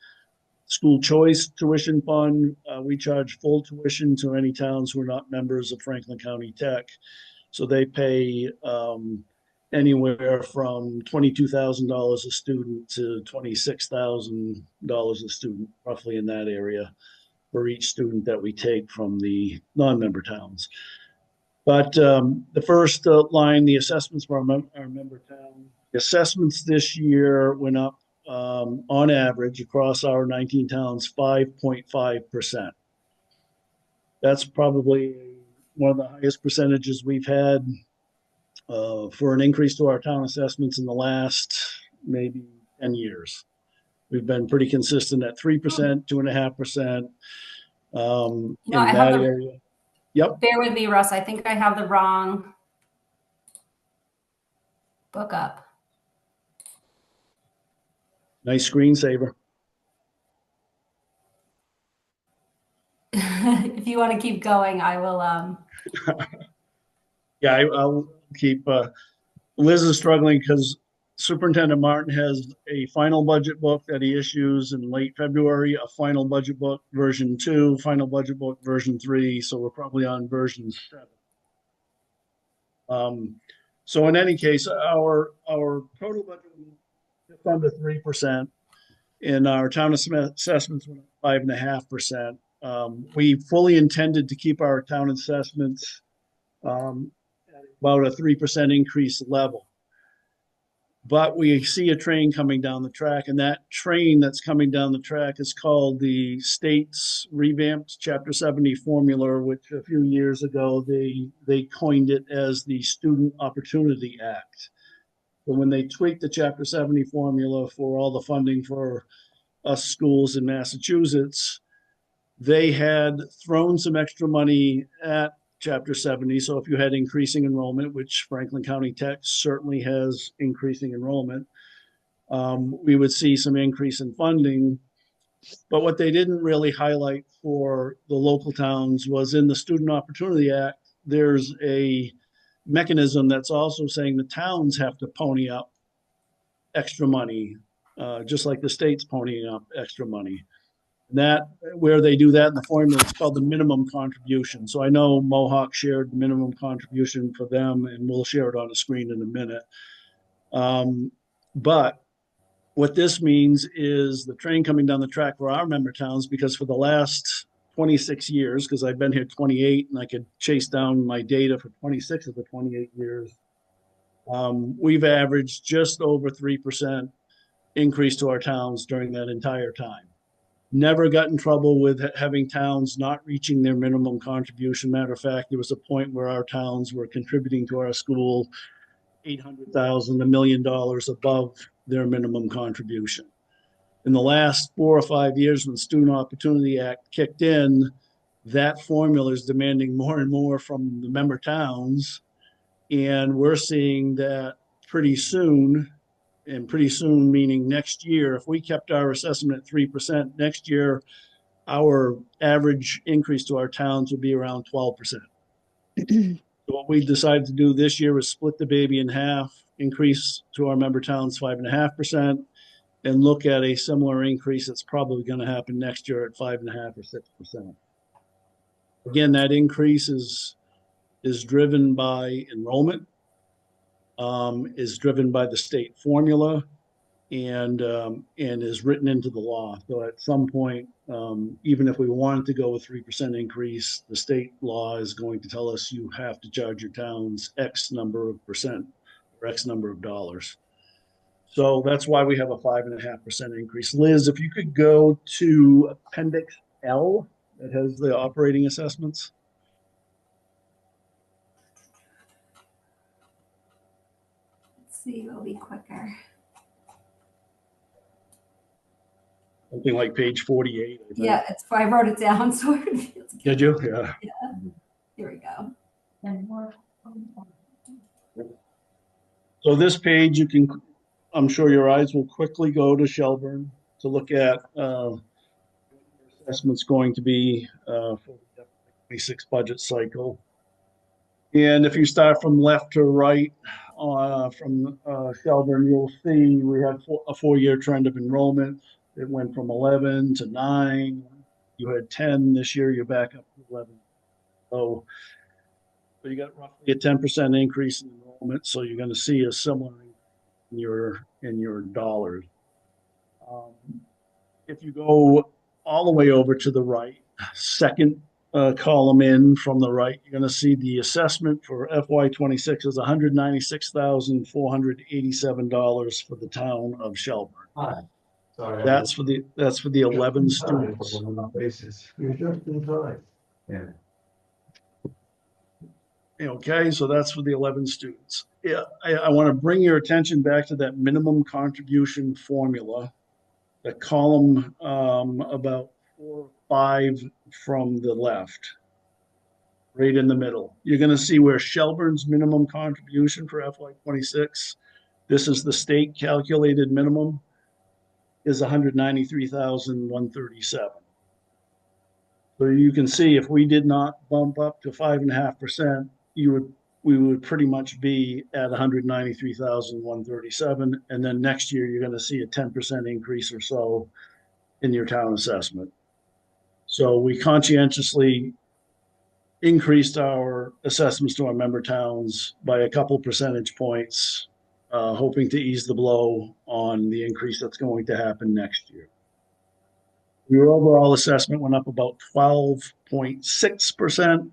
Q: school choice tuition fund. We charge full tuition to any towns who are not members of Franklin County Tech. So they pay anywhere from $22,000 a student to $26,000 a student, roughly in that area. for each student that we take from the non-member towns. But the first line, the assessments for our member town, the assessments this year went up on average across our 19 towns 5.5%. That's probably one of the highest percentages we've had for an increase to our town assessments in the last maybe 10 years. We've been pretty consistent at 3%, 2.5% in that area. Yep.
R: Bear with me, Russ. I think I have the wrong book up.
Q: Nice screensaver.
R: If you want to keep going, I will.
Q: Yeah, I'll keep. Liz is struggling because Superintendent Martin has a final budget book that he issues in late February, a final budget book version 2, final budget book version 3. So we're probably on version 7. So in any case, our total budget is just under 3%, and our town assessments went up 5.5%. We fully intended to keep our town assessments at about a 3% increase level. But we see a train coming down the track, and that train that's coming down the track is called the state's revamped Chapter 70 formula, which a few years ago they coined it as the Student Opportunity Act. But when they tweaked the Chapter 70 formula for all the funding for us schools in Massachusetts, they had thrown some extra money at Chapter 70. So if you had increasing enrollment, which Franklin County Tech certainly has increasing enrollment, we would see some increase in funding. But what they didn't really highlight for the local towns was in the Student Opportunity Act, there's a mechanism that's also saying the towns have to pony up extra money, just like the state's ponying up extra money. That where they do that in the formula, it's called the minimum contribution. So I know Mohawk shared the minimum contribution for them, and we'll share it on the screen in a minute. But what this means is the train coming down the track for our member towns, because for the last 26 years, because I've been here 28 and I could chase down my data for 26 of the 28 years, we've averaged just over 3% increase to our towns during that entire time. Never got in trouble with having towns not reaching their minimum contribution. Matter of fact, there was a point where our towns were contributing to our school $800,000, $1 million above their minimum contribution. In the last 4 or 5 years, when the Student Opportunity Act kicked in, that formula is demanding more and more from the member towns. And we're seeing that pretty soon, and pretty soon meaning next year, if we kept our assessment at 3%, next year, our average increase to our towns would be around 12%. So what we decided to do this year was split the baby in half, increase to our member towns 5.5%, and look at a similar increase that's probably going to happen next year at 5.5 or 6%. Again, that increase is driven by enrollment, is driven by the state formula, and is written into the law. So at some point, even if we wanted to go with 3% increase, the state law is going to tell us you have to charge your towns X number of percent or X number of dollars. So that's why we have a 5.5% increase. Liz, if you could go to Appendix L, that has the operating assessments.
R: Let's see, it'll be quicker.
Q: Something like page 48. I think.
R: Yeah, I wrote it down, so it feels good.
Q: Did you? Yeah.
R: Yeah. Here we go. And more.
Q: So this page, you can, I'm sure your eyes will quickly go to Shelburne to look at assessments going to be for the 26 budget cycle. And if you start from left to right from Shelburne, you'll see we have a 4-year trend of enrollment. It went from 11 to 9. You had 10 this year. You're back up to 11. So you got roughly a 10% increase in enrollment. So you're going to see a similar in your dollars. If you go all the way over to the right, second column in from the right, you're going to see the assessment for FY26 is $196,487 for the town of Shelburne.
M: Hi. Sorry.
Q: That's for the 11 students.
M: You're just in time. Yeah.
Q: Okay, so that's for the 11 students. Yeah, I want to bring your attention back to that minimum contribution formula, the column about 4 or 5 from the left, right in the middle. You're going to see where Shelburne's minimum contribution for FY26, this is the state calculated minimum, is 193,137. So you can see if we did not bump up to 5.5%, we would pretty much be at 193,137. And then next year, you're going to see a 10% increase or so in your town assessment. So we conscientiously increased our assessments to our member towns by a couple percentage points, hoping to ease the blow on the increase that's going to happen next year. Your overall assessment went up about 12.6%,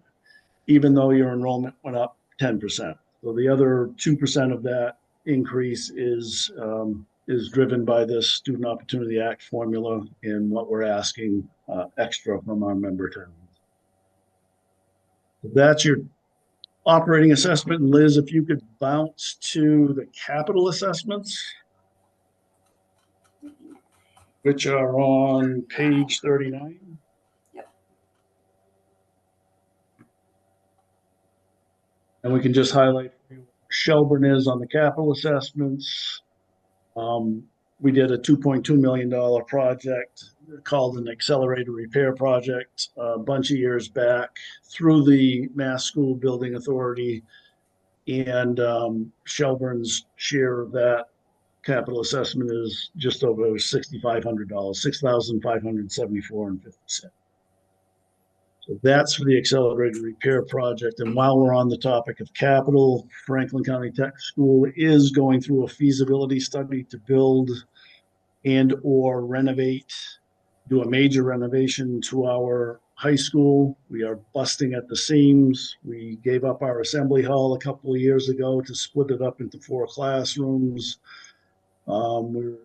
Q: even though your enrollment went up 10%. So the other 2% of that increase is driven by this Student Opportunity Act formula and what we're asking extra from our member towns. So that's your operating assessment. And Liz, if you could bounce to the capital assessments, which are on page 39. And we can just highlight Shelburne is on the capital assessments. We did a $2.2 million project called an accelerated repair project a bunch of years back through the Mass School Building Authority, and Shelburne's share of that capital assessment is just over $6,500, $6,574.50. So that's for the accelerated repair project. And while we're on the topic of capital, Franklin County Tech School is going through a feasibility study to build and or renovate, do a major renovation to our high school. We are busting at the seams. We gave up our assembly hall a couple of years ago to split it up into 4 classrooms. We're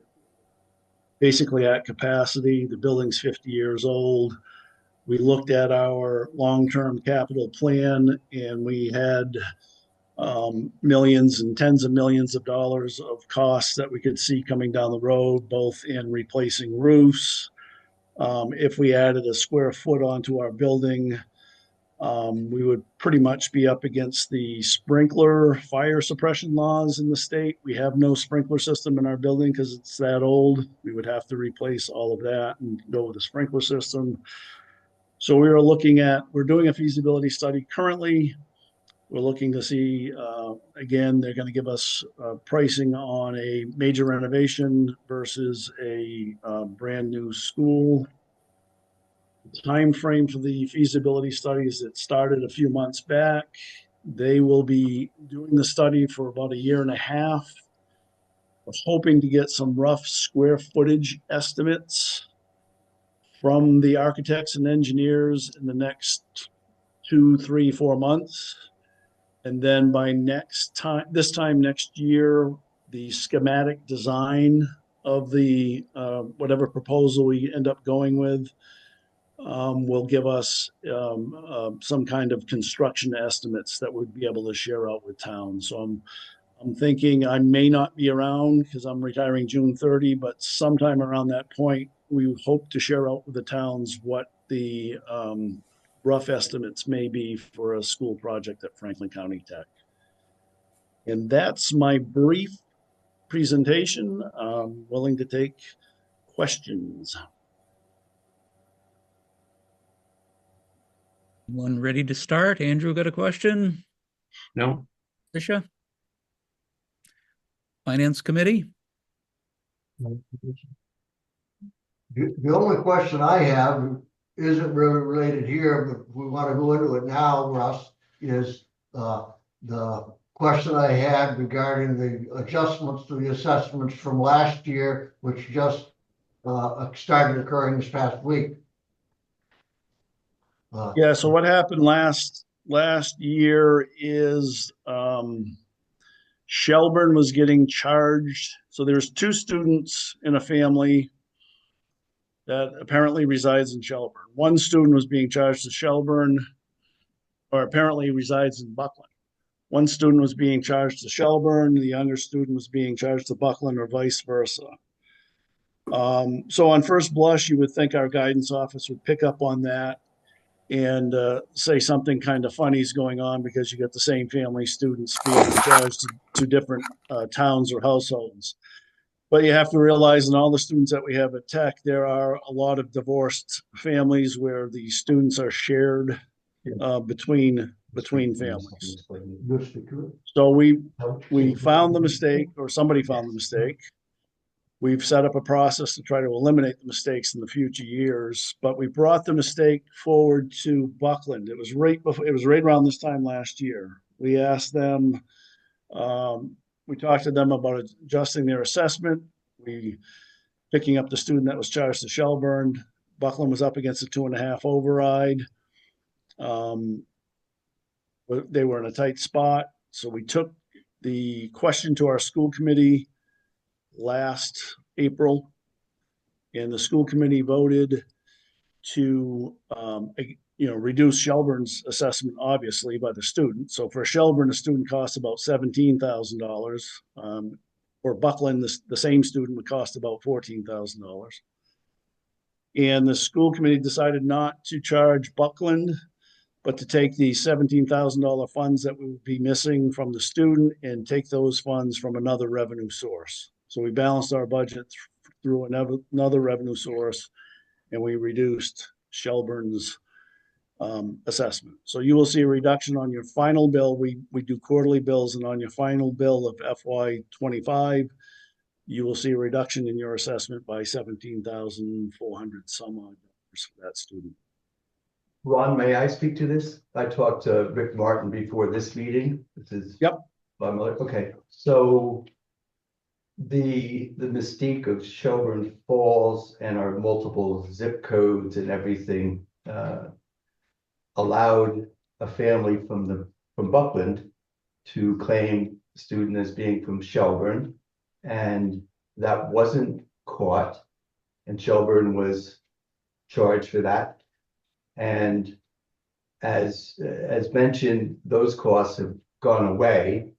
Q: basically at capacity. The building's 50 years old. We looked at our long-term capital plan, and we had millions and tens of millions of dollars of costs that we could see coming down the road, both in replacing roofs. If we added a square foot onto our building, we would pretty much be up against the sprinkler fire suppression laws in the state. We have no sprinkler system in our building because it's that old. We would have to replace all of that and go with a sprinkler system. So we're doing a feasibility study currently. We're looking to see, again, they're going to give us pricing on a major renovation versus a brand new school. The time frame for the feasibility studies that started a few months back. They will be doing the study for about 1.5 years. We're hoping to get some rough square footage estimates from the architects and engineers in the next 2, 3, 4 months. And then by this time next year, the schematic design of the whatever proposal we end up going with will give us some kind of construction estimates that we'd be able to share out with towns. So I'm thinking I may not be around because I'm retiring June 30, but sometime around that point, we hope to share out with the towns what the rough estimates may be for a school project at Franklin County Tech. And that's my brief presentation. I'm willing to take questions.
A: One ready to start? Andrew, got a question?
D: No.
A: Tricia? Finance Committee?
M: The only question I have isn't really related here, but we want to go into it now, Russ, is the question I had regarding the adjustments to the assessments from last year, which just started occurring this past week.
Q: Yeah, so what happened last year is Shelburne was getting charged. So there's two students in a family that apparently resides in Shelburne. One student was being charged to Shelburne, or apparently resides in Buckland. One student was being charged to Shelburne, the younger student was being charged to Buckland, or vice versa. So on first blush, you would think our guidance office would pick up on that and say something kind of funny is going on because you get the same family students being charged to different towns or households. But you have to realize in all the students that we have at Tech, there are a lot of divorced families where the students are shared between families. So we found the mistake, or somebody found the mistake. We've set up a process to try to eliminate the mistakes in the future years, but we brought the mistake forward to Buckland. It was right around this time last year. We asked them, we talked to them about adjusting their assessment. We picking up the student that was charged to Shelburne. Buckland was up against a 2.5 override. They were in a tight spot. So we took the question to our school committee last April, and the school committee voted to reduce Shelburne's assessment, obviously, by the student. So for Shelburne, a student costs about $17,000. For Buckland, the same student would cost about $14,000. And the school committee decided not to charge Buckland, but to take the $17,000 funds that would be missing from the student and take those funds from another revenue source. So we balanced our budget through another revenue source, and we reduced Shelburne's assessment. So you will see a reduction on your final bill. We do quarterly bills, and on your final bill of FY25, you will see a reduction in your assessment by $17,400 some odd dollars for that student.
S: Ron, may I speak to this? I talked to Rick Martin before this meeting. This is
Q: Yep.
S: Okay. So the mystique of Shelburne Falls and our multiple zip codes and everything allowed a family from Buckland to claim the student as being from Shelburne, and that wasn't caught, and Shelburne was charged for that. And as mentioned, those costs have gone away,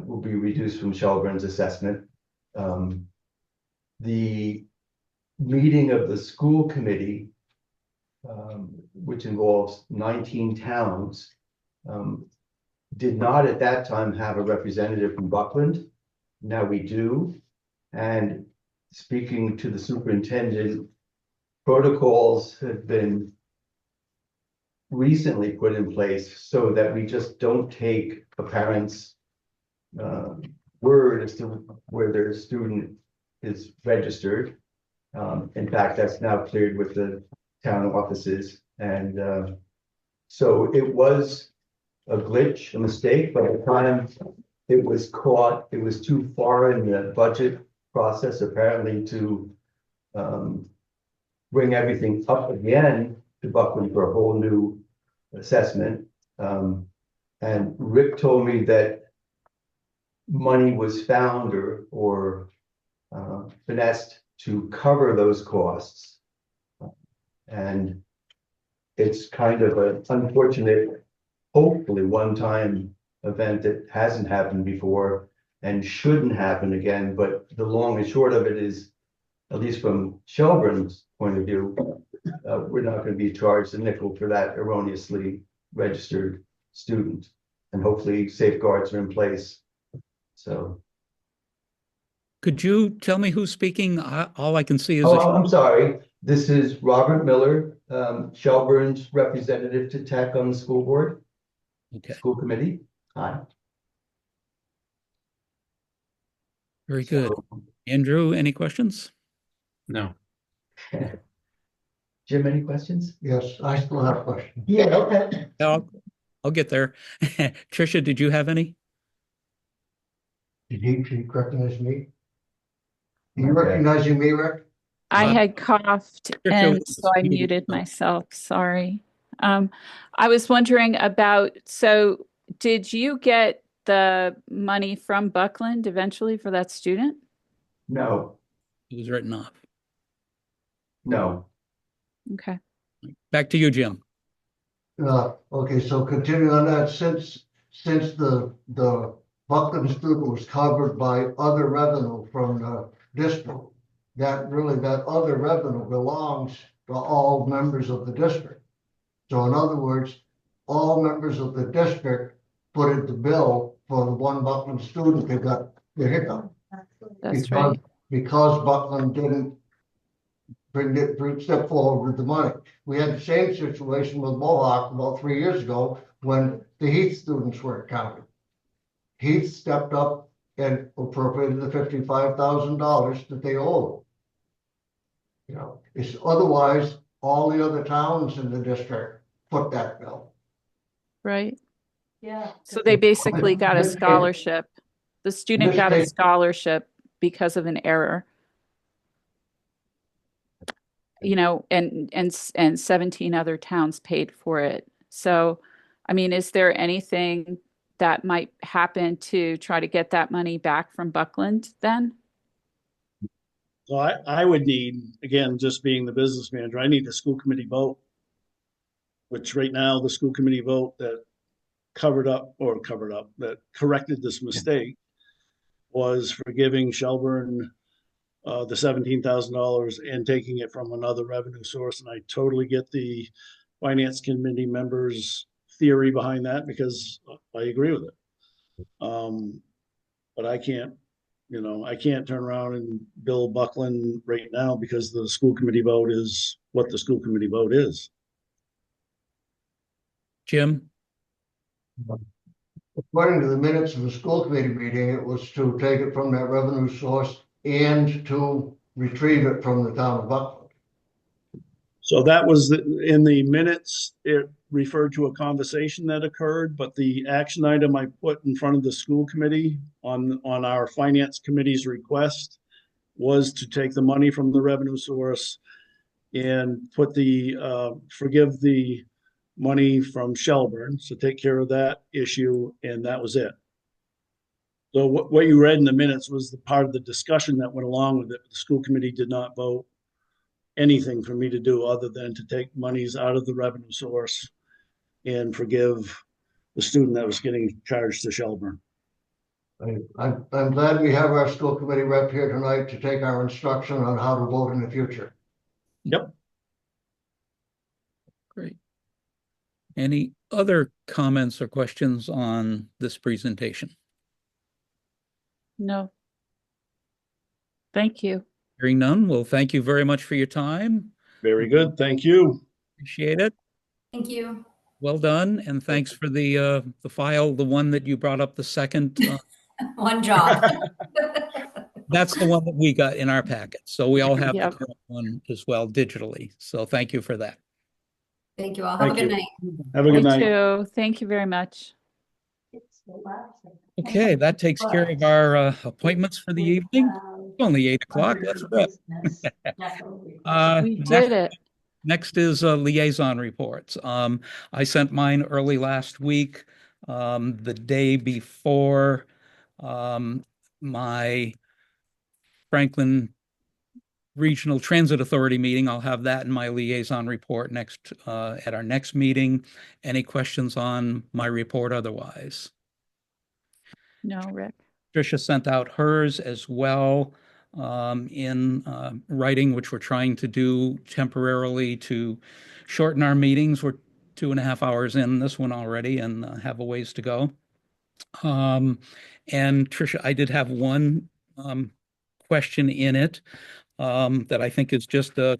S: will be reduced from Shelburne's assessment. The meeting of the school committee, which involves 19 towns, did not at that time have a representative from Buckland. Now we do. And speaking to the superintendent, protocols have been recently put in place so that we just don't take a parent's word as to where their student is registered. In fact, that's now cleared with the town offices. And so it was a glitch, a mistake, but by the time it was caught, it was too far in the budget process, apparently, to bring everything up again to Buckland for a whole new assessment. And Rick told me that money was found or finessed to cover those costs. And it's kind of an unfortunate, hopefully one-time event that hasn't happened before and shouldn't happen again. But the long and short of it is, at least from Shelburne's point of view, we're not going to be charged a nickel for that erroneously registered student. And hopefully safeguards are in place. So.
A: Could you tell me who's speaking? All I can see is.
S: I'm sorry. This is Robert Miller, Shelburne's representative to Tech on the school board.
A: Okay.
S: School committee. Hi.
A: Very good. Andrew, any questions?
D: No.
S: Jim, any questions?
M: Yes, I still have questions.
S: Yeah, okay.
A: I'll get there. Tricia, did you have any?
M: Did he recognize me? Are you recognizing me, Rick?
B: I had coughed,
A: Tricia
B: and
A: was
B: so I
A: muted.
B: muted myself. Sorry. I was wondering about, so did you get the money from Buckland eventually for that student?
S: No,
A: It was written off.
S: no.
B: Okay.
A: Back to you, Jim.
M: Okay, so continuing on that, since the Buckland student was covered by other revenue from the district, that other revenue belongs to all members of the district. So in other words, all members of the district put in the bill for the one Buckland student that got the hiccup.
B: That's right.
M: Because Buckland didn't step forward with the money. We had the same situation with Mohawk about 3 years ago when the Heath students weren't counted. Heath stepped up and appropriated the $55,000 that they owed. You know, it's otherwise all the other towns in the district put that bill.
B: Right.
L: Yeah.
B: So they basically got a
M: This case-
B: scholarship. The student
M: this
B: got a
M: case-
B: scholarship because of an error. You know, and 17 other towns paid for it. So, I mean, is there anything that might happen to try to get that money back from Buckland then?
Q: So I would need, again, just being the business manager, I need a school committee vote. Which right now, the school committee vote that that corrected this mistake was forgiving Shelburne the $17,000 and taking it from another revenue source. And I totally get the finance committee members' theory behind that because I agree with it. But I can't turn around and bill Buckland right now because the school committee vote is what the school committee vote is.
A: Jim?
M: According to the minutes of the school committee meeting, it was to take it from that revenue source and to retrieve it from the town of Buckland.
Q: So that was in the minutes, it referred to a conversation that occurred, but the action item I put in front of the school committee on our finance committee's request was to take the money from the revenue source and forgive the money from Shelburne, so take care of that issue, and that was it. So what you read in the minutes was the part of the discussion that went along with it. The school committee did not vote anything for me to do other than to take monies out of the revenue source and forgive the student that was getting charged to Shelburne.
M: I'm glad we have our school committee rep here tonight to take our instruction on how to vote in the future.
Q: Yep.
A: Great. Any other comments or questions on this presentation?
B: No. Thank you.
A: Hearing none, well, thank you very much for your time.
Q: Very good. Thank you.
A: Appreciate it.
R: Thank you.
A: Well done, and thanks for the file, the one that you brought up the second.
R: One job.
A: That's the one that we got in our packet. So we all have
B: Yep.
A: the correct one as well digitally. So thank you for that.
R: Thank you all. Have a good night.
Q: Have a good
B: You
Q: night.
B: too. Thank you very much.
A: Okay, that takes care of our appointments for the evening. It's only 8 o'clock. Let's rip.
B: We did it.
A: Next is liaison reports. I sent mine early last week, the day before my Franklin Regional Transit Authority meeting. I'll have that in my liaison report next at our next meeting. Any questions on my report otherwise?
B: No, Rick.
A: Tricia sent out hers as well in writing, which we're trying to do temporarily to shorten our meetings. We're 2.5 hours in this one already and have a ways to go. And Tricia, I did have one question in it that I think is just a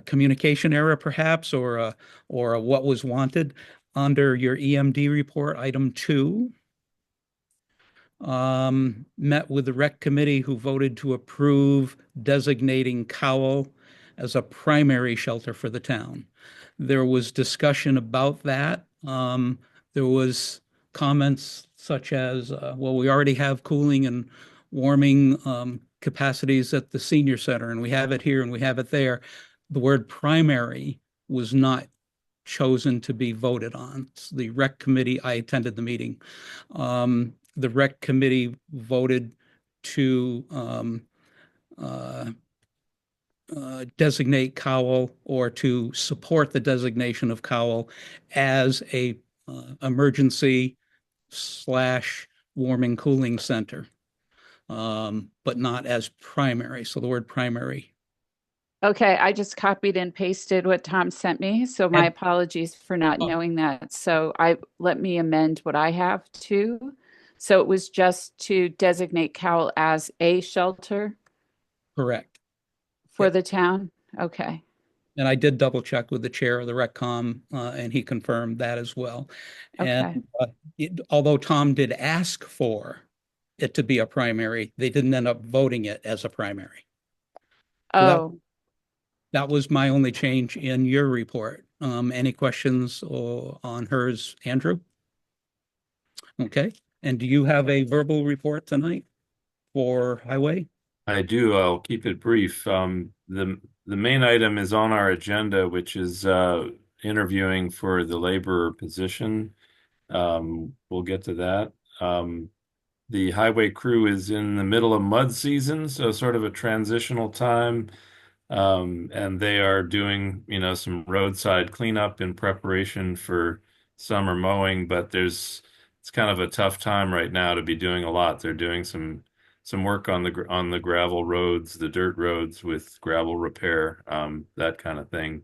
A: communication error, perhaps, or a what was wanted. Under your EMD report, item 2, met with the rec committee who voted to approve designating Cowell as a primary shelter for the town. There was discussion about that. There was comments such as, well, we already have cooling and warming capacities at the senior center, and we have it here and we have it there. The word primary was not chosen to be voted on. The rec committee, I attended the meeting. The rec committee voted to designate Cowell, or to support the designation of Cowell as a emergency slash warming cooling center, but not as primary. So the word primary.
B: Okay, I just copied and pasted what Tom sent me, so my apologies for not knowing that. So let me amend what I have too. So it was just to designate Cowell as a shelter
A: Correct.
B: for the town? Okay.
A: And I did double check with the chair of the RecCom, and he confirmed that as well.
B: Okay.
A: And although Tom did ask for it to be a primary, they didn't end up voting it as a primary. So
B: Oh,
A: that was my only change in your report. Any questions on hers, Andrew? Okay. And do you have a verbal report tonight for highway?
D: I do. I'll keep it brief. The main item is on our agenda, which is interviewing for the laborer position. We'll get to that. The highway crew is in the middle of mud season, so sort of a transitional time. And they are doing, some roadside cleanup in preparation for summer mowing, but it's kind of a tough time right now to be doing a lot. They're doing some work on the gravel roads, the dirt roads with gravel repair, that kind of thing.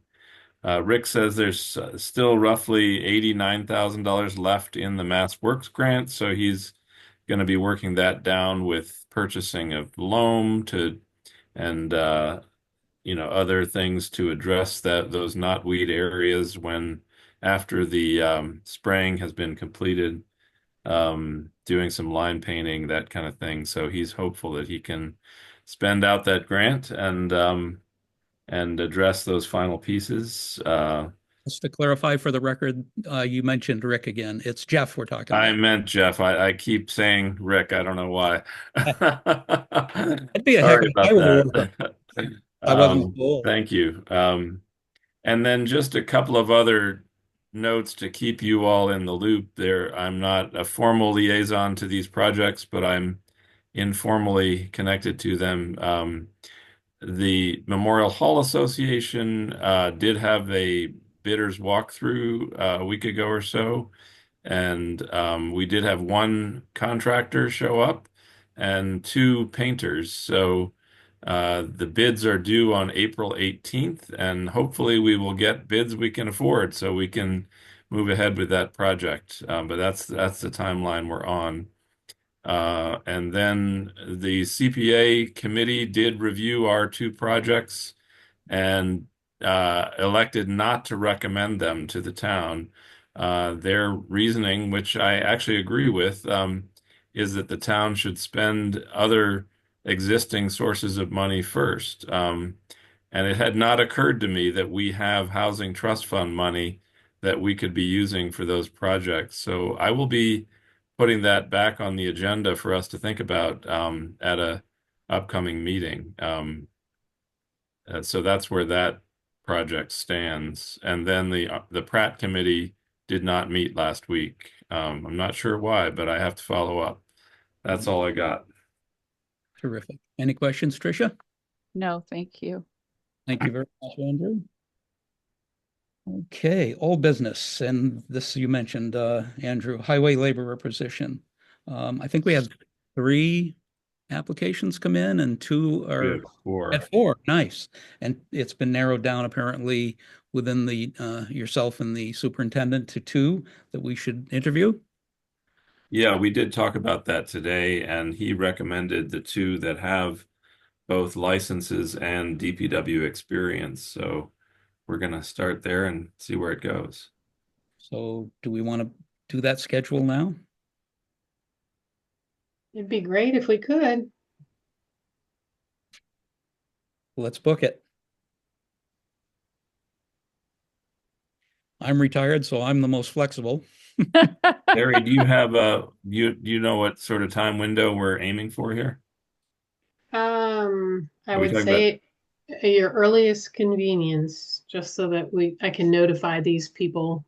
D: Rick says there's still roughly $89,000 left in the Mass Works grant, so he's going to be working that down with purchasing of loam and other things to address those knotweed areas when after the spraying has been completed, doing some line painting, that kind of thing. So he's hopeful that he can spend out that grant and address those final pieces.
A: Just to clarify for the record, you mentioned Rick again. It's Jeff we're talking
D: I
A: about.
D: meant Jeff. I keep saying Rick. I don't know why.
A: That'd be a heck
D: Sorry
A: of a
D: about
A: highway
D: that.
A: worker. I wasn't told.
D: Thank you. And then just a couple of other notes to keep you all in the loop there. I'm not a formal liaison to these projects, but I'm informally connected to them. The Memorial Hall Association did have a bidders walkthrough a week ago or so, and we did have one contractor show up and two painters. So the bids are due on April 18th, and hopefully we will get bids we can afford so we can move ahead with that project. But that's the timeline we're on. And then the CPA committee did review our two projects and elected not to recommend them to the town. Their reasoning, which I actually agree with, is that the town should spend other existing sources of money first. And it had not occurred to me that we have housing trust fund money that we could be using for those projects. So I will be putting that back on the agenda for us to think about at a upcoming meeting. So that's where that project stands. And then the Pratt committee did not meet last week. I'm not sure why, but I have to follow up. That's all I got.
A: Terrific. Any questions, Tricia?
B: no, thank you.
A: Thank you very much, Andrew. Okay, old business, and this you mentioned, Andrew, highway laborer position. I think we had 3 applications come in, and 2
D: We
A: are
D: have 4.
A: at 4. Nice, and it's been narrowed down apparently within the yourself and the superintendent to 2 that we should interview.
D: Yeah, we did talk about that today, and he recommended the 2 that have both licenses and DPW experience. So we're going to start there and see where it goes.
A: So do we want to do that schedule now?
K: It'd be great if we could.
A: Let's book it. I'm retired, so I'm the most flexible.
D: Larry, do you have you know what sort of time window we're aiming for here?
K: I
D: Are we
K: would
D: talking
K: say At your earliest convenience, just so that I can notify these people.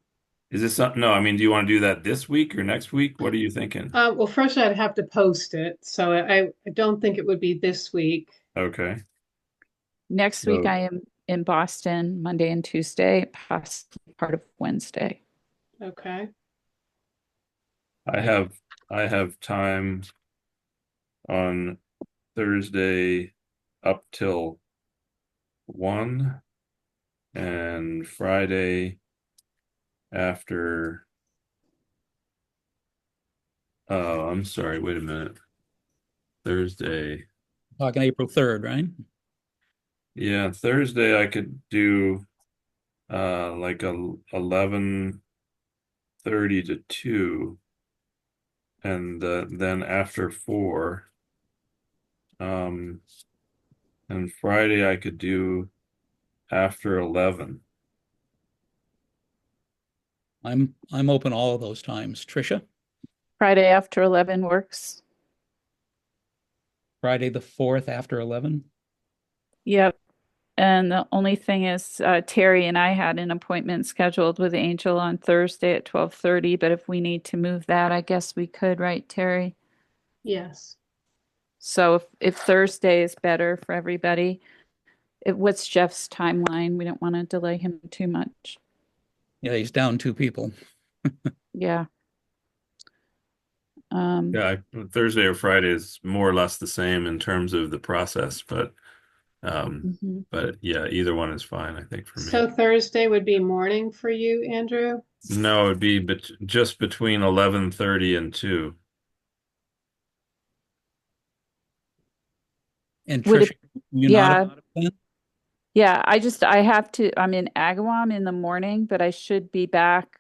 D: Is this something? No, I mean, do you want to do that this week or next week? What are you thinking?
K: Well, first I'd have to post it, so I don't think it would be this week.
D: Okay.
B: Next week
D: So
B: I am in Boston, Monday and Tuesday, possibly part of Wednesday.
K: Okay.
D: I have time on Thursday up till 1 and Friday after. Oh, I'm sorry. Wait a minute. Thursday.
A: Talking April 3rd, right?
D: Yeah, Thursday I could do like 11:30 to 2, and then after 4. And Friday I could do after 11.
A: I'm open all of those times. Tricia,
B: Friday after 11 works.
A: Friday the 4th after 11.
B: Yep. And the only thing is, Terry and I had an appointment scheduled with Angel on Thursday at 12:30, but if we need to move that, I guess we could, right, Terry?
K: Yes.
B: So if Thursday is better for everybody, what's Jeff's timeline? We don't want to delay him too much.
A: Yeah, he's down 2 people.
B: Yeah.
D: Yeah, Thursday or Friday is more or less the same in terms of the process, but yeah, either one is fine, I think, for me.
K: So Thursday would be morning for you, Andrew?
D: No, it'd be just between 11:30 and 2.
A: And
B: Would
A: Tricia,
B: it,
A: you're
B: yeah,
A: not then?
B: yeah, I'm in Agawam in the morning, but I should be back,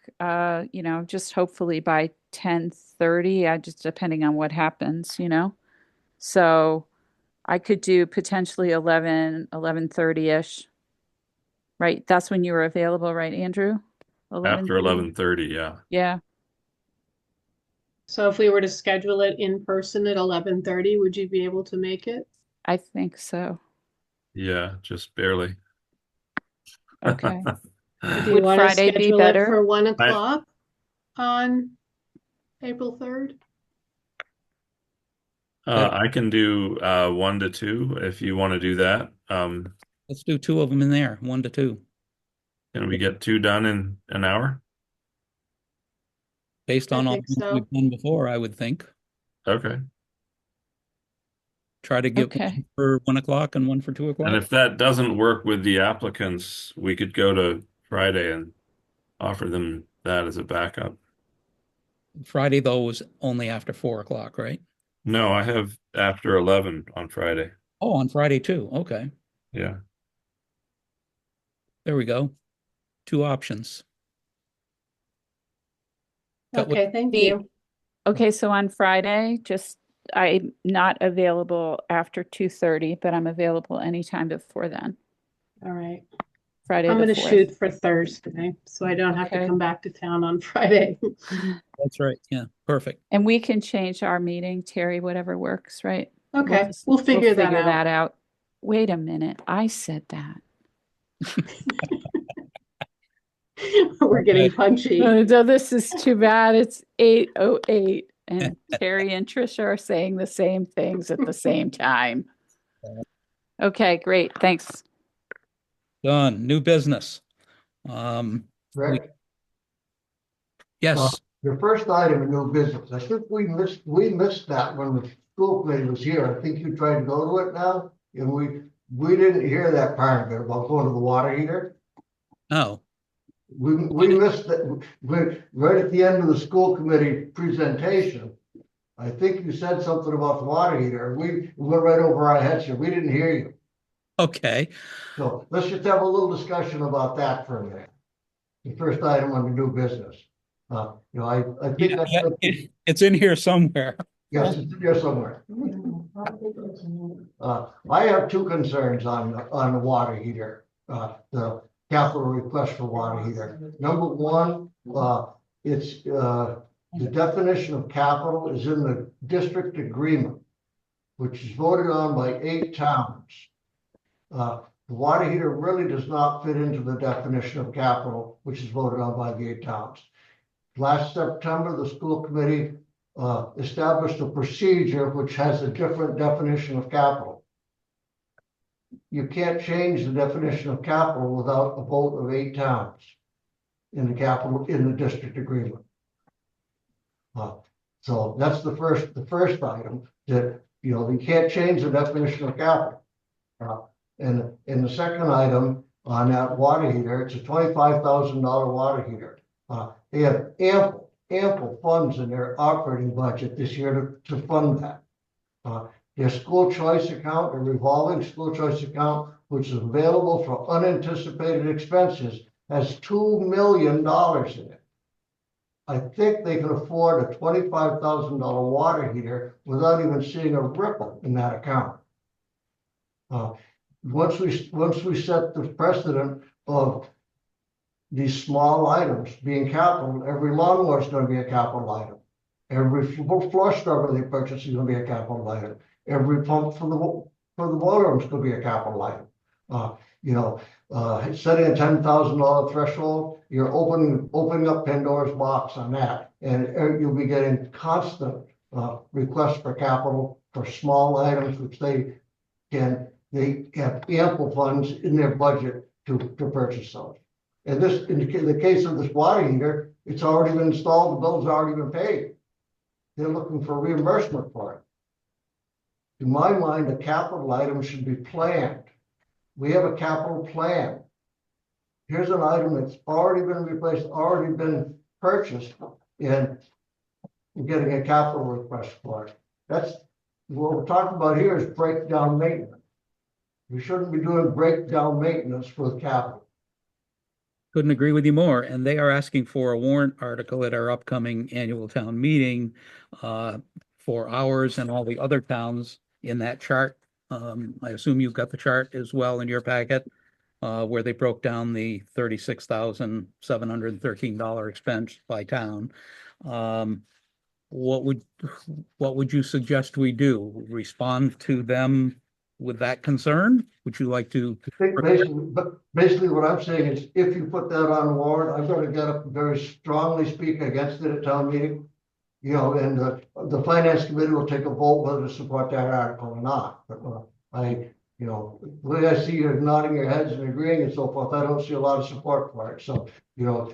B: just hopefully by 10:30, just depending on what happens, So I could do potentially 11:30-ish. Right, that's when you were available, right, Andrew?
D: After
B: 11:30?
D: 11:30, yeah.
B: Yeah,
K: So if we were to schedule it in person at 11:30, would you be able to make it?
B: I think so.
D: Yeah, just barely.
B: Okay.
K: Do you
B: Would
K: want to
B: Friday be
K: schedule it
B: better?
K: for 1 o'clock on April 3rd?
D: I can do 1 to 2 if you want to do that.
A: Let's do 2 of them in there, 1 to 2.
D: Can we get 2 done in an hour?
A: Based
K: I
A: on all
K: think
A: the ones
K: so.
A: we've done before, I would think.
D: Okay.
A: Try to get
B: Okay.
A: one for 1 o'clock and one for 2
D: And
A: o'clock.
D: if that doesn't work with the applicants, we could go to Friday and offer them that as a backup.
A: Friday, though, was only after 4 o'clock, right?
D: No, I have after 11 on Friday.
A: Oh, on Friday too. Okay.
D: Yeah.
A: There we go. 2 options. Got what-
K: Okay, thank you.
B: Okay, so on Friday, I'm not available after 2:30, but I'm available anytime before then.
K: All right.
B: Friday
K: I'm
B: the
K: going to
B: 4th.
K: shoot for Thursday, so I don't have to
B: Okay.
K: come back to town on Friday.
A: That's right. Yeah, perfect.
B: And we can change our meeting, Terry, whatever works, right?
K: Okay, we'll figure that out.
B: that out. Wait a minute, I said that.
K: We're getting punchy.
B: No, this is too bad. It's 8:08, and Terry and Trisha are saying the same things at the same time. Okay, great. Thanks.
A: Done. New business.
M: Rick,
A: Yes.
M: your first item in new business, I think we missed that when the school committee was here. I think you tried to go to it now, and we didn't hear that part of it about going to the water heater.
A: Oh,
M: We missed that, right at the end of the school committee presentation. I think you said something about the water heater. We went right over our heads here. We didn't hear you.
A: okay.
M: So let's just have a little discussion about that for a minute. The first item on the new business. I think
A: It's in here somewhere.
M: yes, it's here somewhere. I have 2 concerns on the water heater, the capital request for water heater. Number one, it's the definition of capital is in the district agreement, which is voted on by 8 towns. The water heater really does not fit into the definition of capital, which is voted on by the 8 towns. Last September, the school committee established a procedure which has a different definition of capital. You can't change the definition of capital without a vote of 8 towns in the district agreement. So that's the first item, that you can't change the definition of capital. And the second item on that water heater, it's a $25,000 water heater. They have ample funds in their operating budget this year to fund that. Their school choice account, their revolving school choice account, which is available for unanticipated expenses, has $2 million in it. I think they can afford a $25,000 water heater without even seeing a ripple in that account. Once we set the precedent of these small items being capital, every lawnmower is going to be a capital item. Every floor scrubber they purchase is going to be a capital item. Every pump for the motorhome is going to be a capital item. Setting a $10,000 threshold, you're opening up Pandora's box on that, and you'll be getting constant requests for capital for small items, which they have ample funds in their budget to purchase those. And this, in the case of this water heater, it's already been installed, the bill's already been paid. They're looking for reimbursement for it. In my mind, a capital item should be planned. We have a capital plan. Here's an item that's already been replaced, already been purchased, and we're getting a capital request for it. That's what we're talking about here, is breakdown maintenance. We shouldn't be doing breakdown maintenance for capital.
A: Couldn't agree with you more. And they are asking for a warrant article at our upcoming annual town meeting for ours and all the other towns in that chart. I assume you've got the chart as well in your packet, where they broke down the $36,713 expense by town. What would you suggest we do? Respond to them with that concern? Would you like to?
M: Basically what I'm saying is, if you put that on warrant, I'm going to get up and very strongly speak against it at town meeting. And the finance committee will take a vote whether to support that article or not. But the way I see you nodding your heads and agreeing and so forth, I don't see a lot of support for it. So, if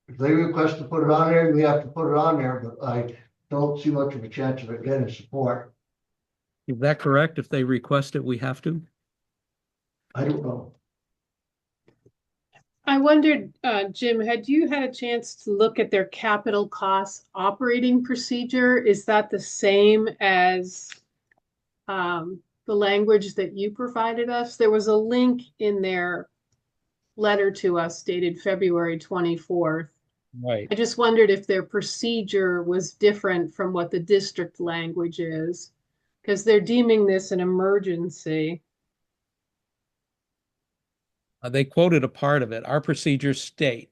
M: they request to put it on there, we have to put it on there, but I don't see much of a chance of it getting support.
A: Is that correct? If they request it, we have to?
M: I don't know.
K: I wondered, Jim, had you had a chance to look at their capital costs operating procedure? Is that the same as the language that you provided us? There was a link in their letter to us dated February 24th.
A: Right.
K: I just wondered if their procedure was different from what the district language is, because they're deeming this an emergency.
A: They quoted a part of it. Our procedures state,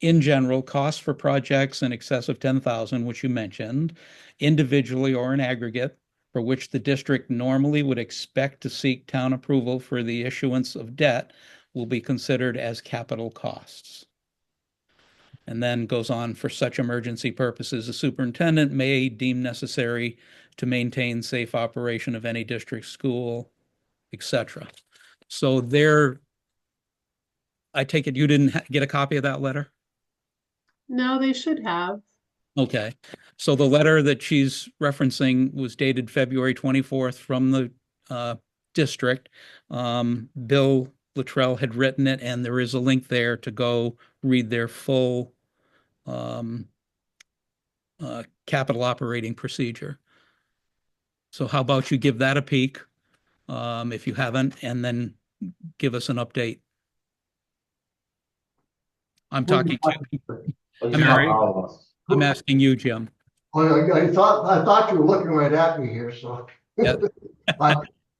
A: in general, costs for projects in excess of 10,000, which you mentioned, individually or in aggregate, for which the district normally would expect to seek town approval for the issuance of debt, will be considered as capital costs. And then goes on, for such emergency purposes, the superintendent may deem necessary to maintain safe operation of any district school, etc. So I take it you didn't get a copy of that letter?
K: No, they should have.
A: Okay. So the letter that she's referencing was dated February 24th from the district. Bill Luttrell had written it, and there is a link there to go read their full capital operating procedure. So how about you give that a peek if you haven't, and then give us an update. I'm talking to I'm asking you, Jim.
M: I thought you were looking right at me here. So
A: yeah.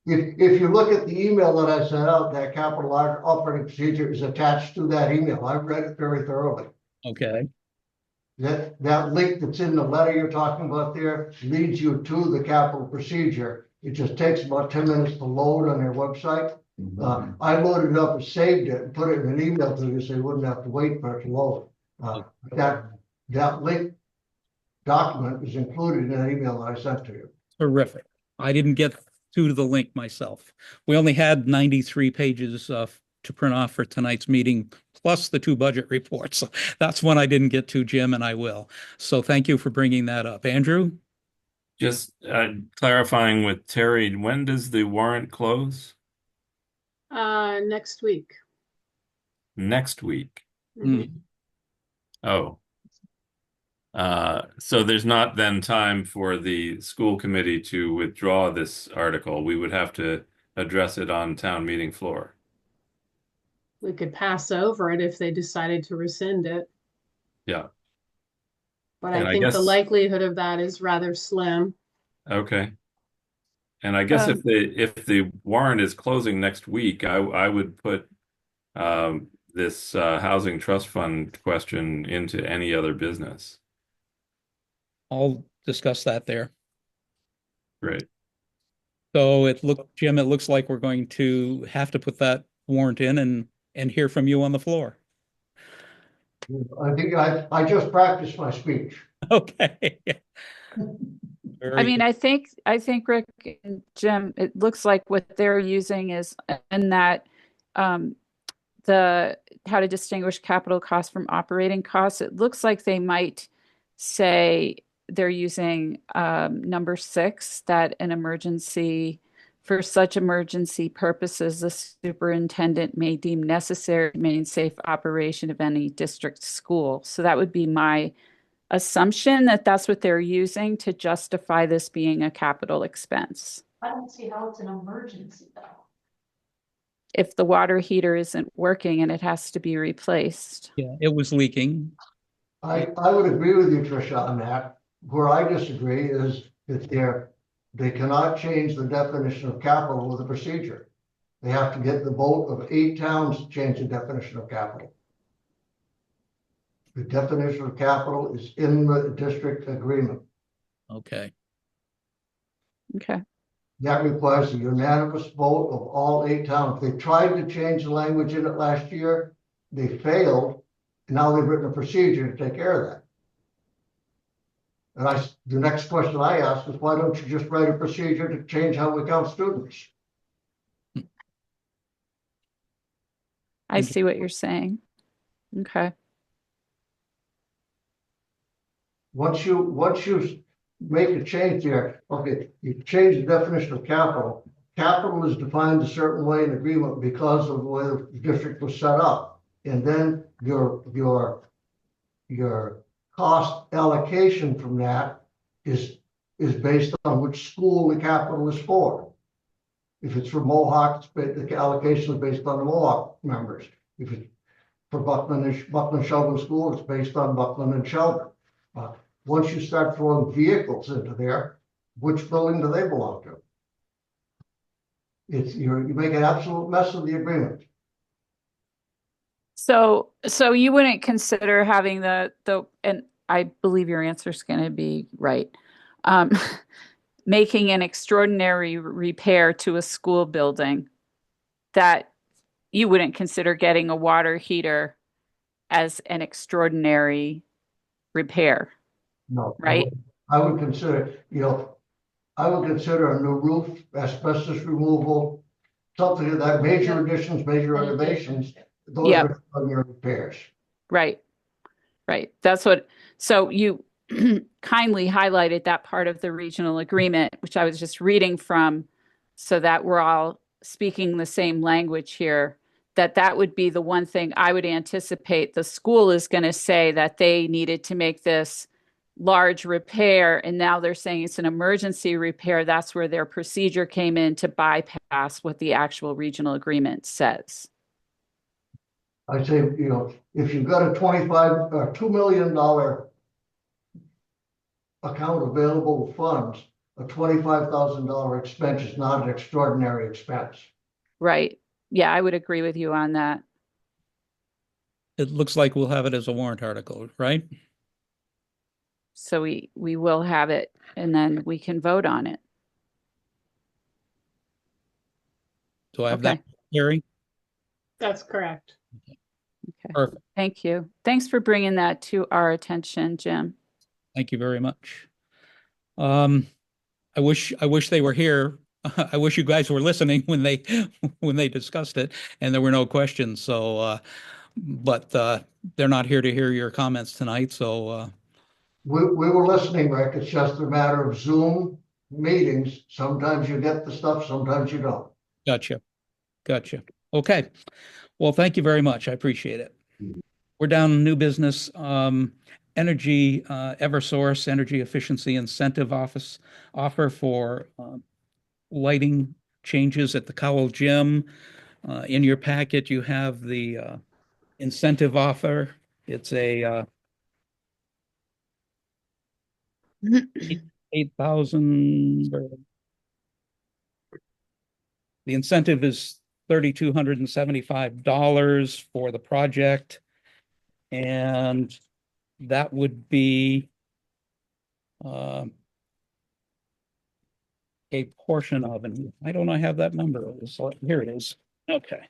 M: If you look at the email that I sent out, that capital operating procedure is attached to that email. I've read it very thoroughly.
A: Okay.
M: That link that's in the letter you're talking about there leads you to the capital procedure. It just takes about 10 minutes to load on their website. I loaded it up and saved it and put it in an email to you so you wouldn't have to wait for it to load. That link document is included in an email that I sent to you.
A: Terrific. I didn't get to the link myself. We only had 93 pages to print off for tonight's meeting, plus the 2 budget reports. So that's one I didn't get to, Jim, and I will. So thank you for bringing that up. Andrew?
D: Just clarifying with Terry, when does the warrant close?
K: Next week.
D: Next week.
K: Mhm.
D: Oh. So there's not then time for the school committee to withdraw this article. We would have to address it on town meeting floor.
K: We could pass over it if they decided to rescind it,
D: Yeah.
K: but
D: And
K: I
D: I
K: think the
D: guess-
K: likelihood of that is rather slim.
D: Okay. And I guess if the warrant is closing next week, I would put this housing trust fund question into any other business.
A: I'll discuss that there.
D: Great.
A: So Jim, it looks like we're going to have to put that warrant in and hear from you on the floor.
M: I think I just practiced my speech.
A: Okay.
B: I mean, I think Rick and Jim, it looks like what they're using is in that the how to distinguish capital costs from operating costs. It looks like they might say they're using number 6, that an emergency, for such emergency purposes, the superintendent may deem necessary to maintain safe operation of any district school. So that would be my assumption, that that's what they're using to justify this being a capital expense.
L: I don't see how it's an emergency though.
B: If the water heater isn't working and it has to be replaced.
A: Yeah, it was leaking.
M: I would agree with you, Tricia, on that. Where I disagree is that they cannot change the definition of capital with a procedure. They have to get the vote of 8 towns to change the definition of capital. The definition of capital is in the district agreement.
A: Okay.
B: Okay.
M: That requires a unanimous vote of all 8 towns. They tried to change the language in it last year. They failed. And now they've written a procedure to take care of that. And the next question I ask is, why don't you just write a procedure to change how we count students?
B: I see what you're saying. Okay.
M: Once you make a change there, okay, you change the definition of capital. Capital is defined a certain way in agreement because of the way the district was set up. And then your cost allocation from that is based on which school the capital is for. If it's for Mohawk, the allocation is based on the Mohawk members. If it's for Buckland Shelburne School, it's based on Buckland and Shelburne. Once you start throwing vehicles into there, which building do they belong to? You make an absolute mess of the agreement.
B: So you wouldn't consider having the and I believe your answer is going to be right. Making an extraordinary repair to a school building, that you wouldn't consider getting a water heater as an extraordinary repair.
M: No,
B: right?
M: I would consider, I would consider a new roof, asbestos removal, something of that, major additions, major renovations. Those are extraordinary repairs.
B: Right. That's what, so you kindly highlighted that part of the regional agreement, which I was just reading from, so that we're all speaking the same language here, that would be the one thing I would anticipate. The school is going to say that they needed to make this large repair, and now they're saying it's an emergency repair. That's where their procedure came in to bypass what the actual regional agreement says.
M: I say, if you've got a $2 million account available funds, a $25,000 expense is not an extraordinary expense.
B: Right. Yeah, I would agree with you on that.
A: It looks like we'll have it as a warrant article, right?
B: So we will have it, and then we can vote on it.
A: Do I have that Gary?
K: That's correct.
B: Okay.
A: Perfect.
B: Thank you. Thanks for bringing that to our attention, Jim.
A: Thank you very much. I wish they were here. I wish you guys were listening when they discussed it and there were no questions. So, but they're not here to hear your comments tonight. So,
M: We were listening, Rick. It's just a matter of Zoom meetings. Sometimes you get the stuff, sometimes you don't.
A: gotcha. Okay. Well, thank you very much. I appreciate it. We're down to new business. Energy, Eversource Energy Efficiency Incentive offer for lighting changes at the Cowell Gym. In your packet, you have the incentive offer. It's a 8,000. The incentive is $3,275 for the project, and that would be a portion of, and I don't have that number. So here it is. Okay.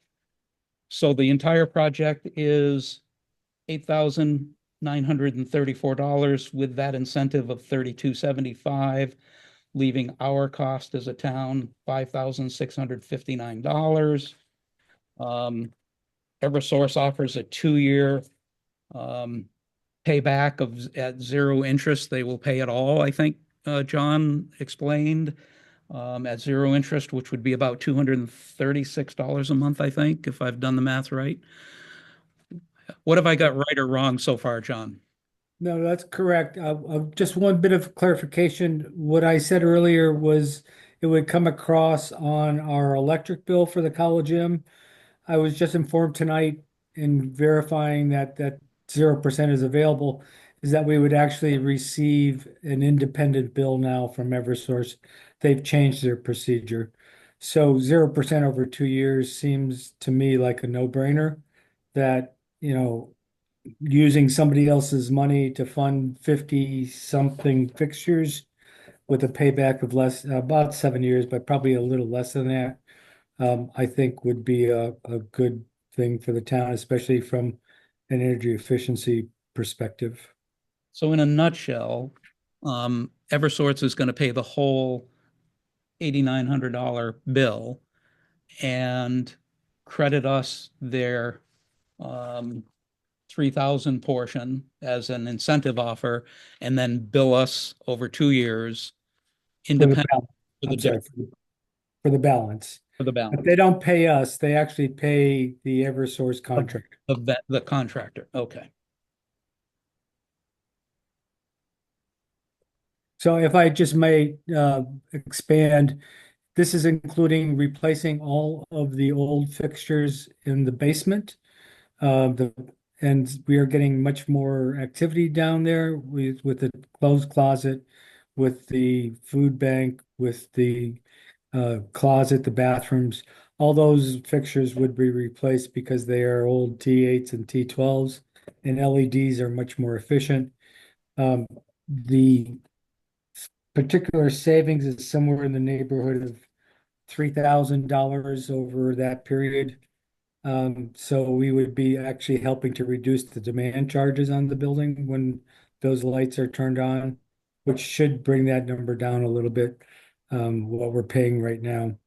A: So the entire project is $8,934 with that incentive of $3,275, leaving our cost as a town $5,659. Eversource offers a 2-year payback at zero interest. They will pay it all, I think John explained, at zero interest, which would be about $236 a month, I think, if I've done the math right. What have I got right or wrong so far, John?
T: No, that's correct. Just one bit of clarification. What I said earlier was it would come across on our electric bill for the college gym. I was just informed tonight in verifying that 0% is available, is that we would actually receive an independent bill now from Eversource. They've changed their procedure. So 0% over 2 years seems to me like a no-brainer that, using somebody else's money to fund 50 something fixtures with a payback of about 7 years, but probably a little less than that, I think would be a good thing for the town, especially from an energy efficiency perspective.
A: So in a nutshell, Eversource is going to pay the whole $8,900 bill and credit us their 3,000 portion as an incentive offer, and then bill us over 2 years independent
T: For the balance.
A: For the
T: But
A: balance
T: they don't pay us, they actually pay the Eversource contractor.
A: of the contractor. Okay.
T: So if I just may expand, this is including replacing all of the old fixtures in the basement. And we are getting much more activity down there with the clothes closet, with the food bank, with the closet, the bathrooms. All those fixtures would be replaced because they are old T8s and T12s, and LEDs are much more efficient. The particular savings is somewhere in the neighborhood of $3,000 over that period. So we would be actually helping to reduce the demand charges on the building when those lights are turned on, which should bring that number down a little bit, what we're paying right now.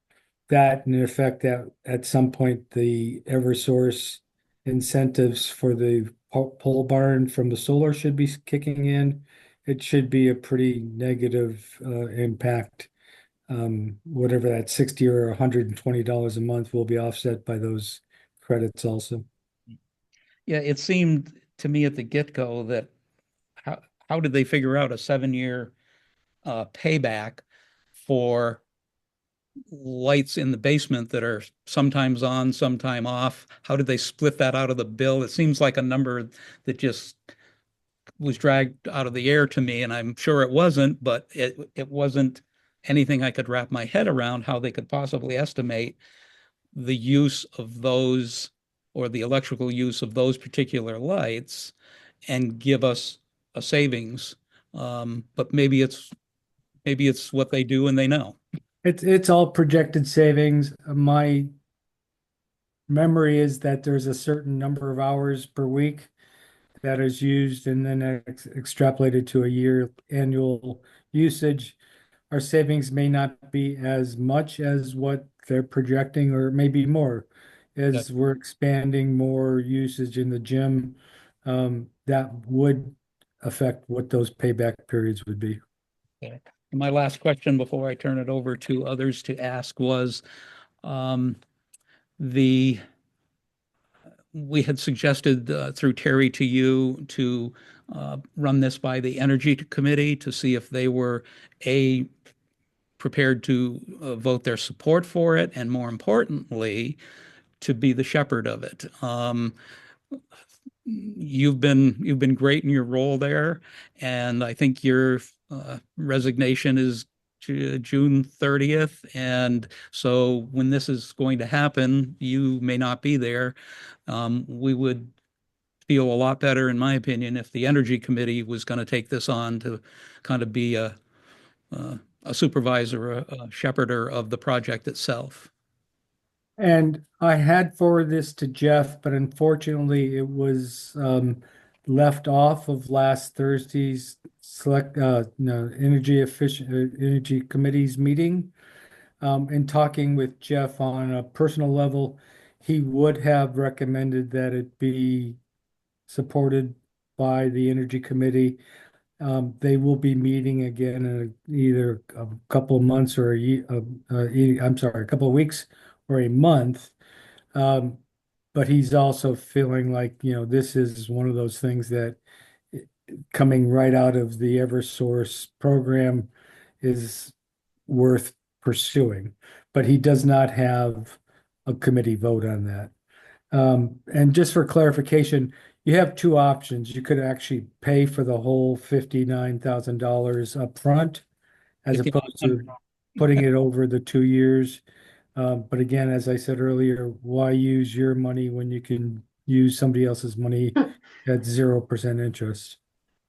T: That, in effect, that at some point, the Eversource incentives for the pole barn from the solar should be kicking in. It should be a pretty negative impact. Whatever that 60 or $120 a month will be offset by those credits also.
A: Yeah, it seemed to me at the get-go that how did they figure out a 7-year payback for lights in the basement that are sometimes on, sometime off? How did they split that out of the bill? It seems like a number that just was dragged out of the air to me, and I'm sure it wasn't, but it wasn't anything I could wrap my head around how they could possibly estimate the use of those or the electrical use of those particular lights and give us a savings. But maybe it's what they do and they know.
T: It's all projected savings. My memory is that there's a certain number of hours per week that is used and then extrapolated to a year annual usage. Our savings may not be as much as what they're projecting, or maybe more, as we're expanding more usage in the gym. That would affect what those payback periods would be.
A: Okay. And my last question before I turn it over to others to ask was, the we had suggested through Terry to you to run this by the Energy Committee to see if they were prepared to vote their support for it, and more importantly, to be the shepherd of it. You've been great in your role there, and I think your resignation is June 30th. And so when this is going to happen, you may not be there. We would feel a lot better, in my opinion, if the Energy Committee was going to take this on to kind of be a supervisor, a shepherder of the project itself.
T: And I had forwarded this to Jeff, but unfortunately it was left off of last Thursday's energy committee's meeting. In talking with Jeff on a personal level, he would have recommended that it be supported by the energy committee. They will be meeting again in either a couple of months or a couple of weeks or a month. But he's also feeling like, this is one of those things that coming right out of the Eversource program is worth pursuing. But he does not have a committee vote on that. And just for clarification, you have two options. You could actually pay for the whole $59,000 up front, as opposed to putting it over the 2 years. But again, as I said earlier, why use your money when you can use somebody else's money at 0% interest?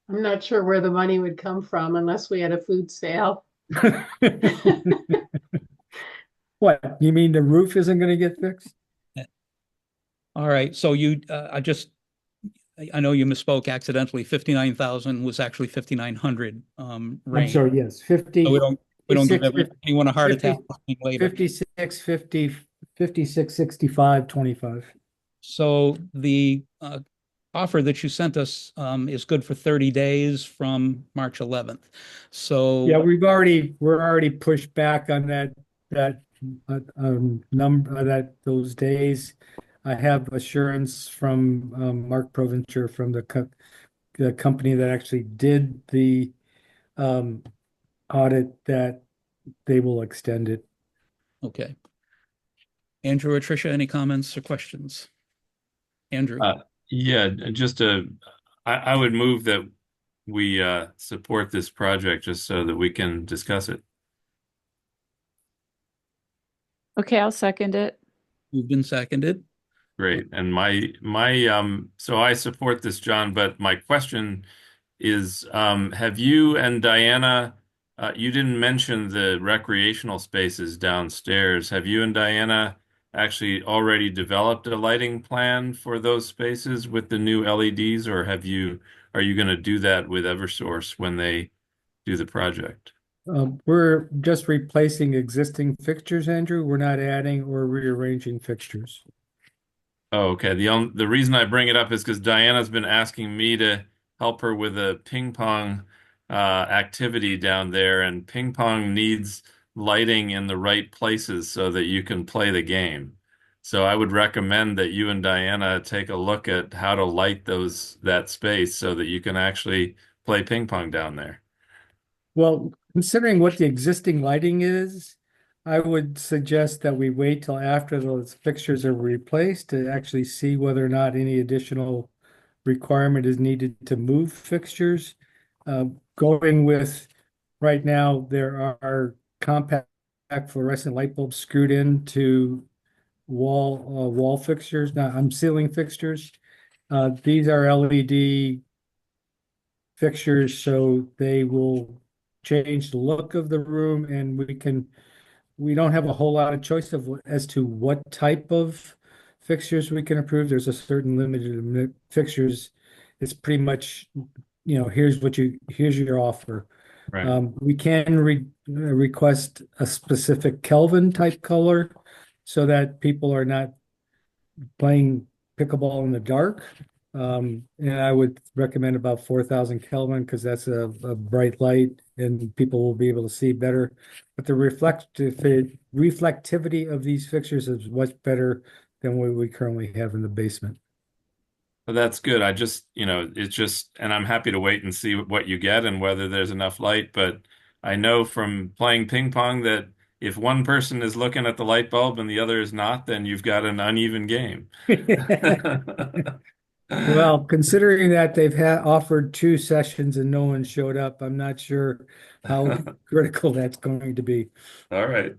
K: I'm not sure where the money would come from unless we had a food sale.
T: What, you mean the roof isn't going to get fixed?
A: All right, so I know you misspoke accidentally. 59,000 was actually 5,900
T: I'm
A: range.
T: sorry, yes, 50.
A: So we don't give anyone a heart attack later.
T: 56, 50, 56, 65, 25.
A: So the offer that you sent us is good for 30 days from March 11th. So
T: yeah, we're already pushed back on that number, those days. I have assurance from Mark Provencher from the company that actually did the audit that they will extend it.
A: Okay. Andrew or Tricia, any comments or questions? Andrew.
D: Yeah, I would move that we support this project just so that we can discuss it.
B: Okay, I'll second it.
A: You've been seconded.
D: Great. And so I support this, John, but my question is, have you and Diana, you didn't mention the recreational spaces downstairs. Have you and Diana actually already developed a lighting plan for those spaces with the new LEDs, or are you going to do that with Eversource when they do the project?
T: We're just replacing existing fixtures, Andrew. We're not adding or rearranging fixtures.
D: Oh, okay. The reason I bring it up is because Diana's been asking me to help her with a ping pong activity down there, and ping pong needs lighting in the right places so that you can play the game. So I would recommend that you and Diana take a look at how to light that space so that you can actually play ping pong down there.
T: Well, considering what the existing lighting is, I would suggest that we wait till after those fixtures are replaced to actually see whether or not any additional requirement is needed to move fixtures. Going with, right now, there are compact fluorescent light bulbs screwed into wall fixtures, ceiling fixtures. These are LED fixtures, so they will change the look of the room, and we don't have a whole lot of choice as to what type of fixtures we can approve. There's a certain limited fixtures. It's pretty much, here's your offer.
D: Right.
T: We can request a specific Kelvin type color so that people are not playing pickleball in the dark. And I would recommend about 4,000 Kelvin because that's a bright light and people will be able to see better. But the reflectivity of these fixtures is much better than what we currently have in the basement.
D: But that's good. I just, it's just, and I'm happy to wait and see what you get and whether there's enough light. But I know from playing ping pong that if one person is looking at the light bulb and the other is not, then you've got an uneven game.
T: Well, considering that they've offered 2 sessions and no one showed up, I'm not sure how critical that's going to be.
D: All right.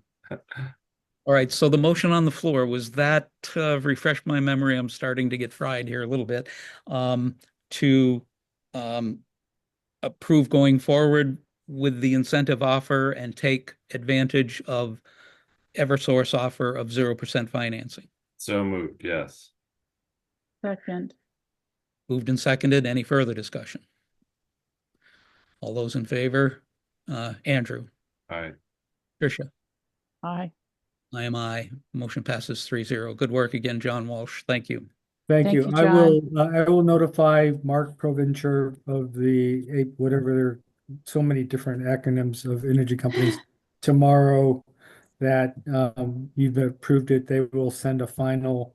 A: All right, so the motion on the floor was that, refresh my memory, I'm starting to get fried here a little bit, to approve going forward with the incentive offer and take advantage of Eversource offer of 0% financing.
D: So moved, yes.
B: Second.
A: Moved and seconded. Any further discussion? All those in favor? Andrew,
D: Aye.
A: Tricia,
B: Aye.
A: I am aye. Motion passes 3-0. Good work again, John Walsh. Thank you.
T: Thank
B: Thank
T: you.
B: you,
T: I will notify Mark Provencher of the whatever there so many different acronyms of energy companies tomorrow that you've approved it. They will send a final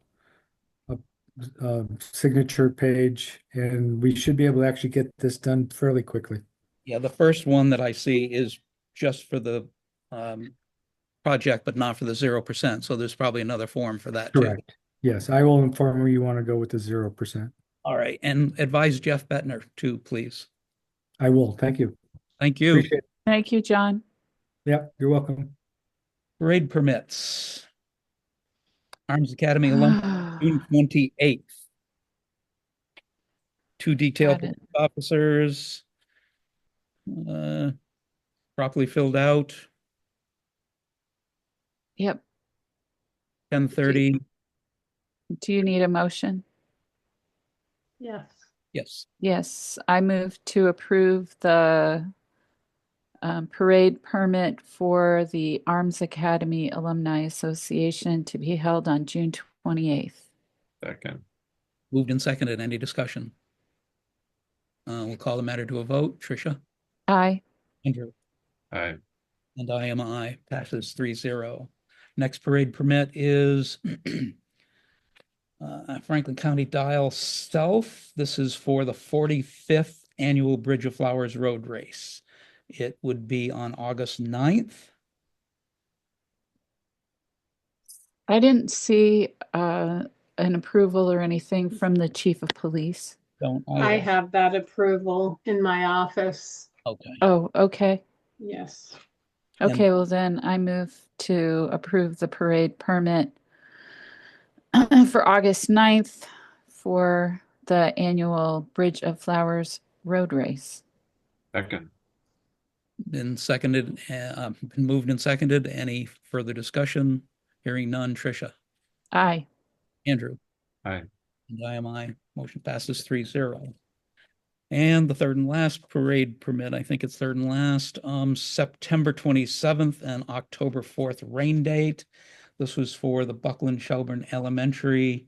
T: signature page, and we should be able to actually get this done fairly quickly.
A: Yeah, the first one that I see is just for the project, but not for the 0%. So there's probably another form for that too.
T: Correct. Yes, I will inform you want to go with the 0%.
A: All right, and advise Jeff Bettner too, please.
T: I will. Thank you.
A: Thank you.
T: Appreciate it.
B: Thank you, John.
T: Yep, you're welcome.
A: Parade permits. Arms Academy alumni, June 28th. 2 detail
B: Got it.
A: officers, properly filled out.
B: Yep.
A: 10:30.
B: Do you need a motion?
K: Yes.
A: Yes.
B: Yes, I move to approve the parade permit for the Arms Academy Alumni Association to be held on June 28th.
D: Second.
A: Moved and seconded. Any discussion? We'll call the matter to a vote. Tricia?
B: Aye.
A: Andrew?
D: Aye.
A: And I am aye. Passes 3-0. Next parade permit is Franklin County Dial South. This is for the 45th Annual Bridge of Flowers Road Race. It would be on August 9th.
B: I didn't see an approval or anything from the chief of police.
A: Don't
K: I have that approval in my office.
A: Okay.
B: Oh, okay.
K: Yes.
B: Okay, well then I move to approve the parade permit for August 9th for the annual Bridge of Flowers road race.
D: Second.
A: Been seconded, been moved and seconded. Any further discussion? Hearing none. Tricia?
B: Aye.
A: Andrew?
D: Aye.
A: And I am aye. Motion passes 3-0. And the third and last parade permit, I think it's third and last, September 27th and October 4th rain date. This was for the Buckland Shelburne Elementary.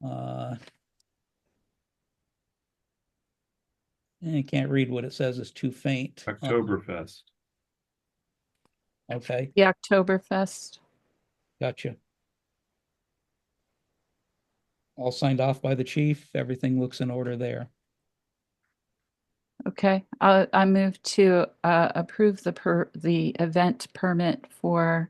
A: I can't read what it says, it's too faint.
D: Oktoberfest.
A: Okay,
B: The Oktoberfest.
A: gotcha. All signed off by the chief. Everything looks in order there.
B: Okay, I move to approve the event permit for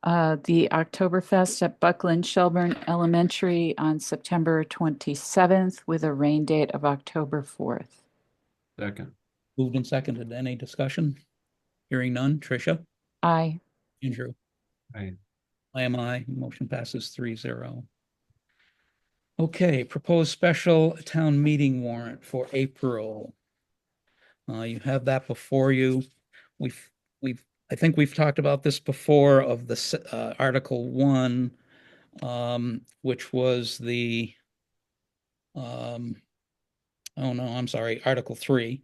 B: the Oktoberfest at Buckland Shelburne Elementary on September 27th with a rain date of October 4th.
D: Second.
A: Moved and seconded. Any discussion? Hearing none. Tricia?
B: Aye.
A: Andrew?
D: Aye.
A: I am aye. Motion passes 3-0. Okay, proposed special town meeting warrant for April. You have that before you. I think we've talked about this before of the Article 1 which was the, oh no, I'm sorry, Article 3,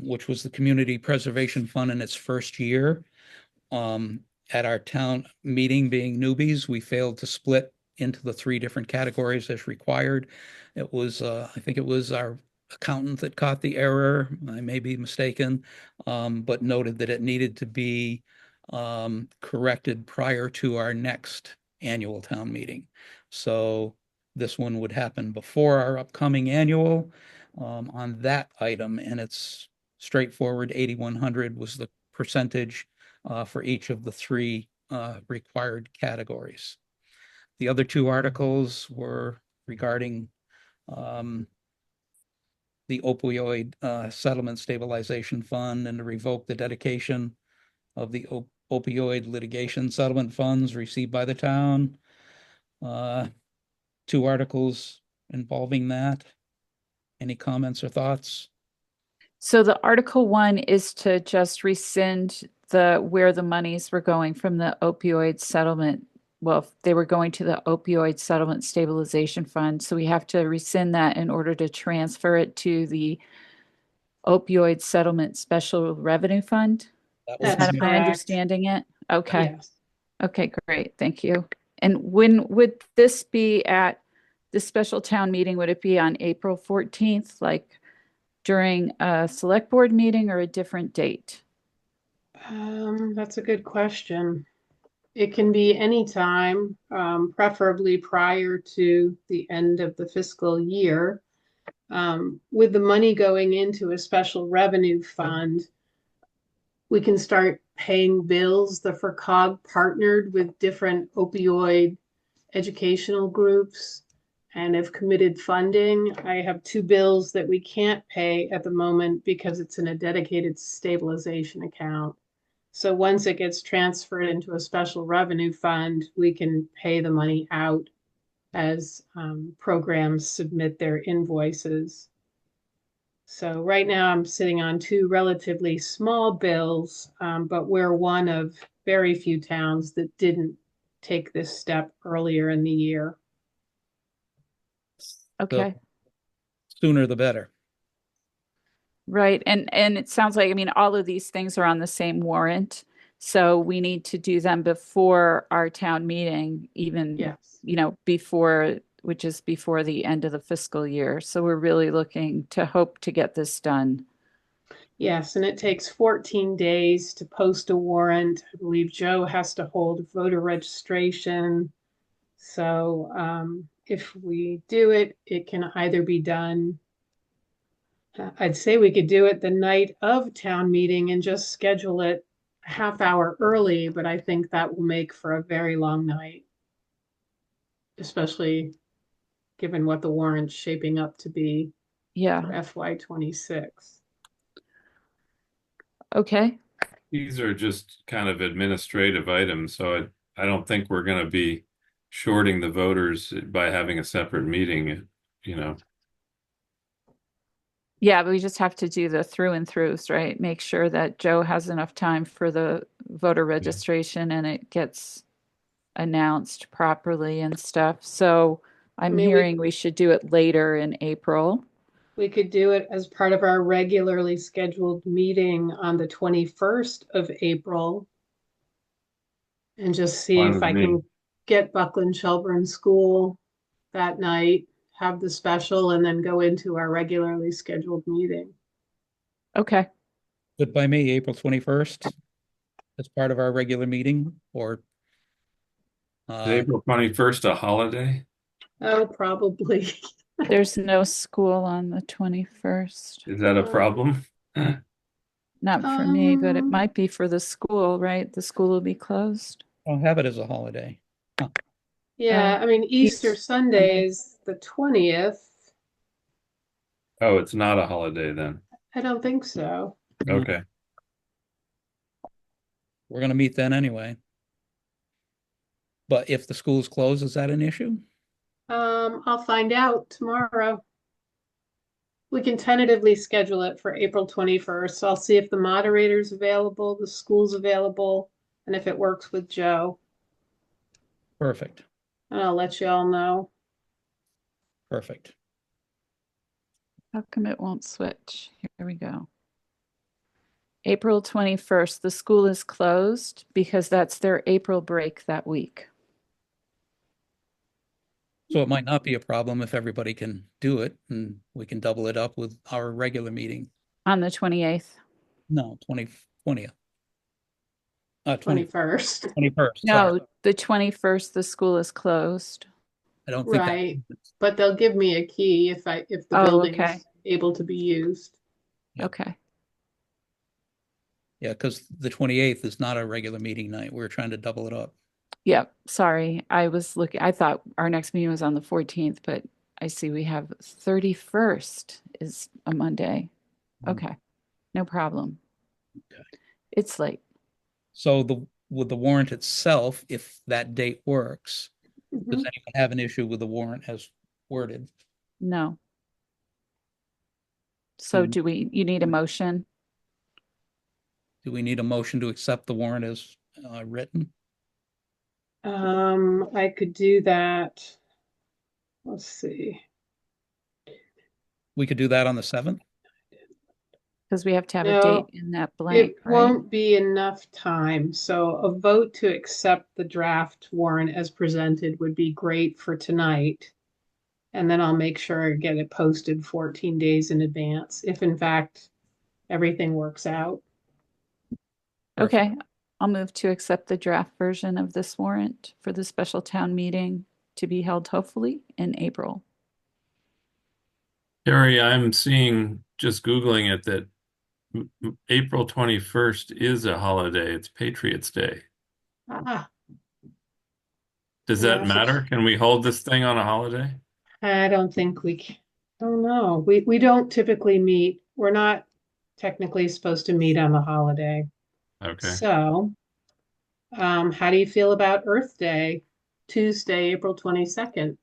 A: which was the Community Preservation Fund in its first year. At our town meeting, being newbies, we failed to split into the 3 different categories as required. It was, I think it was our accountant that caught the error. I may be mistaken, but noted that it needed to be corrected prior to our next annual town meeting. So this one would happen before our upcoming annual on that item, and it's straightforward. 8,100 was the percentage for each of the 3 required categories. The other 2 articles were regarding the opioid settlement stabilization fund and to revoke the dedication of the opioid litigation settlement funds received by the town. 2 articles involving that. Any comments or thoughts?
B: So the Article 1 is to just rescind where the monies were going from the opioid settlement. Well, they were going to the opioid settlement stabilization fund. So we have to rescind that in order to transfer it to the opioid settlement special revenue fund.
K: That's
B: Am I
K: correct.
B: understanding it? Okay.
K: Yes.
B: Okay, great. Thank you. And when would this be at the special town meeting? Would it be on April 14th, like during a select board meeting, or a different date?
K: That's a good question. It can be any time, preferably prior to the end of the fiscal year. With the money going into a special revenue fund, we can start paying bills. The FERCog partnered with different opioid educational groups and have committed funding. I have 2 bills that we can't pay at the moment because it's in a dedicated stabilization account. So once it gets transferred into a special revenue fund, we can pay the money out as programs submit their invoices. So right now I'm sitting on 2 relatively small bills, but we're one of very few towns that didn't take this step earlier in the year.
B: Okay.
A: Sooner the better.
B: Right. And it sounds like, I mean, all of these things are on the same warrant. So we need to do them before our town meeting, even,
K: Yes.
B: which is before the end of the fiscal year. So we're really looking to hope to get this done.
K: Yes, and it takes 14 days to post a warrant. I believe Joe has to hold voter registration. So if we do it, it can either be done. I'd say we could do it the night of town meeting and just schedule it a half hour early, but I think that will make for a very long night, especially given what the warrant's shaping up to be for FY26.
B: Okay.
D: These are just kind of administrative items, so I don't think we're going to be shorting the voters by having a separate meeting, you know.
B: Yeah, but we just have to do the through and throughs, right? Make sure that Joe has enough time for the voter registration and it gets announced properly and stuff. So I'm hearing we should do it later in April.
K: We could do it as part of our regularly scheduled meeting on the 21st of April and just see
D: Fine
K: if
D: with
K: I
D: me.
K: can get Buckland Shelburne School that night, have the special, and then go into our regularly scheduled meeting.
B: Okay.
A: Good by me, April 21st, as part of our regular meeting, or
D: Is April 21st a holiday?
K: Oh, probably.
B: There's no school on the 21st.
D: Is that a problem?
B: Not for me, but it might be for the school, right? The school will be closed.
A: I'll have it as a holiday. Huh.
K: Yeah, I mean, Easter Sunday is the 20th.
D: Oh, it's not a holiday then.
K: I don't think so.
D: Okay.
A: We're going to meet then anyway. But if the school's closed, is that an issue?
K: I'll find out tomorrow. We can tentatively schedule it for April 21st. So I'll see if the moderator's available, the school's available, and if it works with Joe.
A: Perfect.
K: and I'll let you all know.
A: Perfect.
B: How come it won't switch? Here we go. April 21st, the school is closed because that's their April break that week.
A: So it might not be a problem if everybody can do it, and we can double it up with our regular meeting.
B: On the 28th?
A: No, 20th.
K: 21st.
A: 21st,
B: No,
A: sorry.
B: the 21st, the school is closed.
A: I don't think that.
K: Right, but they'll give me a key if the
B: Oh,
K: building's
B: okay.
K: able to be used.
B: Okay.
A: Yeah, because the 28th is not a regular meeting night. We're trying to double it up.
B: Yep, sorry. I was looking, I thought our next meeting was on the 14th, but I see we have 31st is a Monday. Okay, no problem.
A: Okay.
B: It's late.
A: So with the warrant itself, if that date works, does
K: Mhm.
A: anyone have an issue with the warrant as worded?
B: No. So you need a motion?
A: Do we need a motion to accept the warrant as written?
K: I could do that. Let's see.
A: We could do that on the 7th?
B: Because we have to have a
K: No,
B: date in that blank,
K: it
B: right?
K: won't be enough time. So a vote to accept the draft warrant as presented would be great for tonight. And then I'll make sure I get it posted 14 days in advance, if in fact everything works out.
B: Okay, I'll move to accept the draft version of this warrant for the special town meeting to be held hopefully in April.
D: Terry, I'm seeing, just Googling it, that April 21st is a holiday. It's Patriots Day.
K: Ah,
D: Does
K: Yeah,
D: that matter? Can we hold this thing on a holiday?
K: I don't think we can. Oh no, we don't typically meet. We're not technically supposed to meet on the holiday.
D: Okay.
K: So, how do you feel about Earth Day, Tuesday, April 22nd?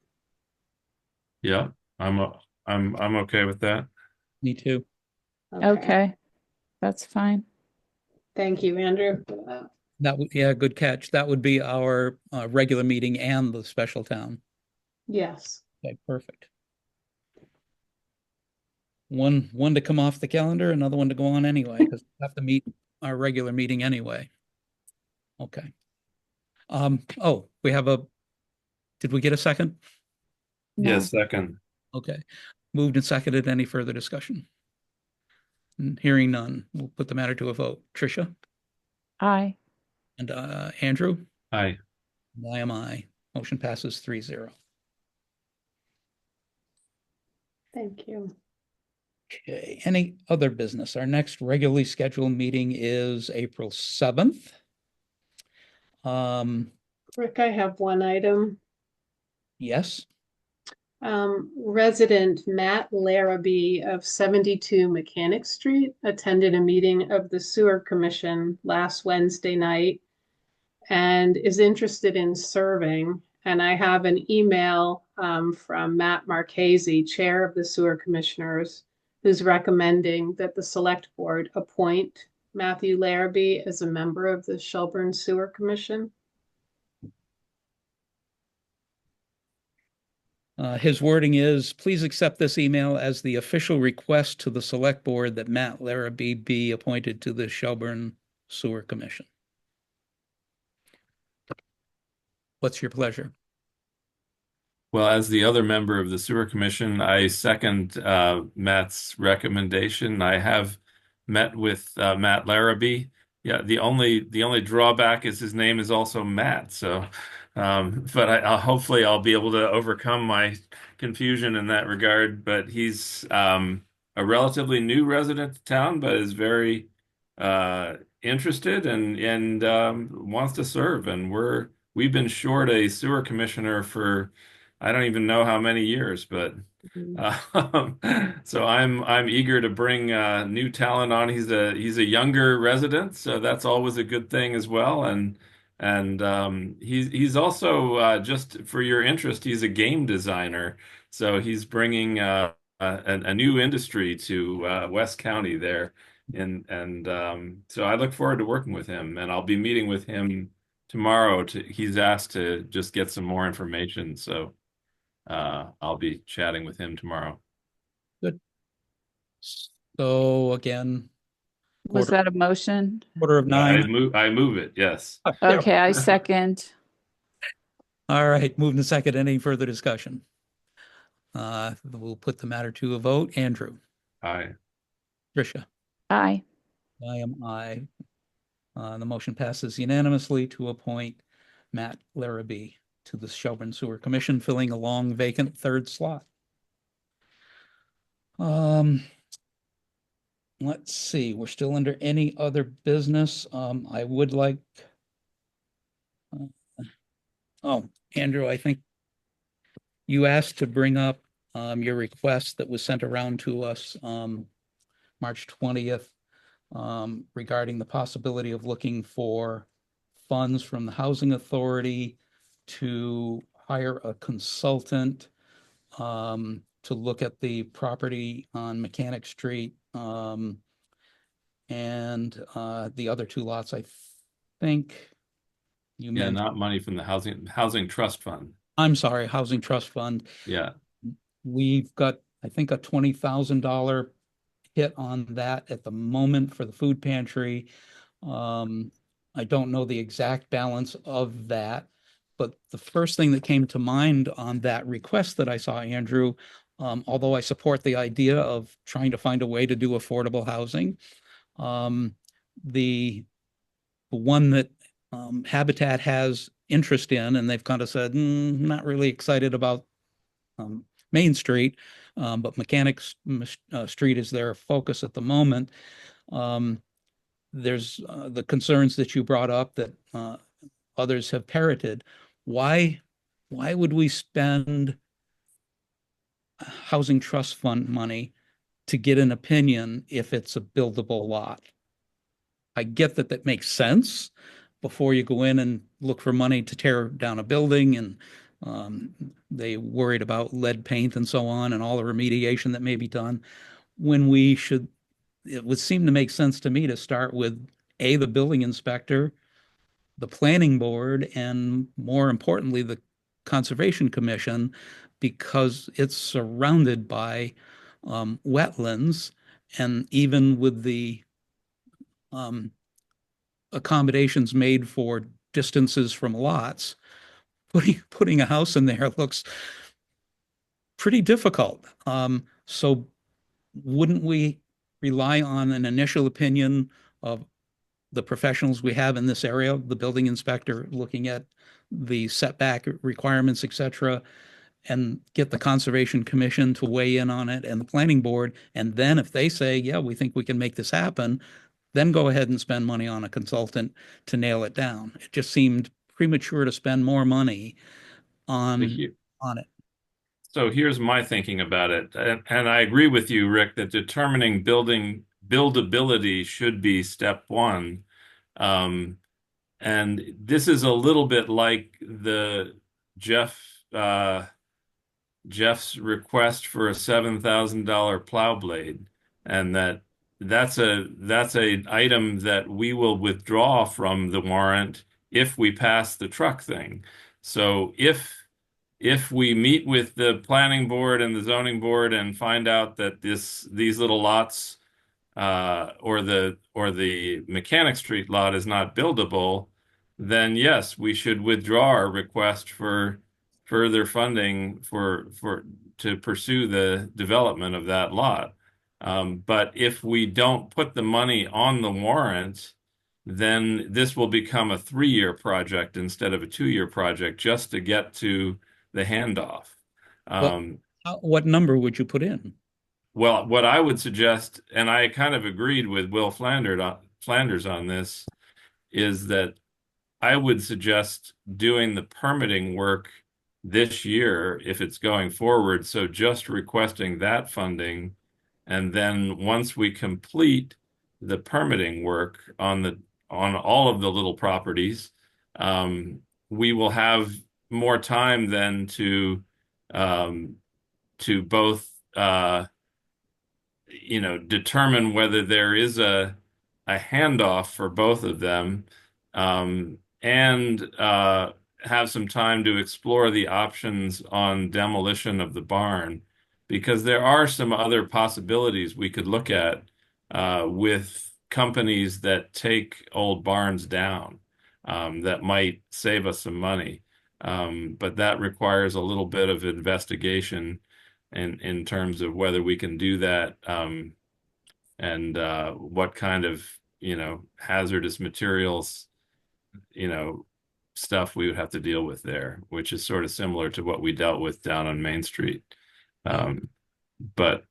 D: Yeah, I'm okay with that.
A: Me too.
B: Okay, that's fine.
K: Thank you, Andrew.
A: That would, yeah, good catch. That would be our regular meeting and the special town.
K: Yes.
A: Okay, perfect. One to come off the calendar, another one to go on anyway, because we have to meet our regular meeting anyway. Okay. Oh, did we get a second?
D: Yes, second.
A: Okay. Moved and seconded. Any further discussion? Hearing none, we'll put the matter to a vote. Tricia?
B: Aye.
A: And Andrew?
D: Aye.
A: And I am aye. Motion passes 3-0.
K: Thank you.
A: Okay, any other business? Our next regularly scheduled meeting is April 7th.
K: Rick, I have one item.
A: Yes.
K: Resident Matt Larrabee of 72 Mechanic Street attended a meeting of the Sewer Commission last Wednesday night and is interested in serving. And I have an email from Matt Marchese, Chair of the Sewer Commissioners, who's recommending that the Select Board appoint Matthew Larrabee as a member of the Shelburne Sewer Commission.
A: His wording is, please accept this email as the official request to the Select Board that Matt Larrabee be appointed to the Shelburne Sewer Commission. What's your pleasure?
D: Well, as the other member of the Sewer Commission, I second Matt's recommendation. I have met with Matt Larrabee. Yeah, the only drawback is his name is also Matt. So, but hopefully I'll be able to overcome my confusion in that regard. But he's a relatively new resident of town, but is very interested and wants to serve. And we've been short a sewer commissioner for I don't even know how many years, but so I'm eager to bring new talent on. He's a younger resident, so that's always a good thing as well. And he's also just for your interest, he's a game designer, so he's bringing a new industry to West County there. And so I look forward to working with him, and I'll be meeting with him tomorrow he's asked to just get some more information. So I'll be chatting with him tomorrow.
A: Good. So again,
B: Was that a motion?
A: quarter of nine.
D: I move it, yes.
B: Okay, I second.
A: All right, moved and second. Any further discussion? We'll put the matter to a vote. Andrew.
D: Aye.
A: Tricia.
B: Aye.
A: I am aye. The motion passes unanimously to appoint Matt Larrabee to the Shelburne Sewer Commission, filling a long vacant third slot. Let's see, we're still under any other business. I would like, oh, Andrew, I think you asked to bring up your request that was sent around to us March 20th regarding the possibility of looking for funds from the Housing Authority to hire a consultant to look at the property on Mechanic Street and the other two lots. I think you mentioned.
D: Not money from the Housing Trust Fund.
A: I'm sorry, Housing Trust Fund.
D: Yeah.
A: We've got, I think, a $20,000 hit on that at the moment for the food pantry. I don't know the exact balance of that, but the first thing that came to mind on that request that I saw, Andrew, although I support the idea of trying to find a way to do affordable housing, the one that Habitat has interest in, and they've kind of said, not really excited about Main Street, but Mechanics Street is their focus at the moment. There's the concerns that you brought up that others have parroted. Why would we spend Housing Trust Fund money to get an opinion if it's a buildable lot? I get that that makes sense before you go in and look for money to tear down a building, and they worried about lead paint and so on and all the remediation that may be done. When we should, it would seem to make sense to me to start with the building inspector, the planning board, and more importantly, the Conservation Commission, because it's surrounded by wetlands, and even with the accommodations made for distances from lots, putting a house in there looks pretty difficult. So wouldn't we rely on an initial opinion of the professionals we have in this area, the building inspector looking at the setback requirements, et cetera, and get the Conservation Commission to weigh in on it and the planning board? And then if they say, yeah, we think we can make this happen, then go ahead and spend money on a consultant to nail it down. It just seemed premature to spend more money on it.
D: So here's my thinking about it. And I agree with you, Rick, that determining buildability should be step one. And this is a little bit like the Jeff's request for a $7,000 plow blade, and that's a item that we will withdraw from the warrant if we pass the truck thing. So if we meet with the planning board and the zoning board and find out that these little lots or the Mechanic Street lot is not buildable, then yes, we should withdraw our request for further funding to pursue the development of that lot. But if we don't put the money on the warrant, then this will become a 3-year project instead of a 2-year project just to get to the handoff.
A: What number would you put in?
D: Well, what I would suggest, and I kind of agreed with Will Flanders on this, is that I would suggest doing the permitting work this year if it's going forward. So just requesting that funding, and then once we complete the permitting work on all of the little properties, we will have more time then to both determine whether there is a handoff for both of them, and have some time to explore the options on demolition of the barn, because there are some other possibilities we could look at with companies that take old barns down that might save us some money. But that requires a little bit of investigation in terms of whether we can do that, and what kind of, hazardous materials, stuff we would have to deal with there, which is sort of similar to what we dealt with down on Main Street. But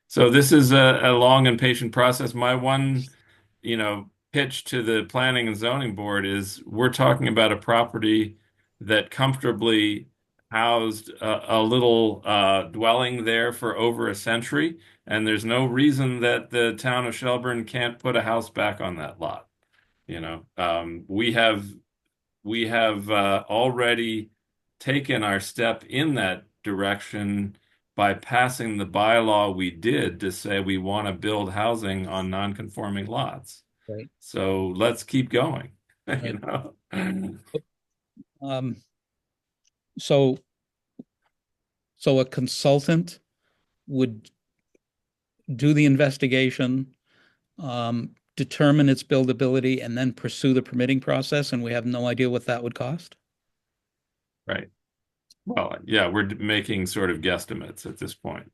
D: so this is a long and patient process. My one, pitch to the planning and zoning board is we're talking about a property that comfortably housed a little dwelling there for over a century, and there's no reason that the town of Shelburne can't put a house back on that lot. We have already taken our step in that direction by passing the bylaw we did to say we want to build housing on non-conforming lots.
A: Right.
D: So let's keep going.
A: Right. So a consultant would do the investigation, determine its buildability, and then pursue the permitting process, and we have no idea what that would cost?
D: Right. Well, yeah, we're making sort of guesstimates at this point.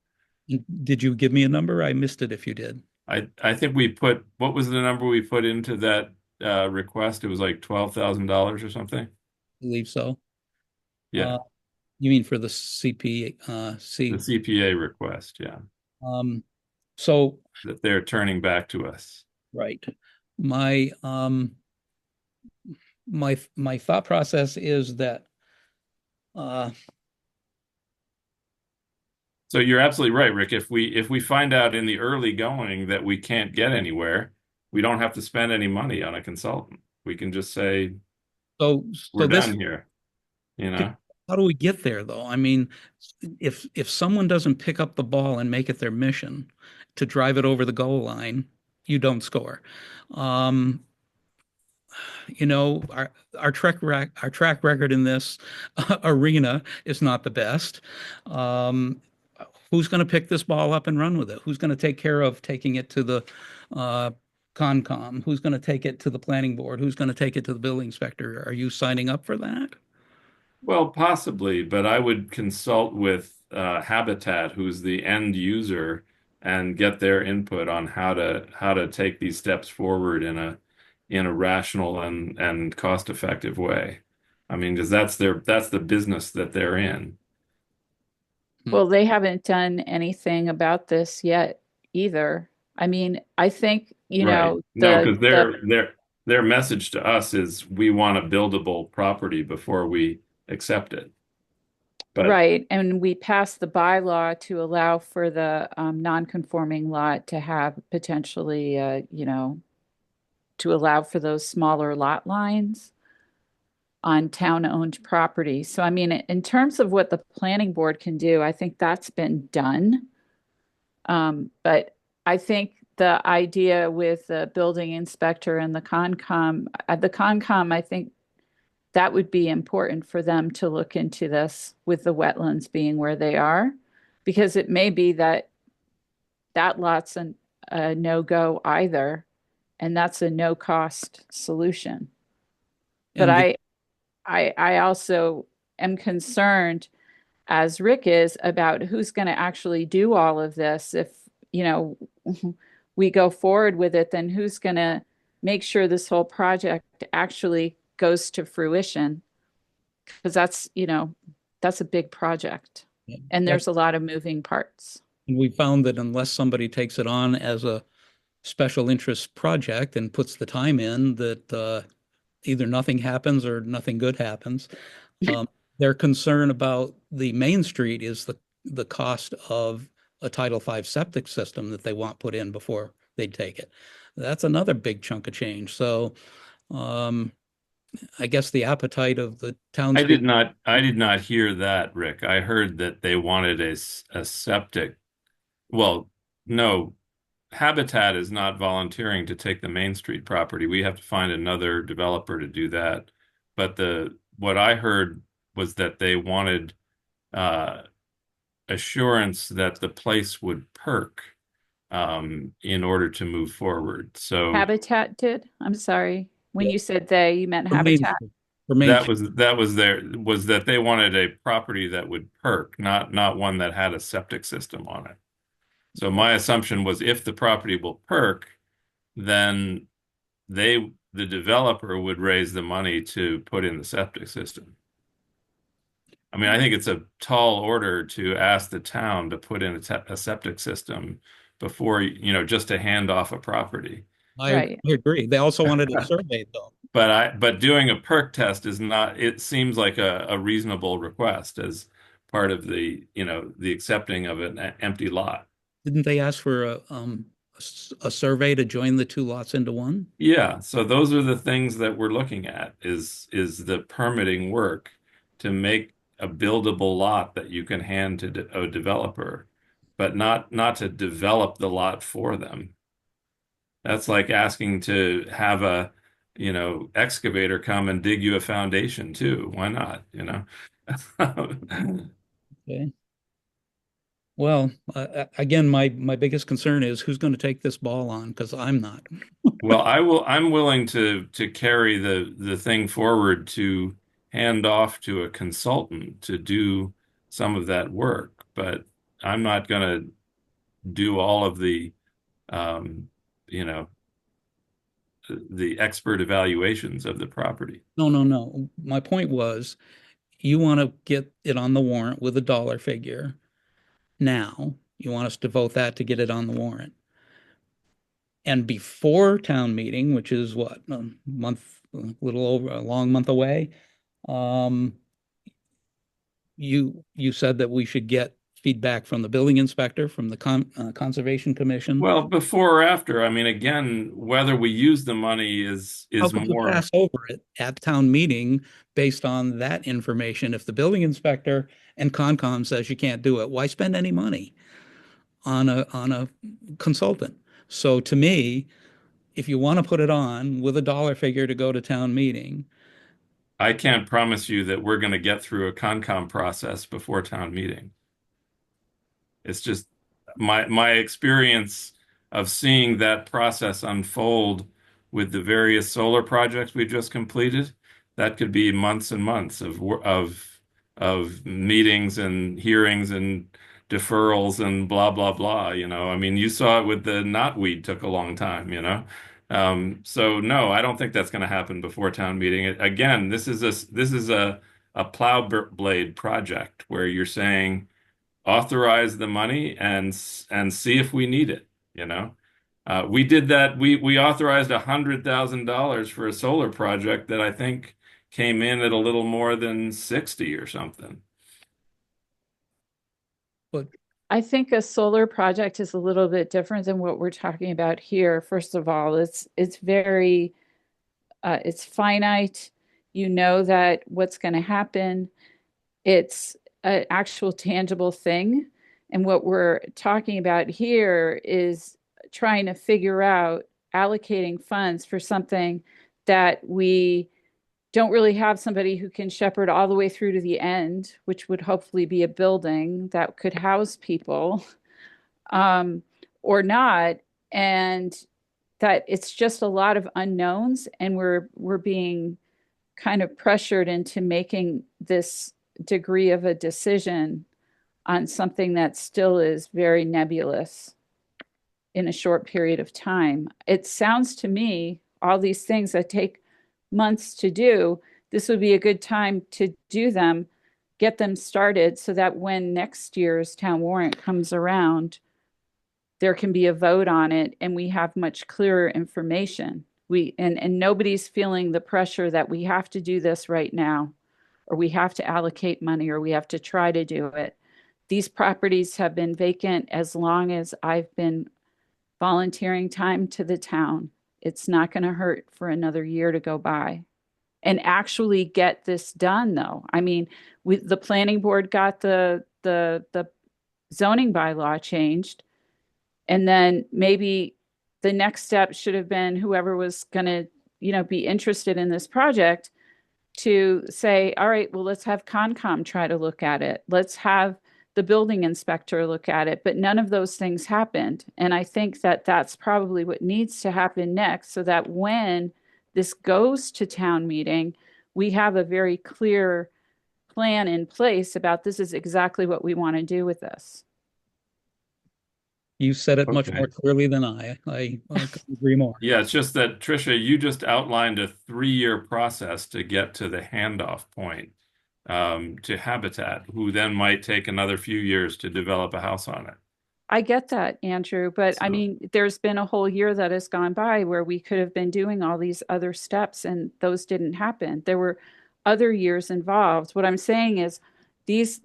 A: Did you give me a number? I missed it if you did.
D: I think what was the number we put into that request? It was like $12,000 or something.
A: I believe so.
D: Yeah.
A: You mean for the CPA?
D: The CPA request, yeah.
A: So
D: that they're turning back to us.
A: Right. My my thought process is that
D: so you're absolutely right, Rick. If we find out in the early going that we can't get anywhere, we don't have to spend any money on a consultant. We can just say, we're done here.
A: How do we get there, though? I mean, if someone doesn't pick up the ball and make it their mission to drive it over the goal line, you don't score. Our track record in this arena is not the best. Who's going to pick this ball up and run with it? Who's going to take care of taking it to the Concom? Who's going to take it to the planning board? Who's going to take it to the building inspector? Are you signing up for that?
D: Well, possibly, but I would consult with Habitat, who's the end user, and get their input on how to take these steps forward in a rational and cost-effective way. I mean, because that's the business that they're in.
B: Well, they haven't done anything about this yet either. I mean, I think,
D: No, because their message to us is we want a buildable property before we accept it.
B: Right. And we passed the bylaw to allow for the non-conforming lot to have potentially, to allow for those smaller lot lines on town-owned property. So, I mean, in terms of what the planning board can do, I think that's been done. But I think the idea with the building inspector and the Concom, I think that would be important for them to look into this with the wetlands being where they are, because it may be that lot's a no-go either, and that's a no-cost solution. But I also am concerned, as Rick is, about who's going to actually do all of this. If, we go forward with it, then who's going to make sure this whole project actually goes to fruition? Because that's a big project, and there's a lot of moving parts.
A: And we found that unless somebody takes it on as a special interest project and puts the time in, that either nothing happens or nothing good happens. Their concern about the Main Street is the cost of a Title V septic system that they want put in before they take it. That's another big chunk of change. So I guess the appetite of the town.
D: I did not hear that, Rick. I heard that they wanted a septic. Well, no, Habitat is not volunteering to take the Main Street property. We have to find another developer to do that. But what I heard was that they wanted uh, assurance that the place would perk in order to move forward. So
B: Habitat did? I'm sorry. When
A: Yeah.
B: you said they, you meant
A: For Main
B: Habitat.
A: Street. For Main
D: that
A: Street.
D: was that they wanted a property that would perk, not one that had a septic system on it. So my assumption was if the property will perk, then the developer would raise the money to put in the septic system. I mean, I think it's a tall order to ask the town to put in a septic system before, just to hand off a property.
B: Right.
A: I agree. They also wanted a survey though.
D: But doing a perk test is not, it seems like a reasonable request as part of the accepting of an empty lot.
A: Didn't they ask for a survey to join the two lots into one?
D: Yeah, so those are the things that we're looking at is the permitting work to make a buildable lot that you can hand to a developer, but not to develop the lot for them. That's like asking to have a, excavator come and dig you a foundation too. Why not,
A: Okay. Well, again, my biggest concern is who's going to take this ball on because I'm not.
D: Well, I'm willing to carry the thing forward to hand off to a consultant to do some of that work, but I'm not going to do all of um, you know, the expert evaluations of the property.
A: No. My point was you want to get it on the warrant with a dollar figure. Now, you want us to vote that to get it on the warrant. And before town meeting, which is what, a month, a little over a long month away, you said that we should get feedback from the building inspector, from the Conservation Commission.
D: Well, before or after, I mean, again, whether we use the money is
A: How could you
D: more.
A: pass over it at town meeting based on that information? If the building inspector and Concom says you can't do it, why spend any money on a consultant? So to me, if you want to put it on with a dollar figure to go to town meeting,
D: I can't promise you that we're going to get through a Concom process before town meeting. It's just my experience of seeing that process unfold with the various solar projects we just completed. That could be months and months of meetings and hearings and deferrals and blah blah blah. I mean, you saw it with the knotweed took a long time. So no, I don't think that's going to happen before town meeting. Again, this is a plow blade project where you're saying authorize the money and see if we need it. We did that. We authorized $100,000 for a solar project that I think came in at a little more than 60 or something.
A: but
B: I think a solar project is a little bit different than what we're talking about here. First of all, it's very it's finite. You know that what's going to happen. It's an actual tangible thing. And what we're talking about here is trying to figure out allocating funds for something that we don't really have somebody who can shepherd all the way through to the end, which would hopefully be a building that could house people, or not. And that it's just a lot of unknowns, and we're being kind of pressured into making this degree of a decision on something that still is very nebulous in a short period of time. It sounds to me, all these things that take months to do, this would be a good time to do them, get them started so that when next year's town warrant comes around, there can be a vote on it and we have much clearer information. And nobody's feeling the pressure that we have to do this right now, or we have to allocate money, or we have to try to do it. These properties have been vacant as long as I've been volunteering time to the town. It's not going to hurt for another year to go by and actually get this done, though. I mean, the planning board got the zoning bylaw changed, And then maybe the next step should have been whoever was going to, be interested in this project to say, all right, well, let's have Concom try to look at it. Let's have the building inspector look at it. But none of those things happened. And I think that that's probably what needs to happen next, so that when this goes to town meeting, we have a very clear plan in place about this is exactly what we want to do with this.
A: You said it much
D: Okay.
A: more clearly than I couldn't agree more.
D: Yeah, it's just that, Tricia, you just outlined a 3-year process to get to the handoff point to Habitat, who then might take another few years to develop a house on it.
B: I get that, Andrew, but I mean, there's been a whole year that has gone by where we could have been doing all these other steps and those didn't happen. There were other years involved. What I'm saying is these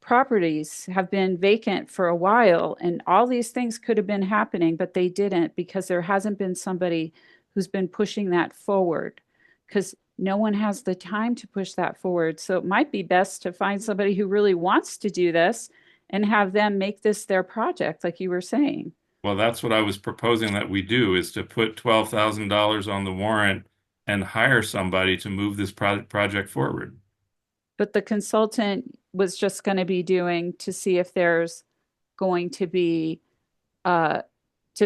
B: properties have been vacant for a while and all these things could have been happening, but they didn't because there hasn't been somebody who's been pushing that forward, because no one has the time to push that forward. So it might be best to find somebody who really wants to do this and have them make this their project, like you were saying.
D: Well, that's what I was proposing that we do, is to put $12,000 on the warrant and hire somebody to move this project forward.
B: But the consultant was just going to be doing to see if there's going to be to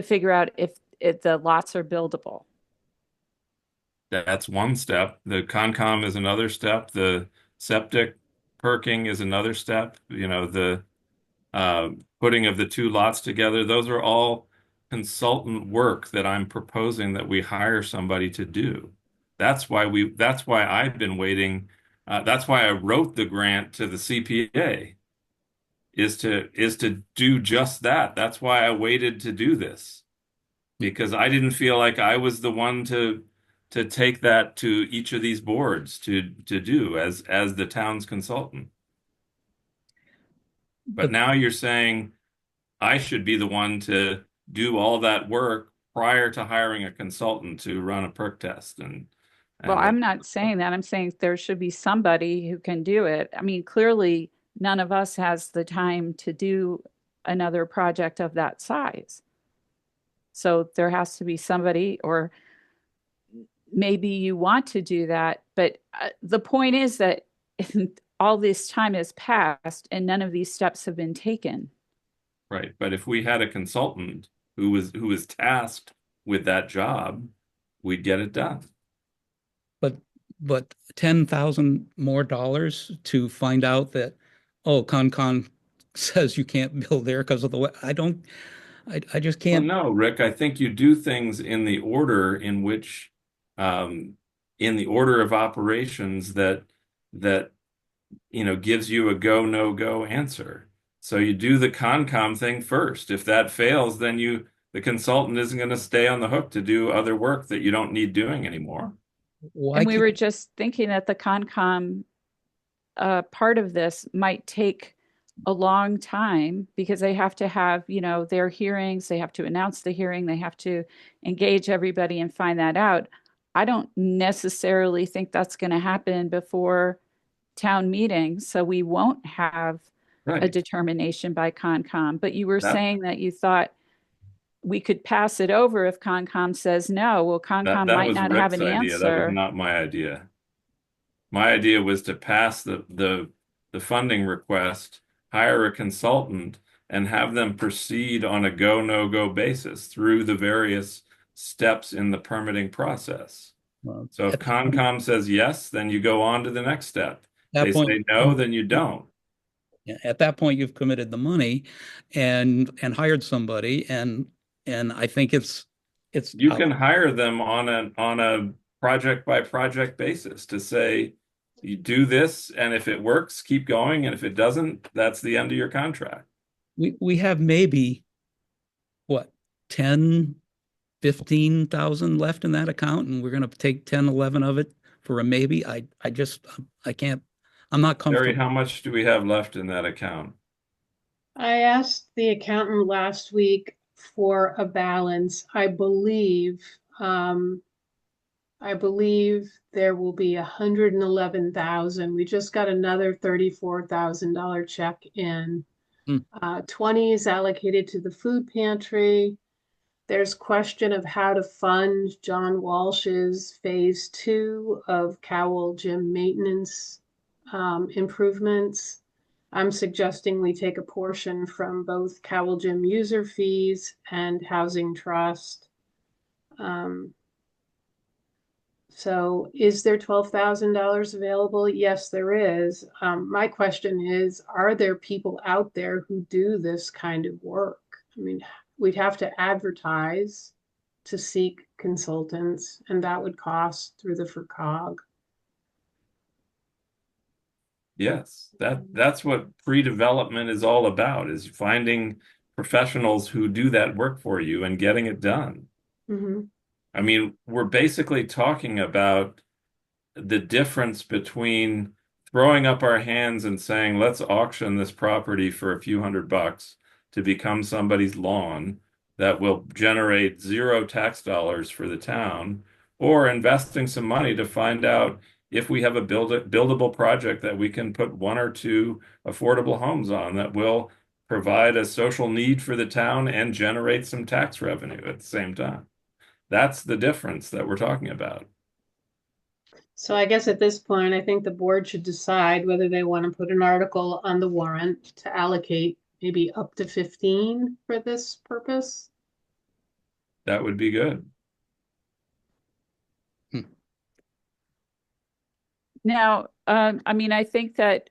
B: figure out if the lots are buildable.
D: That's one step. The Concom is another step. The septic perking is another step. The putting of the 2 lots together. Those are all consultant work that I'm proposing that we hire somebody to do. That's why I've been waiting. That's why I wrote the grant to the CPA, is to do just that. That's why I waited to do this, because I didn't feel like I was the one to take that to each of these boards to do as the town's consultant. But now you're saying I should be the one to do all that work prior to hiring a consultant to run a perk test.
B: Well, I'm not saying that. I'm saying there should be somebody who can do it. I mean, clearly none of us has the time to do another project of that size. So there has to be somebody, or maybe you want to do that. But the point is that all this time has passed and none of these steps have been taken.
D: Right. But if we had a consultant who was tasked with that job, we'd get it done.
A: But $10,000 more to find out that, oh, Concon says you can't build there because of the way. I just can't.
D: Well, no, Rick, I think you do things in the order in which, in the order of operations that gives you a go, no go answer. So you do the Concom thing first. If that fails, then the consultant isn't going to stay on the hook to do other work that you don't need doing anymore.
B: And we were just thinking that the Concom part of this might take a long time because they have to have, their hearings, they have to announce the hearing, they have to engage everybody and find that out. I don't necessarily think that's going to happen before town meeting, so we won't have a determination by Concom. But you were saying that you thought we could pass it over if Concom says no. Well, Concom
D: That
B: might
D: was
B: not
D: Rick's
B: have an
D: idea. That
B: answer.
D: was not my idea. My idea was to pass the funding request, hire a consultant, and have them proceed on a go, no go basis through the various steps in the permitting process. So if Concom says yes, then you go on to the next step. They say no, then you don't.
A: At that point, you've committed the money and hired somebody, and I think it's
D: you can hire them on a project by project basis to say, you do this, and if it works, keep going, and if it doesn't, that's the end of your contract.
A: We have maybe what, 10, 15,000 left in that account, and we're going to take 10, 11 of it for a maybe. I can't. I'm not comfortable.
D: Barry, how much do we have left in that account?
K: I asked the accountant last week for a balance. I believe there will be 111,000. We just got another $34,000 check in. 20 is allocated to the food pantry. There's question of how to fund John Walsh's phase 2 of Cowell Gym maintenance improvements. I'm suggesting we take a portion from both Cowell Gym user fees and housing trust. So is there $12,000 available? Yes, there is. My question is, are there people out there who do this kind of work? I mean, we'd have to advertise to seek consultants, and that would cost through the FERCog.
D: Yes, that's what pre-development is all about, is finding professionals who do that work for you and getting it done.
K: Mm-hmm.
D: I mean, we're basically talking about the difference between throwing up our hands and saying, let's auction this property for a few $100 to become somebody's lawn that will generate 0 tax dollars for the town, or investing some money to find out if we have a buildable project that we can put 1 or 2 affordable homes on that will provide a social need for the town and generate some tax revenue at the same time. That's the difference that we're talking about.
K: So I guess at this point, I think the board should decide whether they want to put an article on the warrant to allocate maybe up to 15 for this purpose.
D: That would be good.
B: Now, I mean, I think that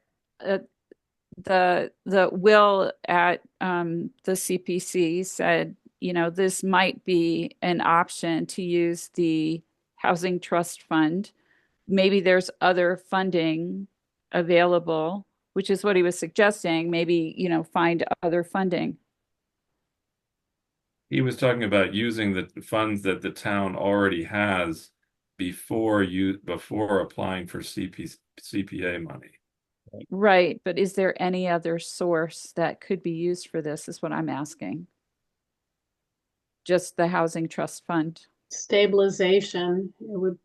B: the will at the CPC said, you know, this might be an option to use the Housing Trust Fund. Maybe there's other funding available, which is what he was suggesting. Maybe, you know, find other funding.
D: He was talking about using the funds that the town already has before applying for CPA money.
B: Right, but is there any other source that could be used for this, is what I'm asking. Just the Housing Trust Fund.
K: Stabilization, it would.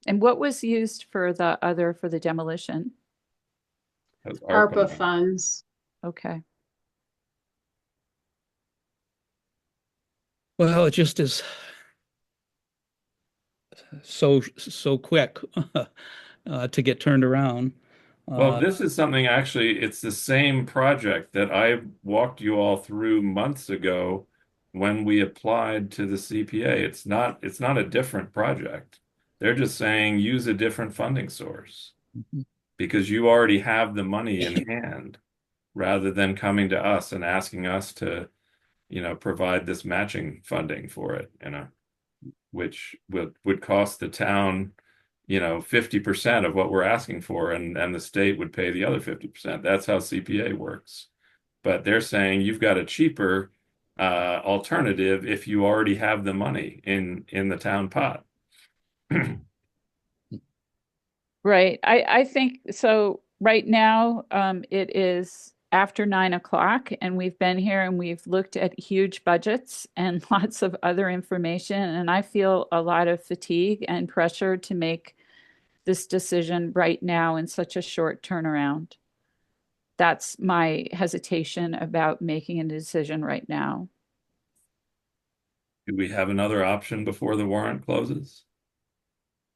B: And what was used for the demolition?
K: ARPA funds.
B: Okay.
A: Well, it just is so quick to get turned around.
D: Well, this is something, actually, it's the same project that I walked you all through months ago when we applied to the CPA. It's not a different project. They're just saying use a different funding source because you already have the money in hand, rather than coming to us and asking us to, you know, provide this matching funding for it, you know, which would cost the town, you know, 50% of what we're asking for, and the state would pay the other 50%. That's how CPA works. But they're saying you've got a cheaper alternative if you already have the money in the town pot.
B: Right. I think so. Right now, it is after 9 o'clock, and we've been here and we've looked at huge budgets and lots of other information. And I feel a lot of fatigue and pressure to make this decision right now in such a short turnaround. That's my hesitation about making a decision right now.
D: Do we have another option before the warrant closes?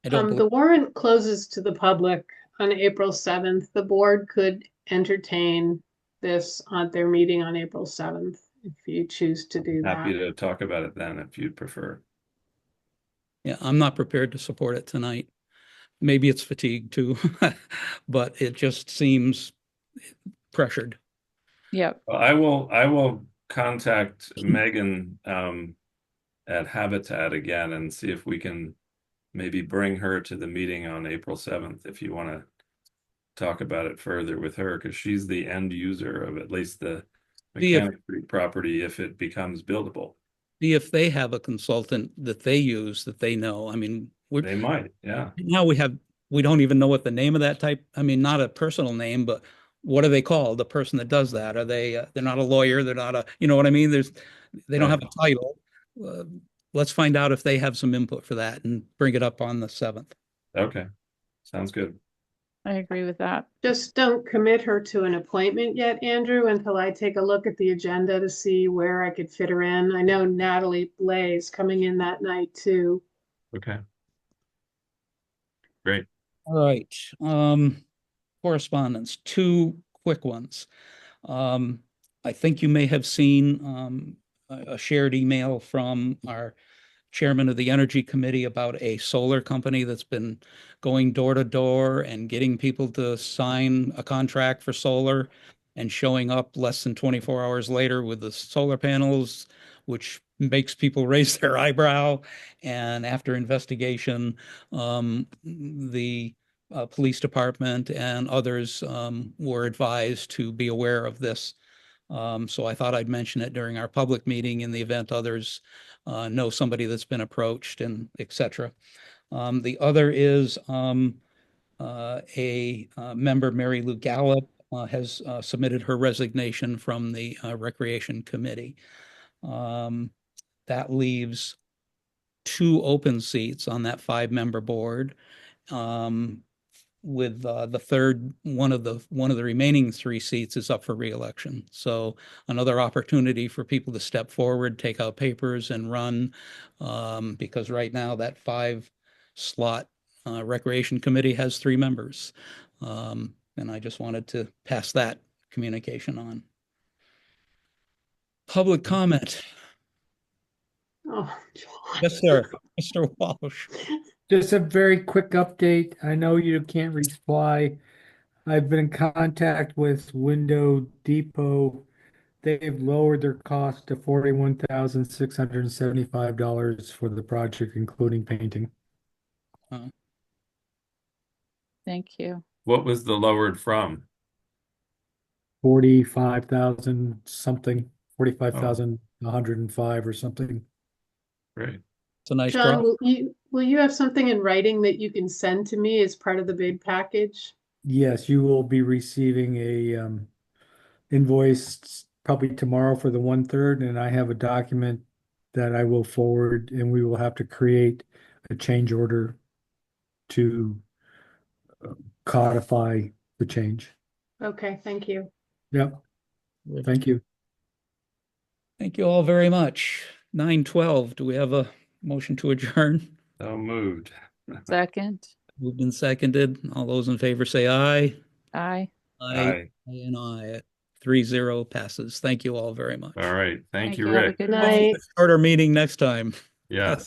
K: The warrant closes to the public on April 7th. The board could entertain this at their meeting on April 7th if you choose to do that.
D: Happy to talk about it then if you'd prefer.
A: Yeah, I'm not prepared to support it tonight. Maybe it's fatigue too, but it just seems pressured.
B: Yep.
D: Well, I will contact Megan at Habitat again and see if we can maybe bring her to the meeting on April 7th if you want to talk about it further with her, because she's the end user of at least the Mechanic Street property if it becomes buildable.
A: See if they have a consultant that they use that they know. I mean,
D: they might, yeah.
A: Now we don't even know what the name of that type. I mean, not a personal name, but what are they called? The person that does that? Are they? They're not a lawyer. They're not a. You know what I mean? They don't have a title. Let's find out if they have some input for that and bring it up on the 7th.
D: Okay, sounds good.
B: I agree with that.
K: Just don't commit her to an appointment yet, Andrew, until I take a look at the agenda to see where I could fit her in. I know Natalie Blais coming in that night too.
D: Okay. Great.
A: All right. Correspondence, two quick ones. I think you may have seen a shared email from our chairman of the Energy Committee about a solar company that's been going door to door and getting people to sign a contract for solar and showing up less than 24 hours later with the solar panels, which makes people raise their eyebrow. And after investigation, the police department and others were advised to be aware of this. So I thought I'd mention it during our public meeting in the event others know somebody that's been approached and et cetera. The other is a member, Mary Lou Gallup, has submitted her resignation from the Recreation Committee. That leaves 2 open seats on that 5-member board. With the third one of the remaining 3 seats is up for reelection. So another opportunity for people to step forward, take out papers and run, because right now that 5-slot Recreation Committee has 3 members. And I just wanted to pass that communication on. Public comment.
K: Oh,
A: Yes, sir. Mr. Walsh.
T: Just a very quick update. I know you can't reply. I've been in contact with Window Depot. They've lowered their cost to $41,675 for the project, including painting.
B: Thank you.
D: What was the lowered from?
T: 45,000 something, 45,105 or something.
D: Great.
A: It's a nice
K: John,
A: drop.
K: will you have something in writing that you can send to me as part of the bid package?
T: Yes, you will be receiving a invoice probably tomorrow for the 1/3, and I have a document that I will forward, and we will have to create a change order to codify the change.
K: Okay, thank you.
T: Yep. Thank you.
A: Thank you all very much. 9:12. Do we have a motion to adjourn?
D: So moved.
B: Second.
A: Moved and seconded. All those in favor say aye.
B: Aye.
A: Aye. Aye and aye. 3-0 passes. Thank you all very much.
D: All right. Thank you,
B: Have a
D: Rick.
B: good
K: Night.
B: night.
A: Start our meeting next time.
D: Yes.